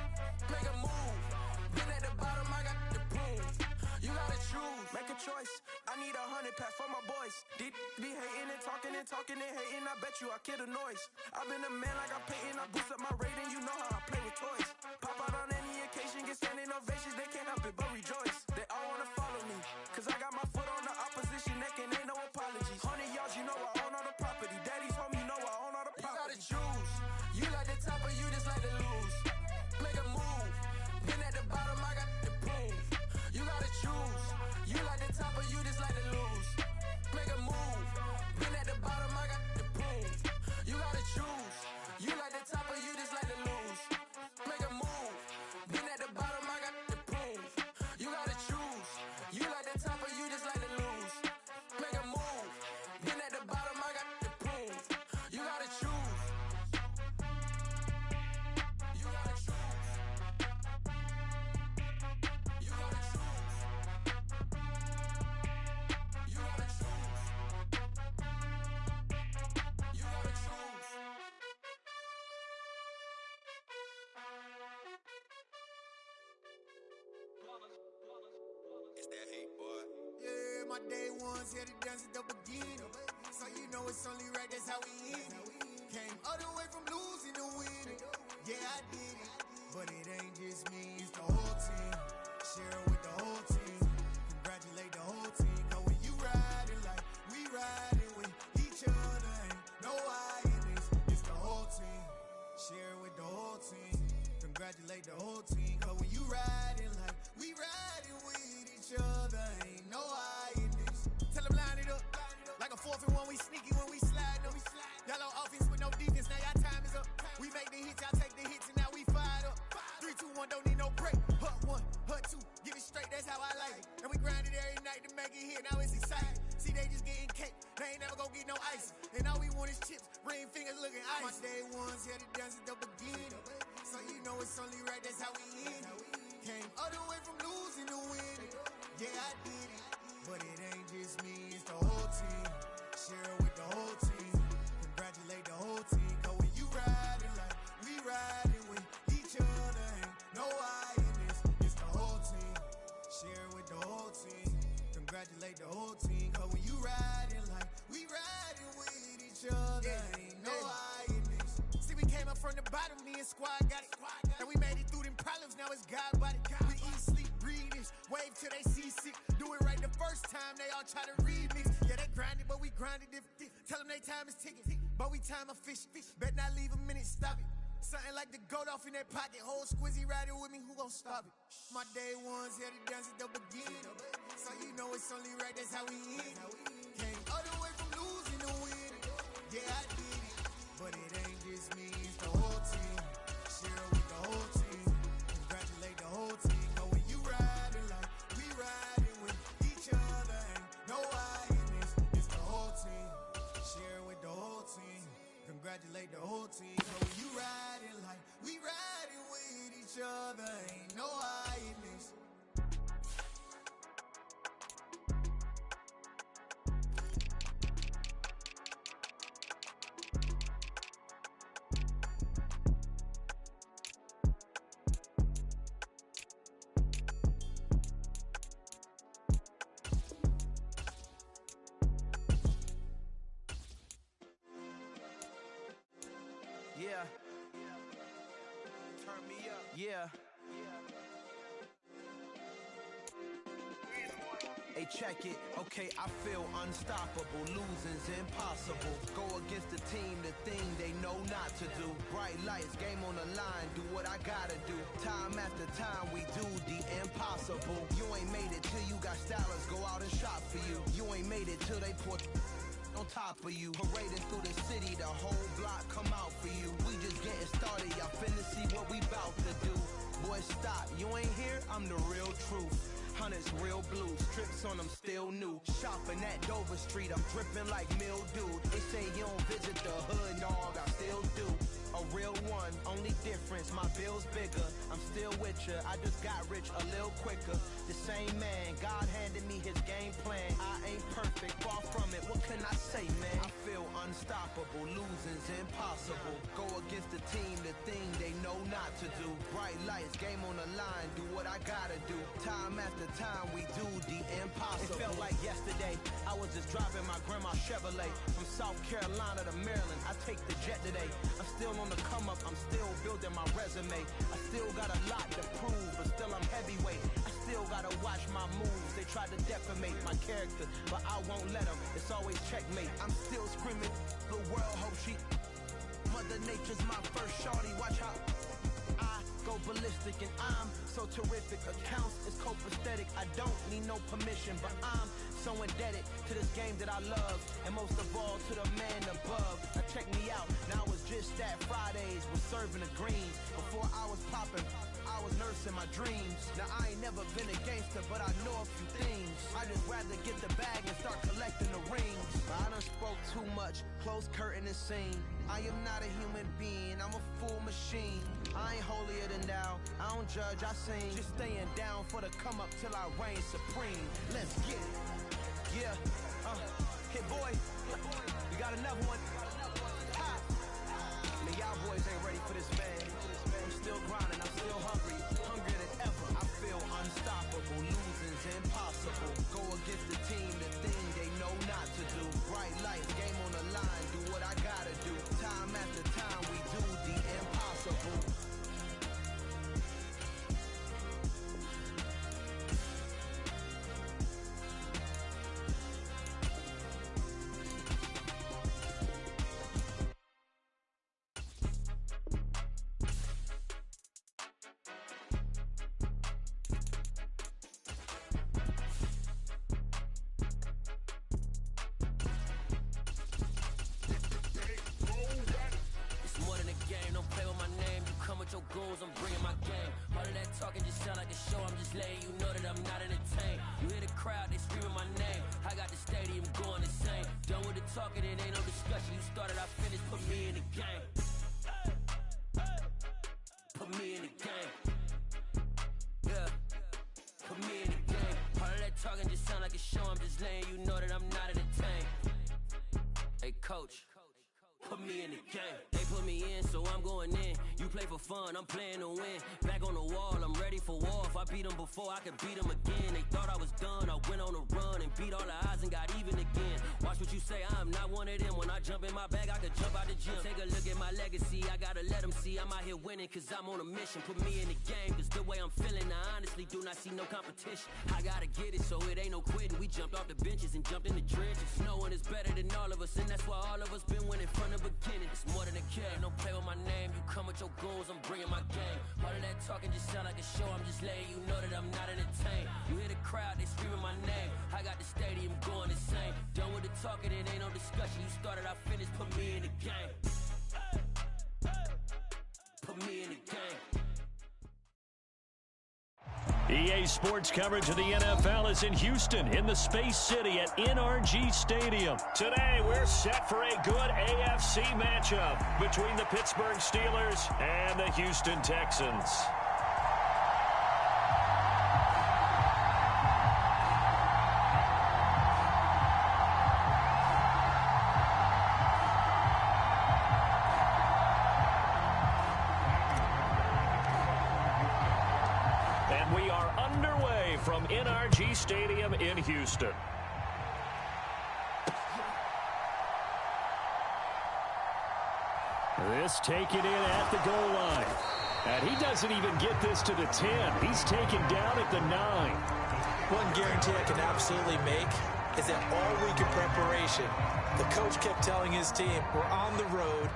Make a move. Been at the bottom, I got the proof. You gotta choose. Make a choice. I need 100 packs for my boys. Be hating and talking and hating. I bet you I kill the noise. I've been a man like I'm Peyton. I boost up my rating. You know how I play with toys. Pop out on any occasion, get standing ovations. They can't help it but rejoice. They all wanna follow me, cause I got my foot on the opposition neck and ain't no apologies. 100 yards, you know I own all the property. Daddy's home, you know I own all the property. You gotta choose. You like the top or you just like to lose. Make a move. Been at the bottom, I got the proof. You gotta choose. You like the top or you just like to lose. Make a move. Been at the bottom, I got the proof. You gotta choose. You like the top or you just like to lose. Make a move. Been at the bottom, I got the proof. You gotta choose. You like the top or you just like to lose. Make a move. Been at the bottom, I got the proof. You gotta choose. You gotta choose. You gotta choose. You gotta choose. You gotta choose. It's that hate, boy. Yeah, my day ones here to dance at the beginning. So you know it's only right, that's how we end it. Came all the way from losing to winning. Yeah, I did it. But it ain't just me, it's the whole team. Share it with the whole team. Congratulate the whole team. Cause when you riding like we riding with each other, ain't no I in this. It's the whole team. Share it with the whole team. Congratulate the whole team. Cause when you riding like we riding with each other, ain't no I in this. Tell them line it up. Like a 4th and 1, we sneaky when we slide them. Y'all on offense with no defense, now y'all time is up. We make the hits, y'all take the hits, and now we fired up. 3, 2, 1, don't need no break. Hut 1, hut 2, give it straight, that's how I like it. And we grind it every night to make it hit, now it's exciting. See, they just getting cake, they ain't never gonna get no ice. And all we want is chips, ring fingers looking ice. My day ones here to dance at the beginning. So you know it's only right, that's how we end it. Came all the way from losing to winning. Yeah, I did it. But it ain't just me, it's the whole team. Share it with the whole team. Congratulate the whole team. Cause when you riding like we riding with each other, ain't no I in this. It's the whole team. Share it with the whole team. Congratulate the whole team. Cause when you riding like we riding with each other, ain't no I in this. See, we came up from the bottom, me and squad got it. And we made it through them problems, now it's God body. We eat, sleep, breathe this. Wave till they seasick. Do it right the first time, they all try to remix. Yeah, they grinded, but we grinded different. Tell them they time is ticking, but we time a fish. Bet not leave a minute, stop it. Something like the goat off in their pocket. Whole squizzy riding with me, who gon' stop it? My day ones here to dance at the beginning. So you know it's only right, that's how we end it. Came all the way from losing to winning. Yeah, I did it. But it ain't just me, it's the whole team. Share it with the whole team. Congratulate the whole team. Cause when you riding like we riding with each other, ain't no I in this. It's the whole team. Share it with the whole team. Congratulate the whole team. Cause when you riding like we riding with each other, ain't no I in this. Yeah. Turn me up. Yeah. Hey, check it. Okay, I feel unstoppable. Losing's impossible. Go against the team, the thing they know not to do. Bright lights, game on the line. Do what I gotta do. Time after time, we do the impossible. You ain't made it till you got stylers. Go out and for you. You ain't made it till they pour on top of you. Parading through the city, the whole block come out for you. We just getting started, y'all finna see what we bout to do. Boy, stop, you ain't here, I'm the real truth. Hunters, real blue, strips on them still new. Shopping at Dover Street, I'm dripping like mildew. They say you don't visit the hood, dog, I still do. A real one, only difference, my bill's bigger. I'm still with ya, I just got rich a little quicker. The same man, God handed me his game plan. I ain't perfect, far from it, what can I say, man? I feel unstoppable, losing's impossible. Go against the team, the thing they know not to do. Bright lights, game on the line, do what I gotta do. Time after time, we do the impossible. It felt like yesterday, I was just driving my grandma's Chevrolet. From South Carolina to Maryland, I take the jet today. I'm still on the come up, I'm still building my resume. I still got a lot to prove, but still I'm heavyweight. I still gotta watch my moves. They try to defamate my character, but I won't let them. It's always checkmate. I'm still screaming, the world hope she. Mother Nature's my first shorty, watch how I go ballistic and I'm so terrific. Accounts is copacetic, I don't need no permission, but I'm so indebted to this game that I love, and most of all to the man above. Now check me out, now it's just that Fridays was serving the greens. Before I was popping, I was nursing my dreams. Now I ain't never been a gangster, but I know a few things. I just rather get the bag and start collecting the rings. I done spoke too much, close curtain and scene. I am not a human being, I'm a full machine. I ain't holier than thou, I don't judge, I sing. Just staying down for the come up till I reign supreme. Let's get it. Yeah, hit boy, we got another one. Ha! Man, y'all boys ain't ready for this, man. I'm still grinding, I'm still hungry, hungrier than ever. I feel unstoppable, losing's impossible. Go against the team, the thing they know not to do. Bright lights, game on the line, do what I gotta do. Time after time, we do the impossible. I'm bringing my game. All of that talking just sound like a show. I'm just letting you know that I'm not entertained. You hear the crowd, they screaming my name. I got the stadium going insane. Done with the talking, it ain't no discussion. You started, I finished. Put me in the game. Put me in the game. Yeah. Put me in the game. All of that talking just sound like a show. I'm just letting you know that I'm not entertained. Hey, coach. Put me in the game. They put me in, so I'm going in. You play for fun, I'm playing to win. Back on the wall, I'm ready for war. If I beat them before, I could beat them again. They thought I was done, I went on a run and beat all the odds and got even again. Watch what you say, I'm not one of them. When I jump in my bag, I could jump out the gym. Take a look at my legacy, I gotta let them see I'm out here winning, cause I'm on a mission. Put me in the game, cause the way I'm feeling, I honestly do not see no competition. I gotta get it, so it ain't no quitting. We jumped off the benches and jumped in the trenches. No one is better than all of us, and that's why all of us been winning from the beginning. It's more than a game, don't play with my name. You come with your goons, I'm bringing my game. All of that talking just sound like a show. I'm just letting you know that I'm not entertained. You hear the crowd, they screaming my name. I got the stadium going insane. Done with the talking, it ain't no discussion. You started, I finished. Put me in the game. Put me in the game. EA Sports coverage of the NFL is in Houston, in the Space City at NRG Stadium. Today, we're set for a good AFC matchup between the Pittsburgh Steelers and the Houston Texans. We are underway from NRG Stadium in Houston. This taken in at the goal line. And he doesn't even get this to the 10. He's taken down at the 9. One guarantee I can absolutely make is that all week in preparation, the coach kept telling his team, we're on the road.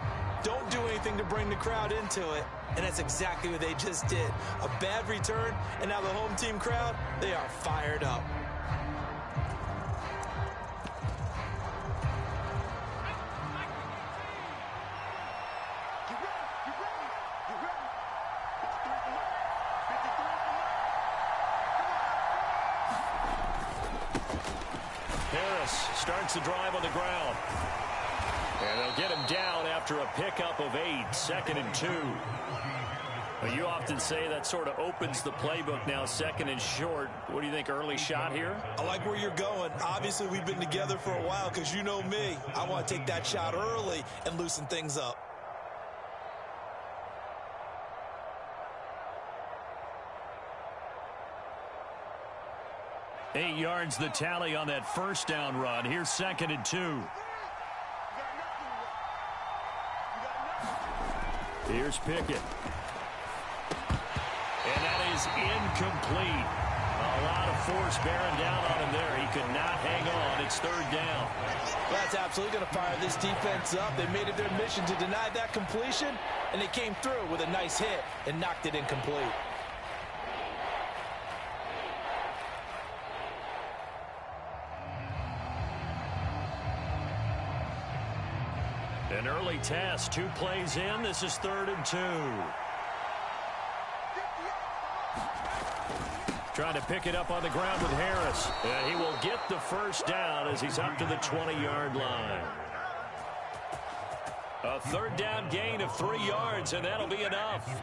Don't do anything to bring the crowd into it. And that's exactly what they just did. A bad return, and now the home team crowd, they are fired up. Harris starts the drive on the ground. And they'll get him down after a pickup of 8, 2nd and 2. Well, you often say that sort of opens the playbook now, 2nd and short. What do you think, early shot here? I like where you're going. Obviously, we've been together for a while because you know me. I want to take that shot early and loosen things up. Eight yards the tally on that first down run. Here's 2nd and 2. Here's Pickett. And that is incomplete. A lot of force bearing down on him there. He could not hang on. It's 3rd down. That's absolutely going to fire this defense up. They made it their mission to deny that completion, and they came through with a nice hit and knocked it incomplete. An early test, 2 plays in. This is 3rd and 2. Trying to pick it up on the ground with Harris. And he will get the first down as he's up to the 20-yard line. A 3rd down gain of 3 yards, and that'll be enough.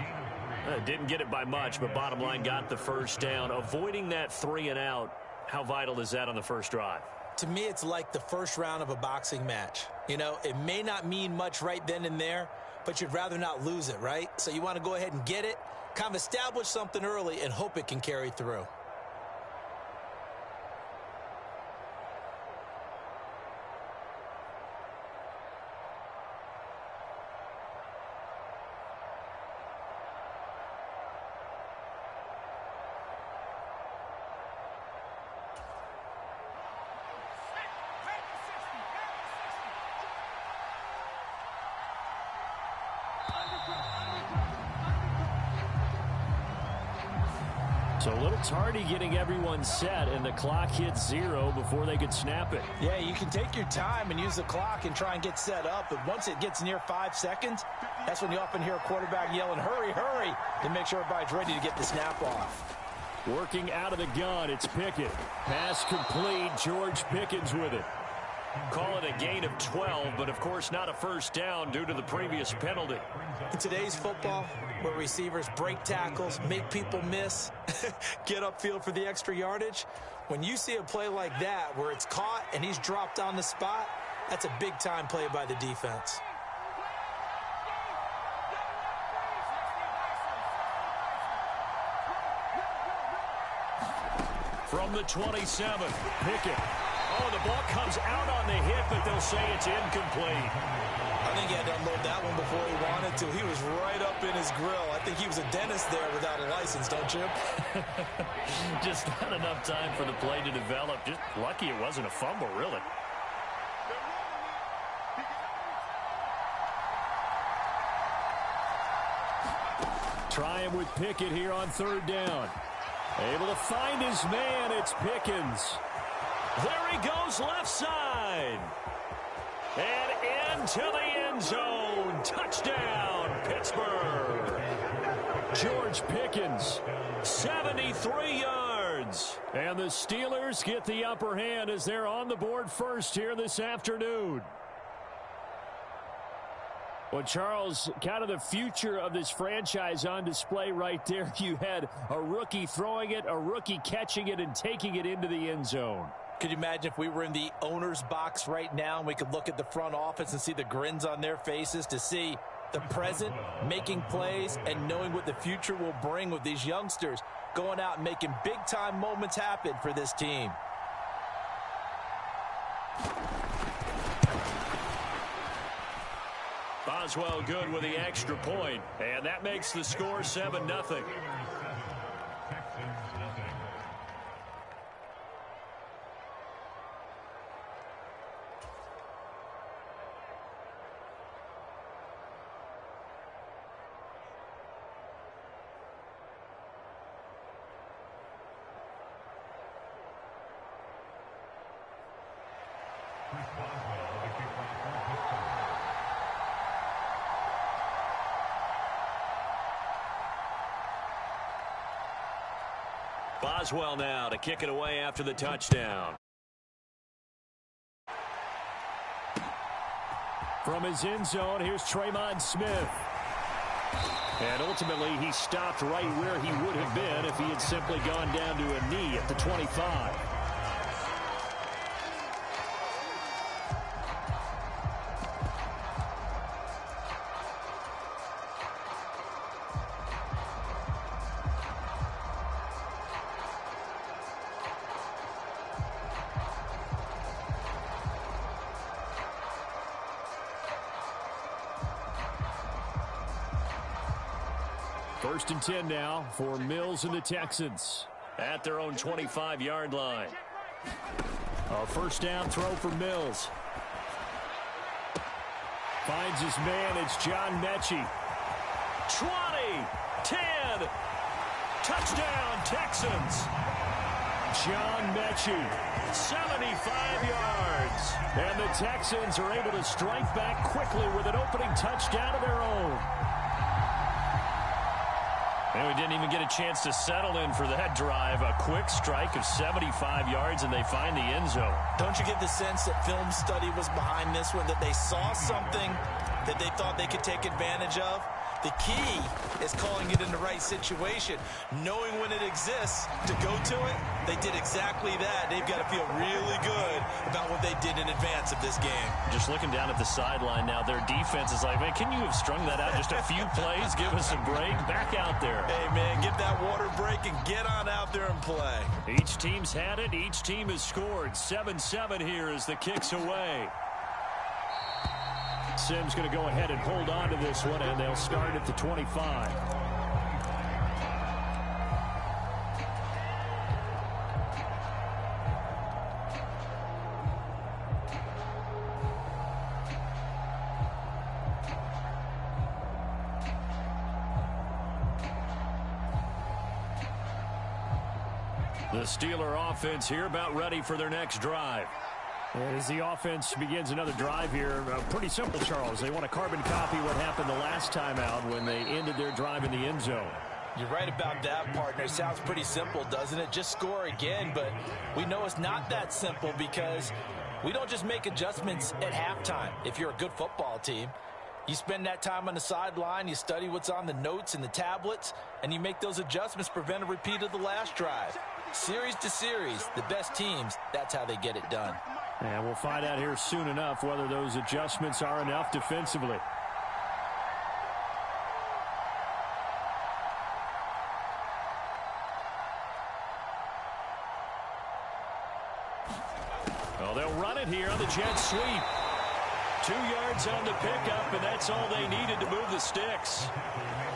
Didn't get it by much, but bottom line got the first down. Avoiding that 3 and out, how vital is that on the first drive? To me, it's like the first round of a boxing match. You know, it may not mean much right then and there, but you'd rather not lose it, right? So you want to go ahead and get it, kind of establish something early, and hope it can carry through. So a little tardy getting everyone set, and the clock hits 0 before they could snap it. Yeah, you can take your time and use the clock and try and get set up, but once it gets near 5 seconds, that's when you often hear a quarterback yelling, hurry, hurry, to make sure everybody's ready to get the snap off. Working out of the gun, it's Pickett. Pass complete, George Pickens with it. Call it a gain of 12, but of course not a first down due to the previous penalty. In today's football, where receivers break tackles, make people miss, get upfield for the extra yardage, when you see a play like that where it's caught and he's dropped on the spot, that's a big-time play by the defense. From the 27, Pickett. Oh, the ball comes out on the hit, but they'll say it's incomplete. I think he had to unload that one before he wanted to. He was right up in his grill. I think he was a dentist there without a license, don't you? Just not enough time for the play to develop. Just lucky it wasn't a fumble, really. Trying with Pickett here on 3rd down. Able to find his man. It's Pickens. There he goes, left side. And into the end zone. Touchdown, Pittsburgh. George Pickens. 73 yards. And the Steelers get the upper hand as they're on the board first here this afternoon. Well, Charles, kind of the future of this franchise on display right there. You had a rookie throwing it, a rookie catching it, and taking it into the end zone. Could you imagine if we were in the owner's box right now and we could look at the front office and see the grins on their faces, to see the present making plays and knowing what the future will bring with these youngsters going out and making big-time moments happen for this team. Boswell good with the extra point, and that makes the score 7-0. Boswell now to kick it away after the touchdown. From his end zone, here's Tremon Smith. And ultimately, he stopped right where he would have been if he had simply gone down to a knee at the 25. First and 10 now for Mills and the Texans at their own 25-yard line. A first down throw for Mills. Finds his man. It's John Mechie. 20, 10, touchdown Texans. John Mechie, 75 yards. And the Texans are able to strike back quickly with an opening touchdown of their own. And we didn't even get a chance to settle in for that drive. A quick strike of 75 yards, and they find the end zone. Don't you get the sense that film study was behind this one, that they saw something that they thought they could take advantage of? The key is calling it in the right situation, knowing when it exists to go to it. They did exactly that. They've got to feel really good about what they did in advance of this game. Just looking down at the sideline now, their defense is like, man, can you have strung that out just a few plays? Give us a break. Back out there. Hey, man, get that water break and get on out there and play. Each team's had it. Each team has scored. 7-7 here as the kick's away. Simms going to go ahead and hold on to this one, and they'll start at the 25. The Steeler offense here about ready for their next drive. As the offense begins another drive here, pretty simple, Charles. They want to carbon copy what happened the last time out when they ended their drive in the end zone. You're right about that, partner. It sounds pretty simple, doesn't it? Just score again, but we know it's not that simple because we don't just make adjustments at halftime. If you're a good football team, you spend that time on the sideline, you study what's on the notes and the tablets, and you make those adjustments, prevent a repeat of the last drive. Series to series, the best teams, that's how they get it done. And we'll find out here soon enough whether those adjustments are enough defensively. Well, they'll run it here on the jet sweep. 2 yards on the pickup, and that's all they needed to move the sticks.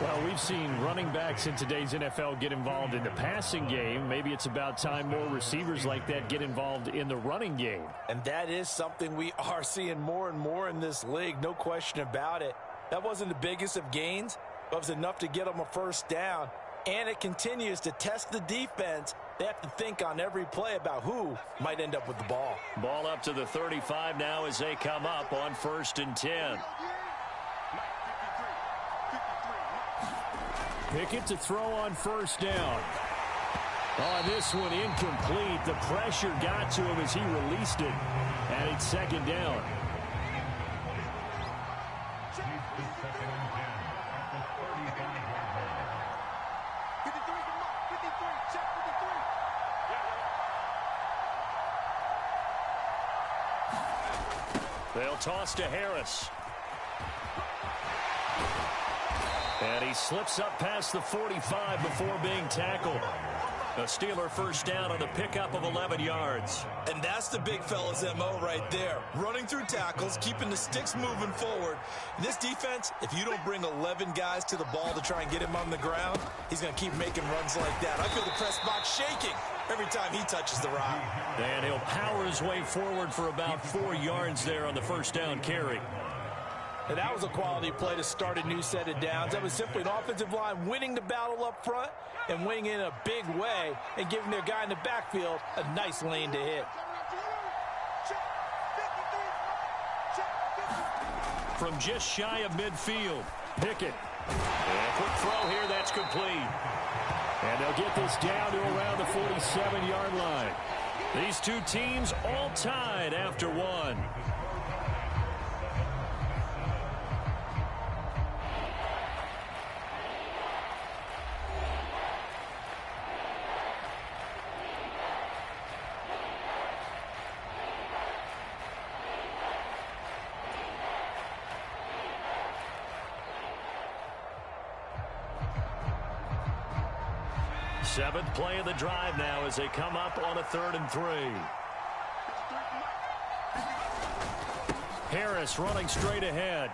Well, we've seen running backs in today's NFL get involved in the passing game. Maybe it's about time more receivers like that get involved in the running game. And that is something we are seeing more and more in this league, no question about it. That wasn't the biggest of gains, but it was enough to get them a first down. And it continues to test the defense. They have to think on every play about who might end up with the ball. Ball up to the 35 now as they come up on 1st and 10. Pickett to throw on first down. On this one, incomplete. The pressure got to him as he released it. And it's 2nd down. They'll toss to Harris. And he slips up past the 45 before being tackled. A Steeler first down on the pickup of 11 yards. And that's the big fella's MO right there. Running through tackles, keeping the sticks moving forward. In this defense, if you don't bring 11 guys to the ball to try and get him on the ground, he's going to keep making runs like that. I feel the press box shaking every time he touches the rock. And he'll power his way forward for about 4 yards there on the first down carry. And that was a quality play to start a new set of downs. That was simply an offensive line winning the battle up front and winning in a big way and giving their guy in the backfield a nice lane to hit. From just shy of midfield, Pickett. And a quick throw here, that's complete. And they'll get this down to around the 47-yard line. These two teams all tied after one. Seventh play of the drive now as they come up on a 3rd and 3. Harris running straight ahead.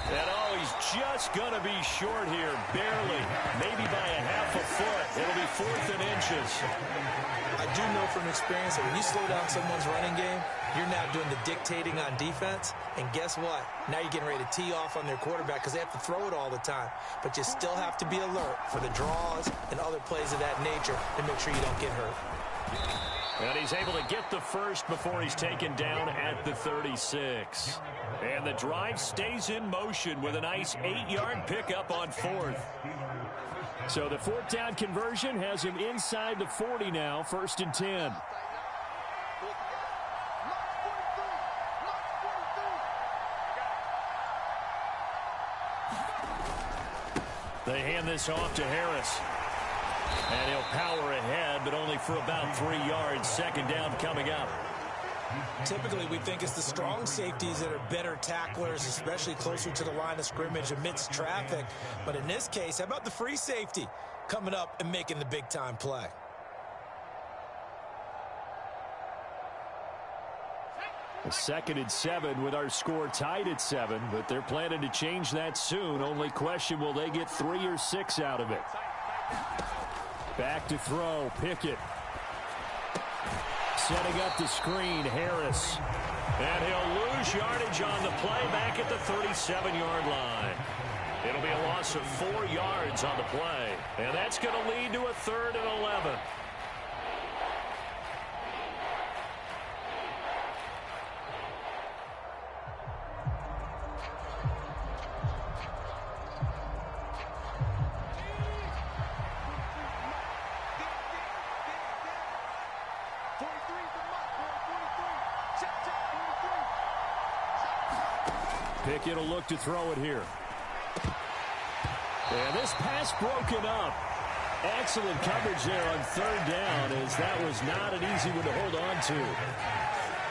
And oh, he's just going to be short here, barely. Maybe by a half a foot. It'll be 4th and inches. I do know from experience that when you slow down someone's running game, you're now doing the dictating on defense. And guess what? Now you're getting ready to tee off on their quarterback because they have to throw it all the time. But you still have to be alert for the draws and other plays of that nature to make sure you don't get hurt. And he's able to get the first before he's taken down at the 36. And the drive stays in motion with a nice 8-yard pickup on 4th. So the 4th down conversion has him inside the 40 now, 1st and 10. They hand this off to Harris. And he'll power ahead, but only for about 3 yards. 2nd down coming up. Typically, we think it's the strong safeties that are better tacklers, especially closer to the line of scrimmage amidst traffic. But in this case, how about the free safety coming up and making the big-time play? A 2nd and 7 with our score tied at 7, but they're planning to change that soon. Only question, will they get 3 or 6 out of it? Back to throw, Pickett. Setting up the screen, Harris. And he'll lose yardage on the play back at the 37-yard line. It'll be a loss of 4 yards on the play. And that's going to lead to a 3rd and 11. Pickett will look to throw it here. And this pass broken up. Excellent coverage there on 3rd down, as that was not an easy one to hold on to.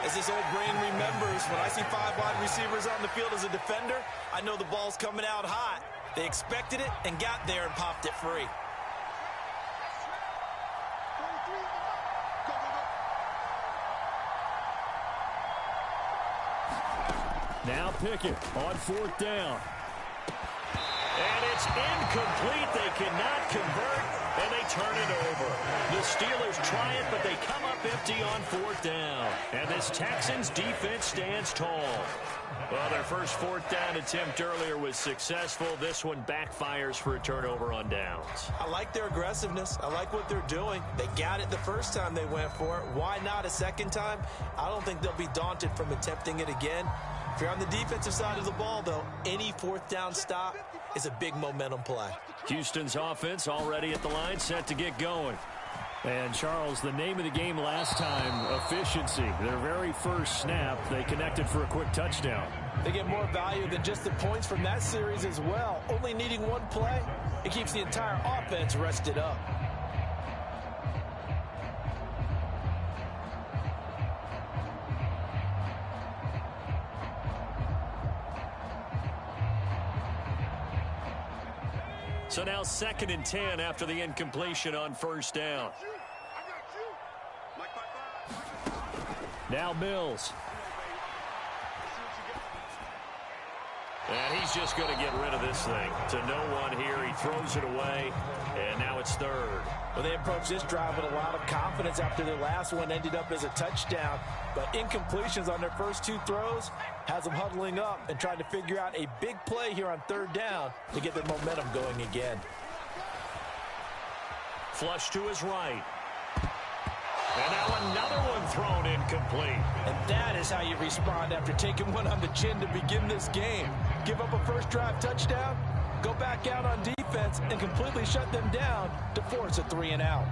As this old brain remembers, when I see 5 wide receivers on the field as a defender, I know the ball's coming out hot. They expected it and got there and popped it free. Now Pickett on 4th down. And it's incomplete. They cannot convert, and they turn it over. The Steelers try it, but they come up empty on 4th down. And this Texans defense stands tall. Well, their first 4th down attempt earlier was successful. This one backfires for a turnover on downs. I like their aggressiveness. I like what they're doing. They got it the first time they went for it. Why not a second time? I don't think they'll be daunted from attempting it again. If you're on the defensive side of the ball, though, any 4th down stop is a big momentum play. Houston's offense already at the line, set to get going. And, Charles, the name of the game last time, efficiency. Their very first snap, they connected for a quick touchdown. They get more value than just the points from that series as well. Only needing one play, it keeps the entire offense rested up. So now 2nd and 10 after the incompletion on 1st down. Now Mills. And he's just going to get rid of this thing. To no one here. He throws it away, and now it's 3rd. Well, they approached this drive with a lot of confidence after their last one ended up as a touchdown. But incompletions on their first 2 throws has them huddling up and trying to figure out a big play here on 3rd down to get their momentum going again. Flush to his right. And now another one thrown incomplete. And that is how you respond after taking one on the chin to begin this game. Give up a first drive touchdown, go back out on defense, and completely shut them down to force a 3 and out.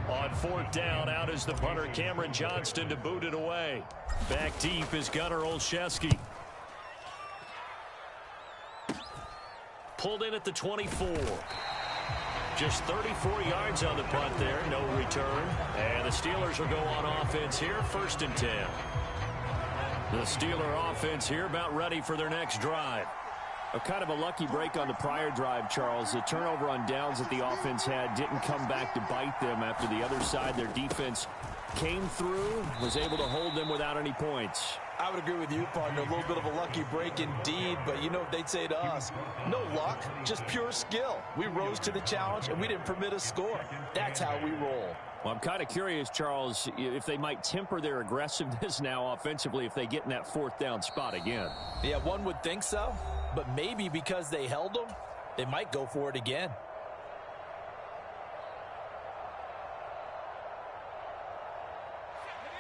On 4th down, out is the punter Cameron Johnston to boot it away. Back deep is Gunnar Olszewski. Pulled in at the 24. Just 34 yards on the punt there, no return. And the Steelers will go on offense here, 1st and 10. The Steeler offense here about ready for their next drive. A kind of a lucky break on the prior drive, Charles. The turnover on downs that the offense had didn't come back to bite them after the other side. Their defense came through, was able to hold them without any points. I would agree with you, partner. A little bit of a lucky break indeed, but you know what they'd say to us? No luck, just pure skill. We rose to the challenge, and we didn't permit a score. That's how we roll. Well, I'm kind of curious, Charles, if they might temper their aggressiveness now offensively if they get in that fourth down spot again. Yeah, one would think so, but maybe because they held them, they might go for it again.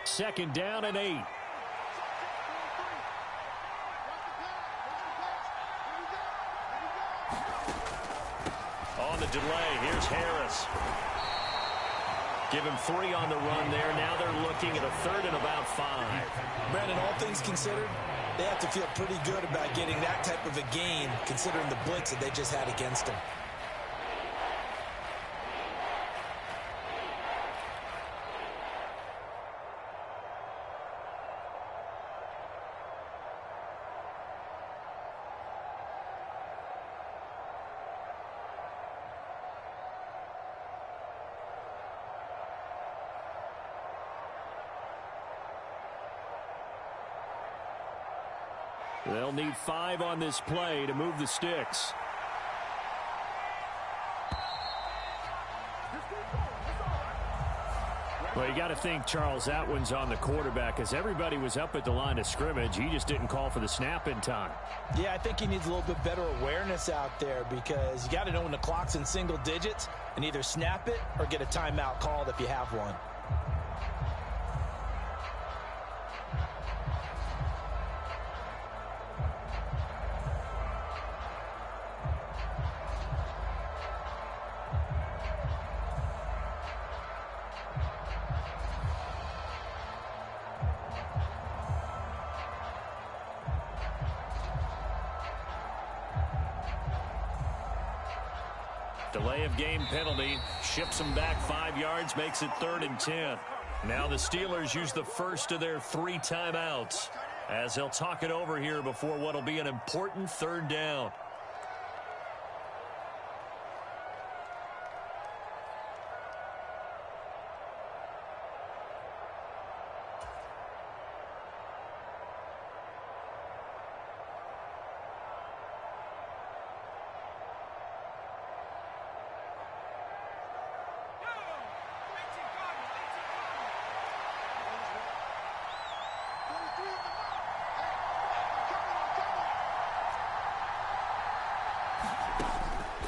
Second down and 8. On the delay, here's Harris. Give him 3 on the run there. Now they're looking at a third and about 5. Brandon, all things considered, they have to feel pretty good about getting that type of a gain considering the blitz that they just had against them. They'll need 5 on this play to move the sticks. Well, you got to think, Charles, that one's on the quarterback as everybody was up at the line of scrimmage. He just didn't call for the snap in time. Yeah, I think he needs a little bit better awareness out there because you got to know when the clock's in single digits and either snap it or get a timeout called if you have one. Delay of game penalty ships them back 5 yards, makes it 3rd and 10. Now the Steelers use the first of their 3 timeouts as they'll talk it over here before what will be an important 3rd down.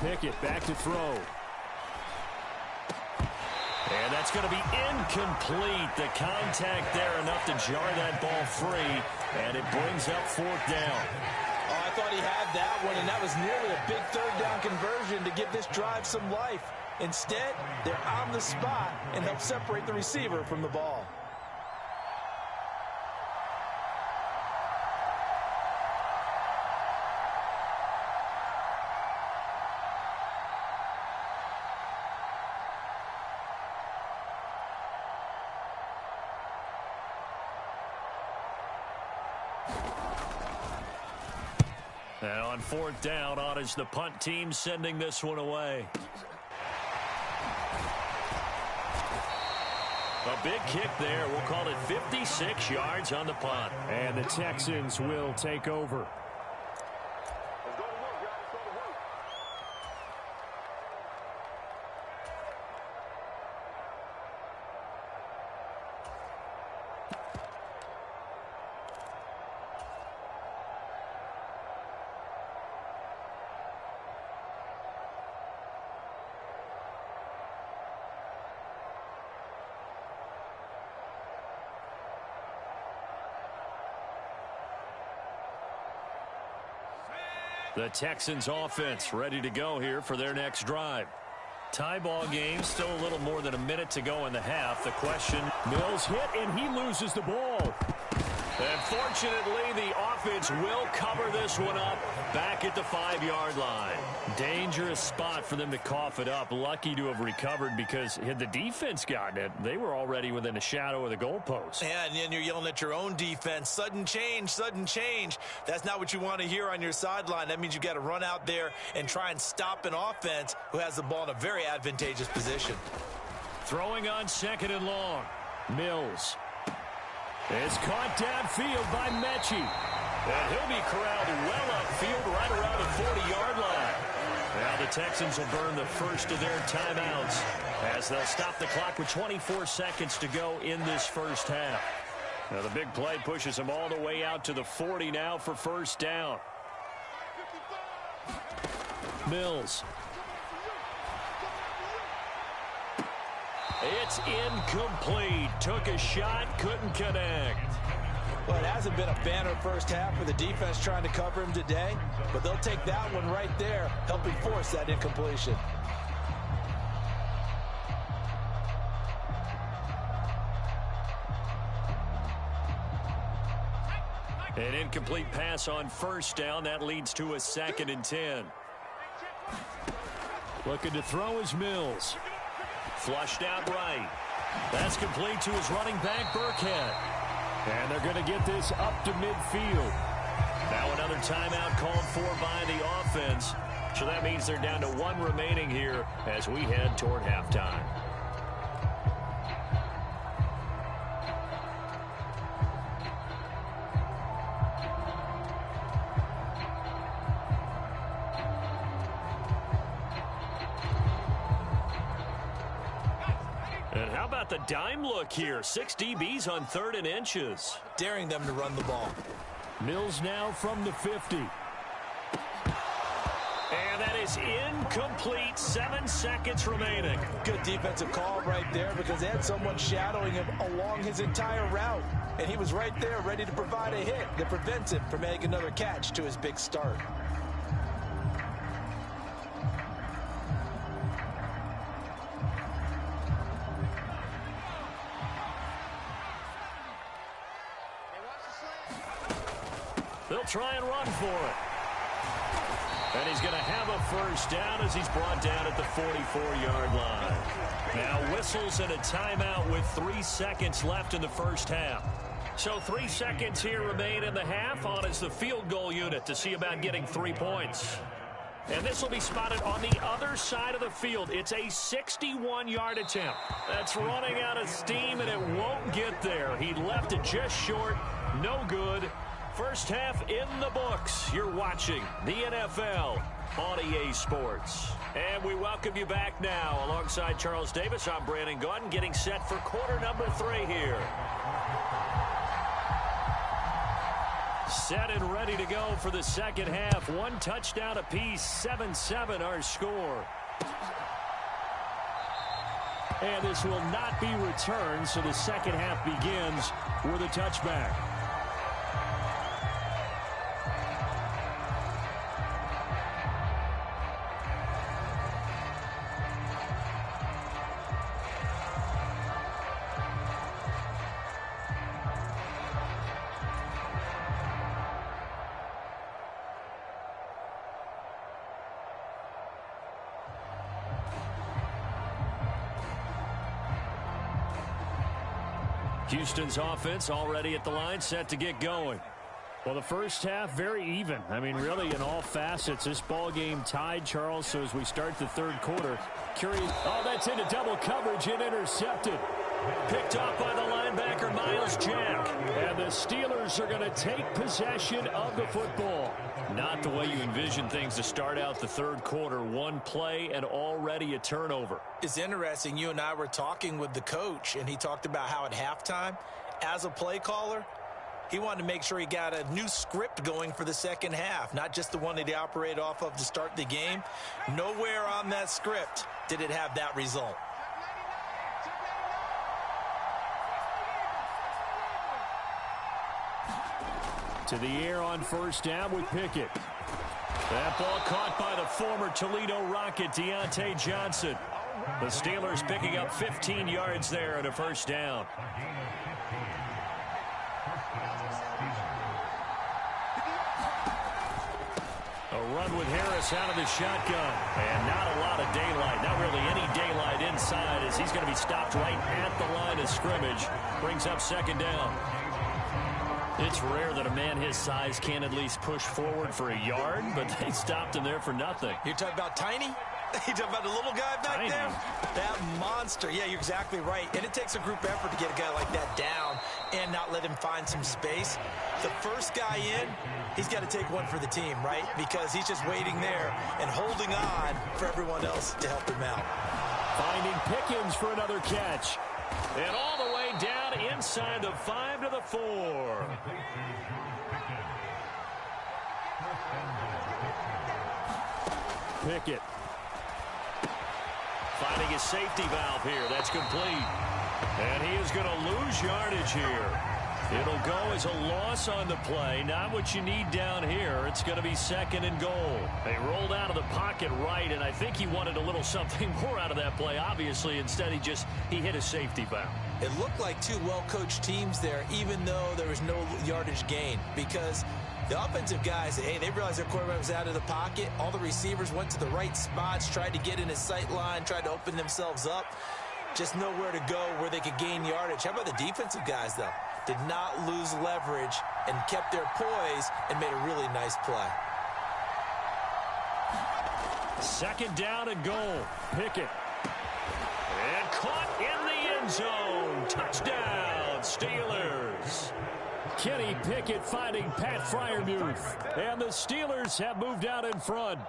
Pickett back to throw. And that's going to be incomplete. The contact there enough to jar that ball free, and it brings up 4th down. Oh, I thought he had that one, and that was nearly a big 3rd down conversion to give this drive some life. Instead, they're on the spot and help separate the receiver from the ball. And on 4th down, on is the punt team sending this one away. A big kick there. We'll call it 56 yards on the punt. And the Texans will take over. The Texans offense ready to go here for their next drive. Tie ball game, still a little more than a minute to go in the half. The question, Mills hit and he loses the ball. And fortunately, the offense will cover this one up back at the 5-yard line. Dangerous spot for them to cough it up. Lucky to have recovered because had the defense gotten it, they were already within a shadow of the goalpost. Yeah, and then you're yelling at your own defense. Sudden change, sudden change. That's not what you want to hear on your sideline. That means you got to run out there and try and stop an offense who has the ball in a very advantageous position. Throwing on 2nd and long. Mills. It's caught downfield by Mechie. And he'll be corralled well upfield right around the 40-yard line. Now the Texans will burn the first of their timeouts as they'll stop the clock with 24 seconds to go in this first half. Now the big play pushes them all the way out to the 40 now for first down. Mills. It's incomplete. Took a shot, couldn't connect. Well, it hasn't been a banner first half for the defense trying to cover him today, but they'll take that one right there, helping force that incompletion. An incomplete pass on first down. That leads to a 2nd and 10. Looking to throw is Mills. Flushed out right. That's complete to his running back, Burkhead. And they're going to get this up to midfield. Now another timeout called for by the offense. So that means they're down to 1 remaining here as we head toward halftime. And how about the dime look here? 6 DBs on 3rd and inches. Daring them to run the ball. Mills now from the 50. And that is incomplete. 7 seconds remaining. Good defensive call right there because they had someone shadowing him along his entire route. And he was right there ready to provide a hit that prevents him from making another catch to his big start. They'll try and run for it. And he's going to have a first down as he's brought down at the 44-yard line. Now whistles and a timeout with 3 seconds left in the first half. So 3 seconds here remain in the half. On is the field goal unit to see about getting 3 points. And this will be spotted on the other side of the field. It's a 61-yard attempt. That's running out of steam, and it won't get there. He left it just short. No good. First half in the books. You're watching the NFL on EA Sports. And we welcome you back now. Alongside Charles Davis, I'm Brandon Gaudin, getting set for quarter number 3 here. Set and ready to go for the second half. 1 touchdown apiece, 7-7 our score. And this will not be returned, so the second half begins with a touchback. Houston's offense already at the line, set to get going. Well, the first half, very even. I mean, really, in all facets, this ball game tied, Charles. So as we start the 3rd quarter, curious. Oh, that's into double coverage and intercepted. Picked off by the linebacker, Miles Jack. And the Steelers are going to take possession of the football. Not the way you envision things to start out the 3rd quarter. 1 play and already a turnover. It's interesting. You and I were talking with the coach, and he talked about how at halftime, as a play caller, he wanted to make sure he got a new script going for the second half, not just the one that he operated off of to start the game. Nowhere on that script did it have that result. To the air on first down with Pickett. That ball caught by the former Toledo Rocket, Deontay Johnson. The Steelers picking up 15 yards there and a first down. A run with Harris out of the shotgun. And not a lot of daylight. Not really any daylight inside as he's going to be stopped right at the line of scrimmage. Brings up second down. It's rare that a man his size can at least push forward for a yard, but they stopped him there for nothing. You're talking about tiny? You're talking about the little guy back Tiny. there? That monster. Yeah, you're exactly right. And it takes a group effort to get a guy like that down and not let him find some space. The first guy in, he's got to take one for the team, right? Because he's just waiting there and holding on for everyone else to help him out. Finding Pickens for another catch. And all the way down inside the 5 to the 4. Pickett. Finding his safety valve here. That's complete. And he is going to lose yardage here. It'll go as a loss on the play. Not what you need down here. It's going to be second and goal. They rolled out of the pocket right, and I think he wanted a little something more out of that play, obviously. Instead, he hit a safety valve. It looked like two well-coached teams there, even though there was no yardage gain, because the offensive guys, hey, they realized their quarterback was out of the pocket. All the receivers went to the right spots, tried to get in his sight line, tried to open themselves up. Just nowhere to go where they could gain yardage. How about the defensive guys, though? Did not lose leverage and kept their poise and made a really nice play. Second down and goal. Pickett. And caught in the end zone. Touchdown, Steelers. Kenny Pickett finding Pat Freiermuth. And the Steelers have moved out in front.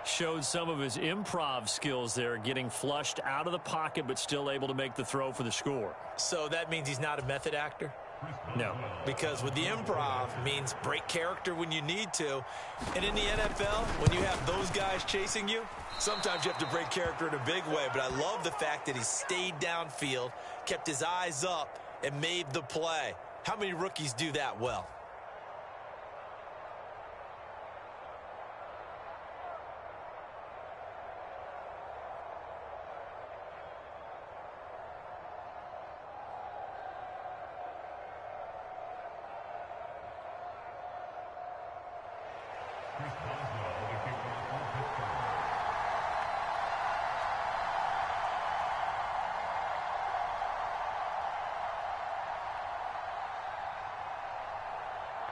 Showed some of his improv skills there, getting flushed out of the pocket but still able to make the throw for the score. So that means he's not a method actor? No. Because with the improv means break character when you need to. And in the NFL, when you have those guys chasing you, sometimes you have to break character in a big way. But I love the fact that he stayed downfield, kept his eyes up, and made the play. How many rookies do that well?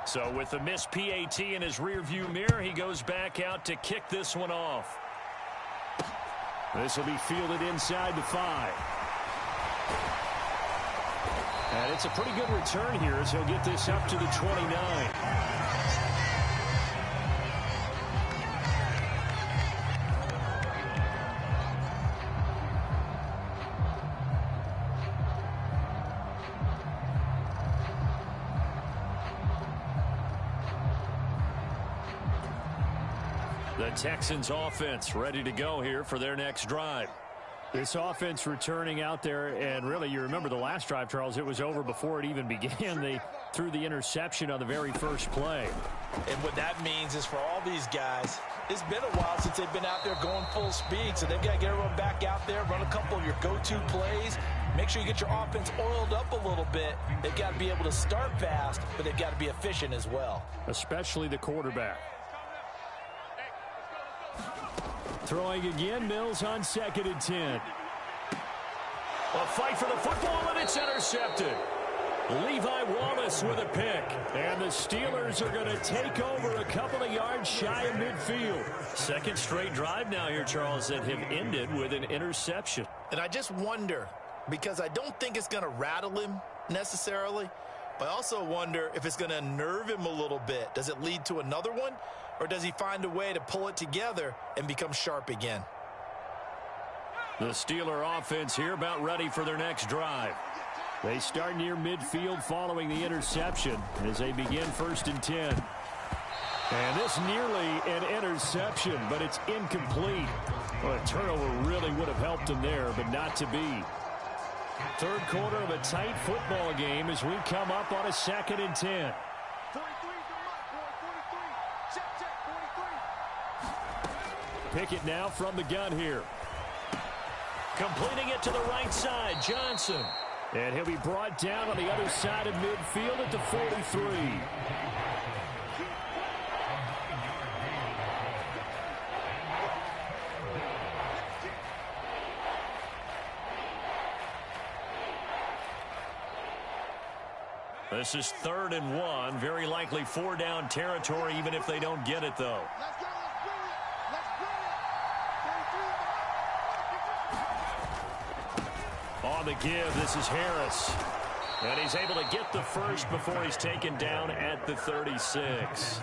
So with the missed PAT in his rearview mirror, he goes back out to kick this one off. This will be fielded inside the 5. And it's a pretty good return here as he'll get this up to the 29. The Texans offense ready to go here for their next drive. This offense returning out there, and really you remember the last drive, Charles, it was over before it even began. They threw the interception on the very first play. And what that means is for all these guys, it's been a while since they've been out there going full speed, so they've got to get everyone back out there, run a couple of your go-to plays, make sure you get your offense oiled up a little bit. They've got to be able to start fast, but they've got to be efficient as well. Especially the quarterback. Throwing again, Mills on 2nd and 10. A fight for the football, and it's intercepted. Levi Wallace with a pick. And the Steelers are going to take over a couple of yards shy of midfield. Second straight drive now here, Charles, that have ended with an interception. And I just wonder, because I don't think it's going to rattle him necessarily, but I also wonder if it's going to unnerve him a little bit. Does it lead to another one? Or does he find a way to pull it together and become sharp again? The Steeler offense here about ready for their next drive. They start near midfield following the interception as they begin 1st and 10. And this nearly an interception, but it's incomplete. Well, a turnover really would have helped him there, but not to be. Third quarter of a tight football game as we come up on a 2nd and 10. Pickett now from the gun here. Completing it to the right side, Johnson. And he'll be brought down on the other side of midfield at the 43. This is 3rd and 1. Very likely 4-down territory, even if they don't get it, though. On the give, this is Harris. And he's able to get the first before he's taken down at the 36.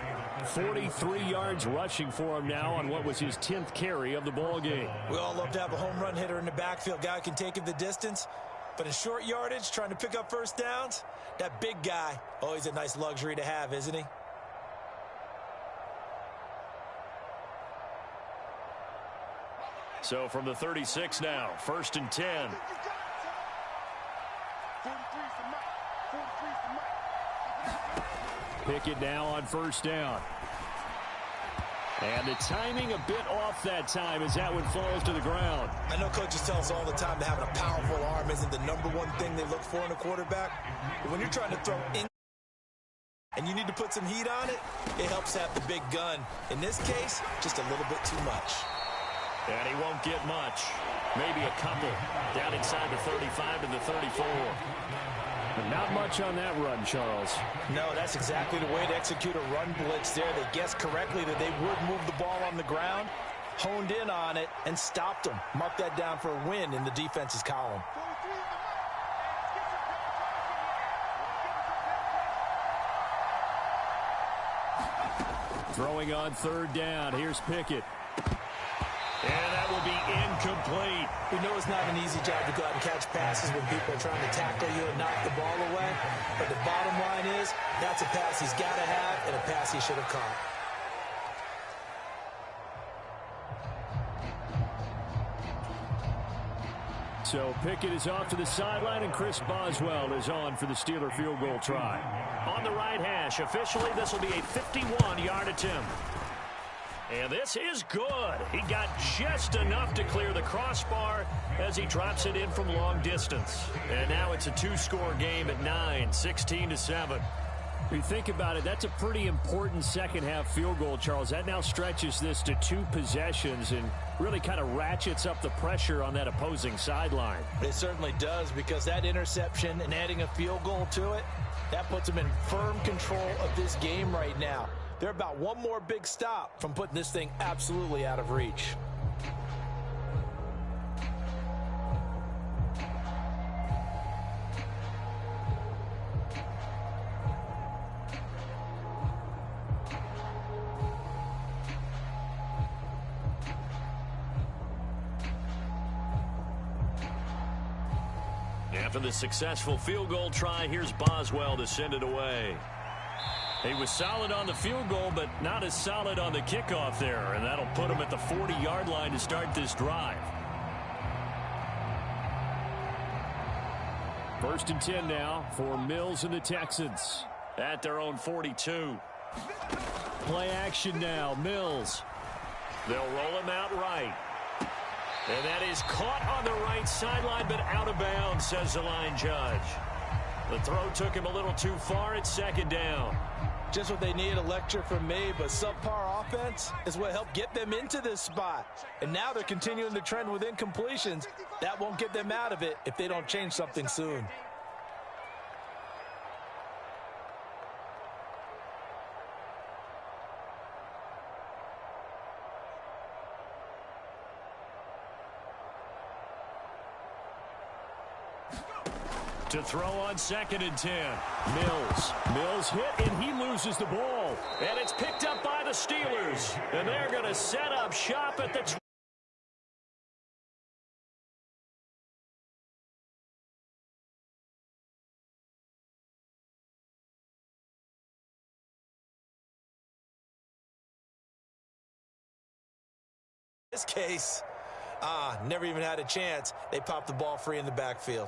43 yards rushing for him now on what was his 10th carry of the ball game. We all love to have a home run hitter in the backfield. Guy can take it the distance. But in short yardage, trying to pick up first downs, that big guy, always a nice luxury to have, isn't he? So from the 36 now, 1st and 10. Pickett now on 1st down. And the timing a bit off that time as that one falls to the ground. I know coaches tell us all the time that having a powerful arm isn't the #1 thing they look for in a quarterback. But when you're trying to throw in and you need to put some heat on it, it helps have the big gun. In this case, just a little bit too much. And he won't get much. Maybe a couple. Down inside the 35 to the 34. But not much on that run, Charles. No, that's exactly the way to execute a run blitz there. They guessed correctly that they would move the ball on the ground, honed in on it, and stopped them. Mark that down for a win in the defense's column. Throwing on 3rd down. Here's Pickett. And that will be incomplete. We know it's not an easy job to go out and catch passes when people are trying to tackle you and knock the ball away. But the bottom line is, that's a pass he's got to have and a pass he should have caught. So Pickett is off to the sideline, and Chris Boswell is on for the Steeler field goal try. On the right hash, officially this will be a 51-yard attempt. And this is good. He got just enough to clear the crossbar as he drops it in from long distance. And now it's a 2-score game at 9, 16-7. If you think about it, that's a pretty important second-half field goal, Charles. That now stretches this to 2 possessions and really kind of ratchets up the pressure on that opposing sideline. It certainly does, because that interception and adding a field goal to it, that puts them in firm control of this game right now. They're about one more big stop from putting this thing absolutely out of reach. After the successful field goal try, here's Boswell to send it away. He was solid on the field goal, but not as solid on the kickoff there, and that'll put him at the 40-yard line to start this drive. 1st and 10 now for Mills and the Texans. At their own 42. Play action now, Mills. They'll roll him out right. And that is caught on the right sideline, but out of bounds, says the line judge. The throw took him a little too far at 2nd down. Just what they need, a lecture from me, but subpar offense is what helped get them into this spot. And now they're continuing the trend with incompletions. That won't get them out of it if they don't change something soon. To throw on 2nd and 10. Mills hit, and he loses the ball. And it's picked up by the Steelers. And they're going to set up shop at the this case, never even had a chance. They popped the ball free in the backfield.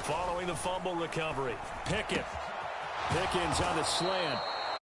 Following the fumble recovery, Pickens on the slant.